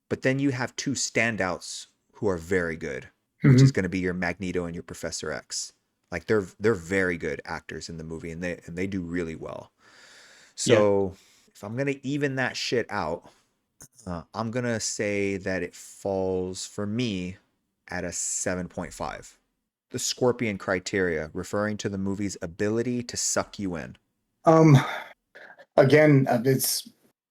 but then you have two standouts who are very good, which is
Mhm.
going to be your Magneto and your Professor X. Like they're very good actors in the movie and they do really well.
Yeah.
So if I'm gonna even that shit out, I'm gonna say that it falls for me at a 7.5. The Scorpion criteria, referring to the movie's ability to suck you in.
Um. Again,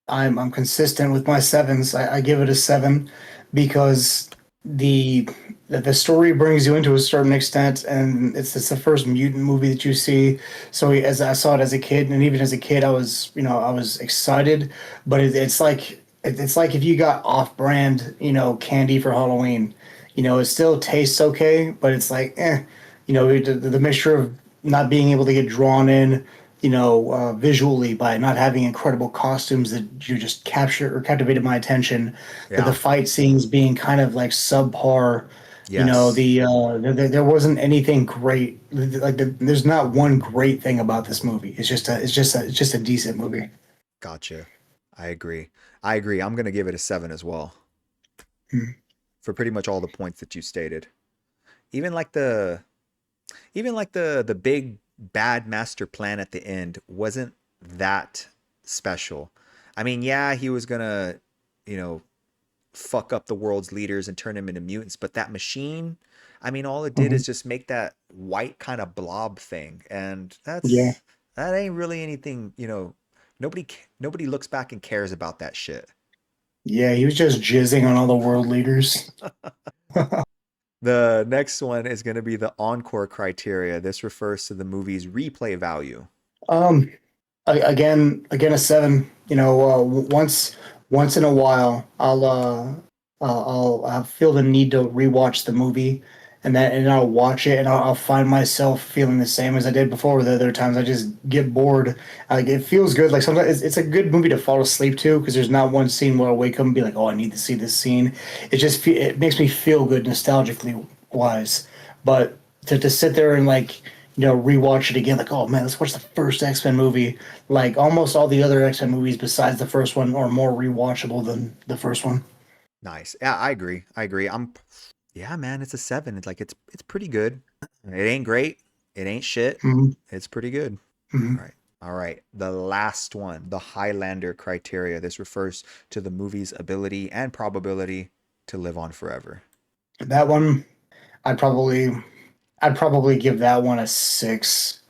I'm consistent with my sevens. I give it a 7 because the the story brings you into a certain extent, and it's the first mutant movie that you see. So as I saw it as a kid, and even as a kid, I was excited, but it's like if you got off-brand candy for Halloween. It still tastes okay, but it's like the mixture of not being able to get drawn in visually by not having incredible costumes that you just capture or captivated my attention. That the
Yeah.
fight scenes being kind of like subpar.
Yes.
There wasn't anything great. There's not one great thing about this movie. It's just a decent movie.
Gotcha. I agree. I agree. I'm gonna give it a 7 as well
Hmm.
for pretty much all the points that you stated. Even like the even like the big bad master plan at the end wasn't that special. I mean, yeah, he was gonna, you know, fuck up the world's leaders and turn them into mutants, but that machine, I mean, all it did
Hmm.
is just make that white kind of blob thing, and
Yeah,
that ain't really anything, nobody looks back and cares about that shit.
yeah. He was just jizzing on all the world leaders.
The next one is going to be the encore criteria. This refers to the movie's replay value.
Um, again, a 7. Once in a while, I'll feel the need to rewatch the movie, and I'll watch it and I'll find myself feeling the same as I did before. The other times I just get bored. Like it feels good. Like sometimes it's a good movie to fall asleep to because there's not one scene where I wake up and be like, oh, I need to see this scene. It makes me feel good nostalgically wise. But to sit there and like rewatch it again, like oh man, let's watch the first X-Men movie. Like almost all the other X-Men movies besides the first one are more rewatchable than the first one.
Nice. Yeah, I agree. Yeah, man, it's a 7. It's like it's pretty good. It ain't great. It ain't shit.
Mhm.
It's pretty good.
Mhm.
All right. All right. The last one, the Highlander criteria. This refers to the movie's ability and probability to live on forever.
That one, I'd probably I'd probably give that one a 6.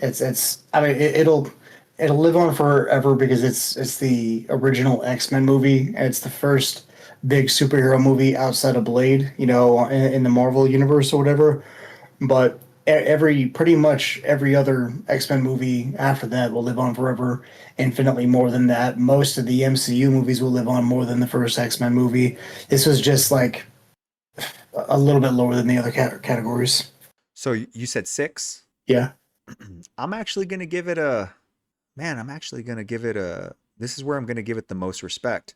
It's I mean it'll live on forever because it's the original X-Men movie and it's the first big superhero movie outside of Blade, in the Marvel universe or whatever. But every pretty much every other X-Men movie after that will live on forever, infinitely more than that. Most of the MCU movies will live on more than the first X-Men movie. This was just like a little bit lower than the other categories.
So you said 6?
Yeah.
I'm actually going to give it a man, I'm actually going to give it a this is where I'm going to give it the most respect.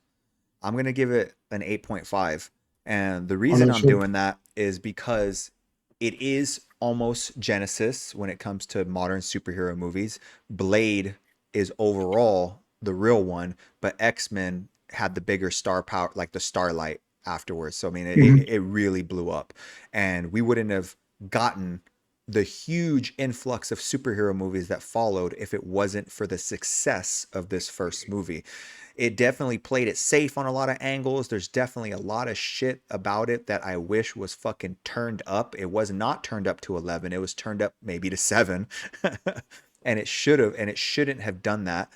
I'm going to give it an 8.5. And the reason
no
I'm
shit.
doing that is because it is almost Genesis when it comes to modern superhero movies. Blade is overall the real one, but X-Men had the bigger star power, like the starlight afterwards. So, I mean,
Mhm.
it really blew up. And we wouldn't have gotten the huge influx of superhero movies that followed if it wasn't for the success of this first movie. It definitely played it safe on a lot of angles. There's definitely a lot of shit about it that I wish was fucking turned up. It was not turned up to 11. It was turned up maybe to 7. And it should have, and it shouldn't have done that.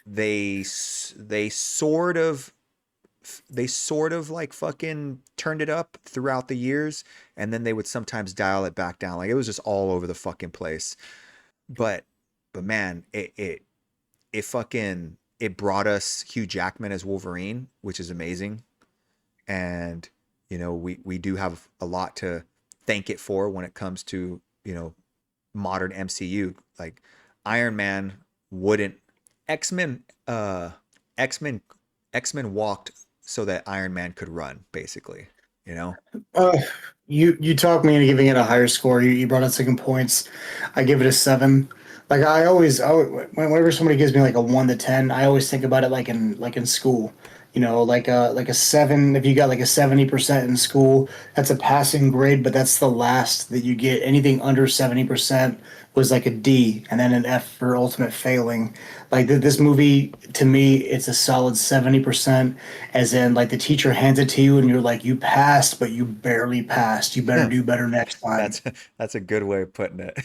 They sort of like fucking turned it up throughout the years, and then they would sometimes dial it back down. Like it was just all over the fucking place. But man, it fucking it brought us Hugh Jackman as Wolverine, which is amazing. And we do have a lot to thank it for when it comes to modern MCU. Like Iron Man wouldn't X-Men X-Men X-Men walked so that Iron Man could run, basically. You know?
Uh, you talked me into giving it a higher score. You brought up second points. I give it a 7. Like whenever somebody gives me like a 1 to 10, I always think about it like in school. Like a 7. If you got like a 70% in school, that's a passing grade, but that's the last that you get. Anything under 70% was like a D, and then an F for ultimate failing. Like this movie, to me, it's a solid 70%. As in, like the teacher hands it to you, and you're like, you passed, but you barely passed. You better do better next time.
That's that's a good way of putting it.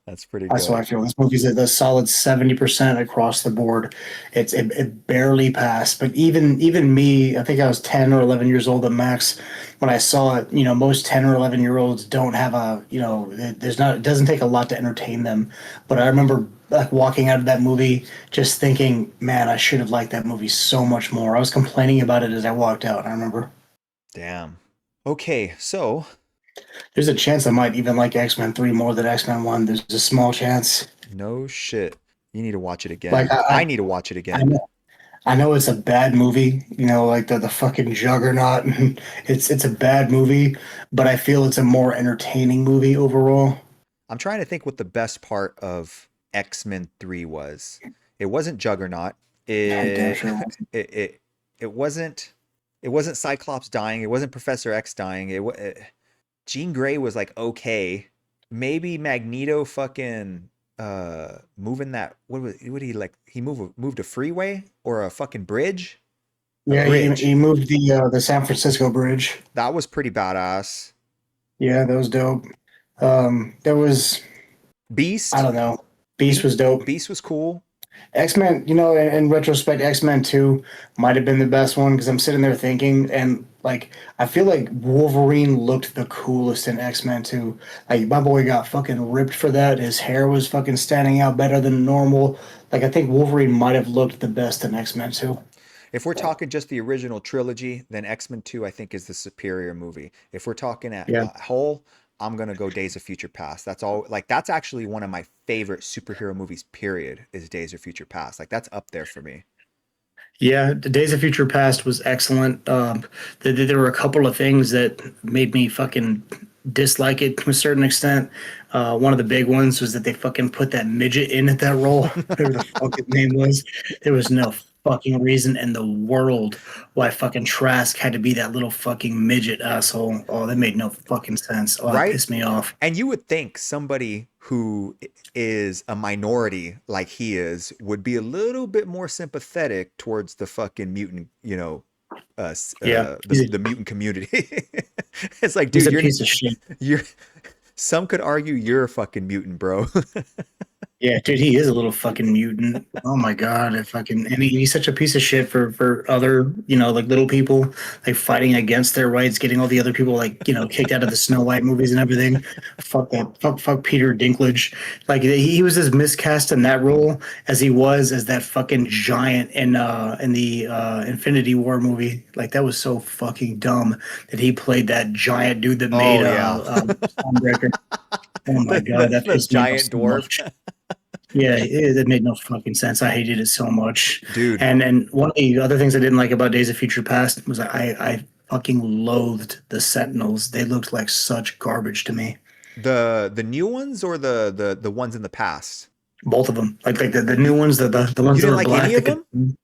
That's pretty
That's what
good.
I feel. This movie's a solid 70% across the board. It barely passed, but even me, I think I was 10 or 11 years old at max when I saw it. Most 10 or 11-year-olds don't have it doesn't take a lot to entertain them. But I remember like walking out of that movie just thinking, man, I should have liked that movie so much more. I was complaining about it as I walked out. I remember.
Damn. Okay, so
There's a chance I might even like X-Men 3 more than X-Men 1. There's a small chance.
no shit. You need to watch it
Like
again. I need to watch it
I
again.
know I know it's a bad movie, like the fucking Juggernaut. It's a bad movie, but I feel it's a more entertaining movie overall.
I'm trying to think what the best part of X-Men 3 was. It wasn't Juggernaut.
I'm damn
It
sure.
it it, it wasn't Cyclops dying. It wasn't Professor X dying. Jean Grey was like okay. Maybe Magneto fucking moving that what he like he moved a freeway or a fucking bridge? A
Yeah, he
bridge.
moved the San Francisco Bridge.
That was pretty badass.
Yeah, that was dope. There was I
Beast.
don't know. Beast
Be-
was dope.
Beast was cool.
X-Men, in retrospect, X-Men 2 might have been the best one because I'm sitting there thinking, and like, I feel like Wolverine looked the coolest in X-Men 2. Like, my boy got fucking ripped for that. His hair was fucking standing out better than normal. Like, I think Wolverine might have looked the best in X-Men 2.
If we're talking just the original trilogy, then X-Men 2 I think is the superior movie. If we're talking at
Yeah.
whole, I'm gonna go Days of Future Past. That's all. Like that's actually one of my favorite superhero movies. Period. Is Days of Future Past. Like that's up there for me.
Yeah, the Days of Future Past was excellent. There were a couple of things that made me fucking dislike it to a certain extent. One of the big ones was that they fucking put that midget in at that role, whatever the fuck his name was. There was no fucking reason in the world why fucking Trask had to be that little fucking midget asshole. Oh, that made no fucking sense. Oh, that
Right?
pissed me off.
And you would think somebody who is a minority like he is would be a little bit more sympathetic towards the fucking mutant,
Yeah, he's
the mutant community. It's like,
he's
dude,
a piece of shit.
you're. Some could argue you're a fucking mutant, bro.
Yeah, dude, he is a little fucking mutant. Oh my god, and he's such a piece of shit for other, like little people, like fighting against their rights, getting all the other people like kicked out of the Snow White movies and everything. Fuck that, fuck Peter Dinklage. Like he was as miscast in that role as he was as that fucking giant in the Infinity War movie. Like that was so fucking dumb that he played that giant dude that made
yeah.
Stormbreaker. Oh my god, that
the
pissed me off
giant
so
dwarf.
much. Yeah, it made no fucking sense. I hated it so much.
Dude.
And one of the other things I didn't like about Days of Future Past was I fucking loathed the Sentinels. They looked like such garbage to me.
The new ones or the ones in the past?
Both of them. Like the new ones, the ones
You
that
didn't
were
like
black.
any of them?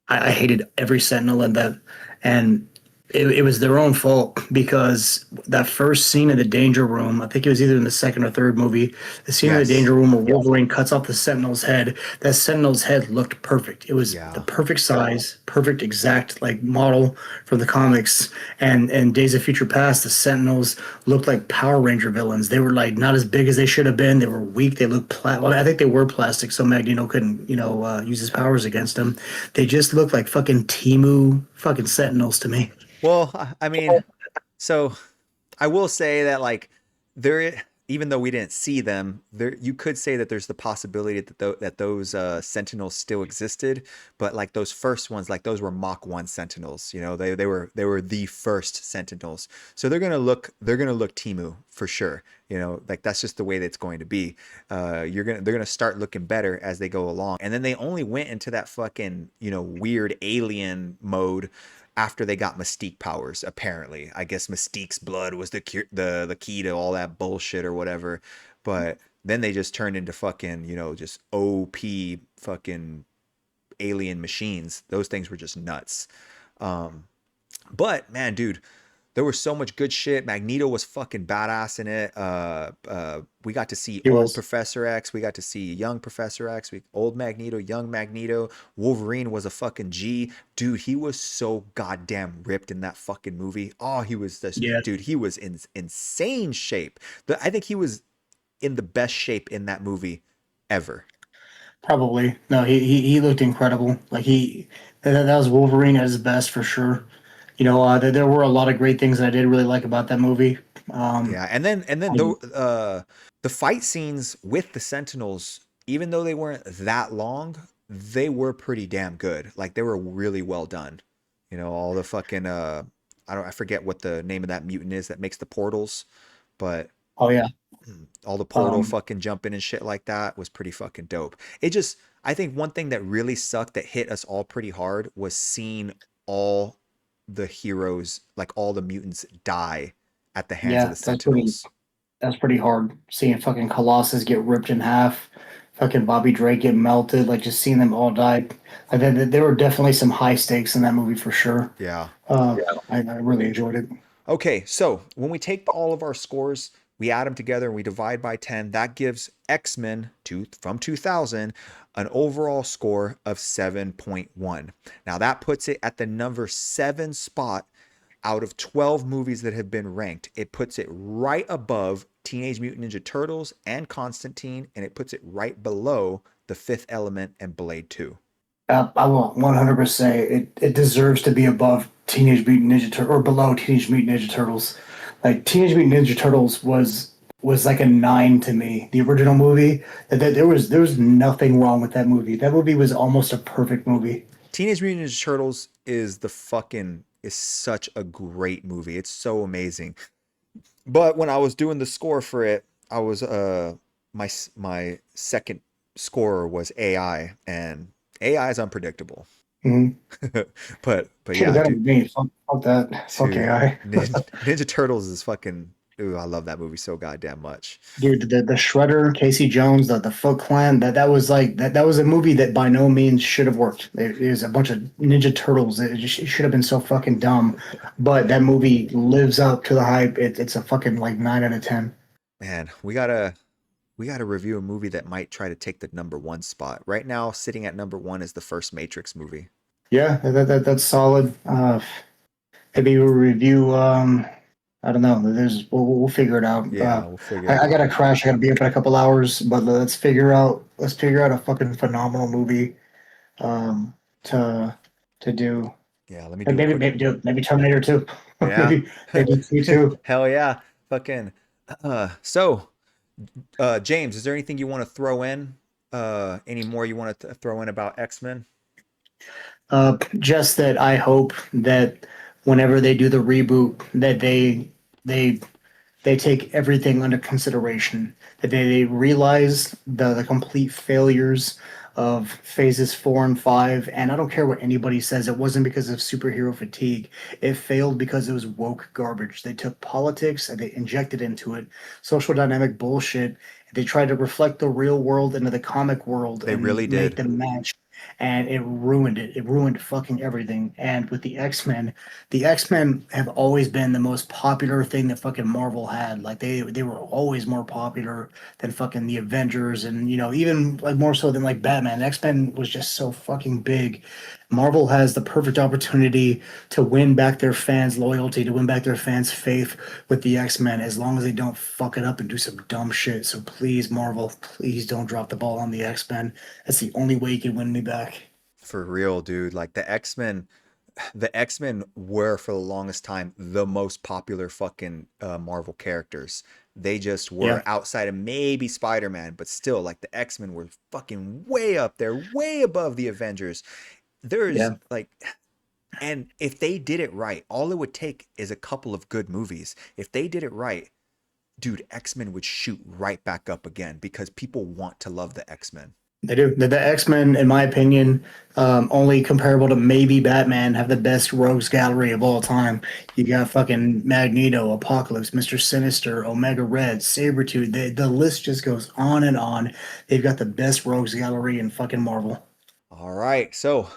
I hated every Sentinel in that. And it was their own fault because that first scene in the Danger Room, I think it was either in the second or third movie, the scene in
Yes.
the Danger Room where Wolverine cuts off the Sentinel's head, that Sentinel's head looked perfect. It was
Yeah.
the perfect size, perfect exact like model from the comics. And Days of Future Past, the Sentinels looked like Power Ranger villains. They were like not as big as they should have been. They were weak. They looked well, I think they were plastic, so Magneto couldn't, use his powers against them. They just looked like fucking Timu fucking Sentinels to me.
Well, I mean, so I will say that like there, even though we didn't see them, there you could say that there's the possibility that those Sentinels still existed, but like those first ones, like those were Mach 1 Sentinels. They were the first Sentinels, so they're gonna look Timu for sure. Like that's just the way that it's going to be. They're gonna start looking better as they go along, and then they only went into that fucking weird alien mode after they got Mystique powers. Apparently, I guess Mystique's blood was the key to all that bullshit or whatever. But then they just turned into fucking just OP fucking alien machines. Those things were just nuts. But man, dude, there was so much good shit. Magneto was fucking badass in it. We got to see old Professor X. We got to see young Professor X. Old Magneto, young Magneto. Wolverine was a fucking G. Dude, he was so goddamn ripped in that fucking movie. Oh, he was this dude. He was in insane shape. I think he was in the best shape in that movie ever.
Probably. No, he looked incredible. Like that was Wolverine at his best for sure. There were a lot of great things that I did really like about that movie.
Yeah, and then the fight scenes with the Sentinels, even though they weren't that long, they were pretty damn good. Like they were really well done. All the fucking I forget what the name of that mutant is that makes the portals, but
Oh yeah.
all the portal fucking jumping and shit like that was pretty fucking dope. I think one thing that really sucked that hit us all pretty hard was seeing all the heroes, like all the mutants, die at the hands of the Sentinels.
That's pretty hard. Seeing fucking Colossus get ripped in half, fucking Bobby Drake get melted, like just seeing them all die. Like there were definitely some high stakes in that movie for sure.
Yeah.
I really enjoyed it.
Okay, so when we take all of our scores, we add them together and we divide by 10. That gives X-Men from 2000 an overall score of 7.1. Now that puts it at the number 7 spot out of 12 movies that have been ranked. It puts it right above Teenage Mutant Ninja Turtles and Constantine, and it puts it right below The Fifth Element and Blade 2.
I will 100% say it deserves to be above Teenage Mutant Ninja Turtles or below Teenage Mutant Ninja Turtles. Like Teenage Mutant Ninja Turtles was like a 9 to me. The original movie, there was nothing wrong with that movie. That movie was almost a perfect movie.
Teenage Mutant Ninja Turtles is such a great movie. It's so amazing. But when I was doing the score for it, I was my second scorer was AI, and AI is unpredictable.
Mhm.
But
Should have
yeah,
done it with me. Fuck that. Fuck
dude,
AI.
Ninja Turtles is fucking. Ooh, I love that movie so goddamn much.
Dude, the Shredder, Casey Jones, the Foot Clan, that was like that was a movie that by no means should have worked. It was a bunch of Ninja Turtles. It should have been so fucking dumb. But that movie lives up to the hype. It's a fucking like 9 out of 10.
Man, we gotta review a movie that might try to take the number one spot. Right now, sitting at number one is the first Matrix movie.
Yeah, that's solid. Maybe we'll review. I don't know. We'll figure it out.
Yeah, we'll figure it
I gotta
out.
crash. I gotta be up in a couple hours. But let's figure out a fucking phenomenal movie. Um, to to do.
Yeah, let me
And
do a quick.
maybe Terminator 2.
Yeah.
maybe T2.
Hell yeah. Fucking. So, James, is there anything you want to throw in? Any more you want to throw in about X-Men?
Just that I hope that whenever they do the reboot, that they they take everything under consideration. That they realize the complete failures of phases 4 and 5. And I don't care what anybody says, it wasn't because of superhero fatigue. It failed because it was woke garbage. They took politics and they injected into it social dynamic bullshit. They tried to reflect the real world into the comic world
They
and
really
make
did.
them match. And it ruined it. It ruined fucking everything. And with the X-Men have always been the most popular thing that fucking Marvel had. Like they were always more popular than fucking the Avengers, and even like more so than like Batman. X-Men was just so fucking big. Marvel has the perfect opportunity to win back their fans' loyalty, to win back their fans' faith with the X-Men, as long as they don't fuck it up and do some dumb shit. So please, Marvel, please don't drop the ball on the X-Men. That's the only way you can win me back.
For real, dude. Like the X-Men were for the longest time the most popular fucking Marvel characters. They just
Yeah,
were outside of maybe Spider-Man, but still, like the X-Men were fucking way up there, way above the Avengers. There's
yeah.
like, and if they did it right, all it would take is a couple of good movies. If they did it right, dude, X-Men would shoot right back up again because people want to love the X-Men.
They do. The X-Men, in my opinion, only comparable to maybe Batman, have the best rogues gallery of all time. You got fucking Magneto, Apocalypse, Mr. Sinister, Omega Red, Sabretooth. The list just goes on and on. They've got the best rogues gallery in fucking Marvel.
All right. So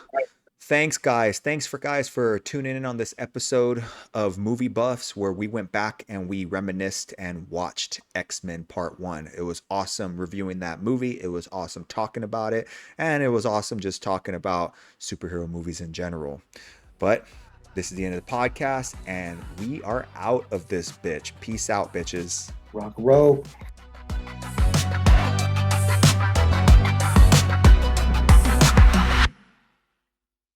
thanks, guys. Thanks for guys for tuning in on this episode of Movie Buffs, where we went back and we reminisced and watched X-Men Part 1. It was awesome reviewing that movie. It was awesome talking about it. And it was awesome just talking about superhero movies in general. But this is the end of the podcast, and we are out of this bitch. Peace out, bitches.
Rock and roll.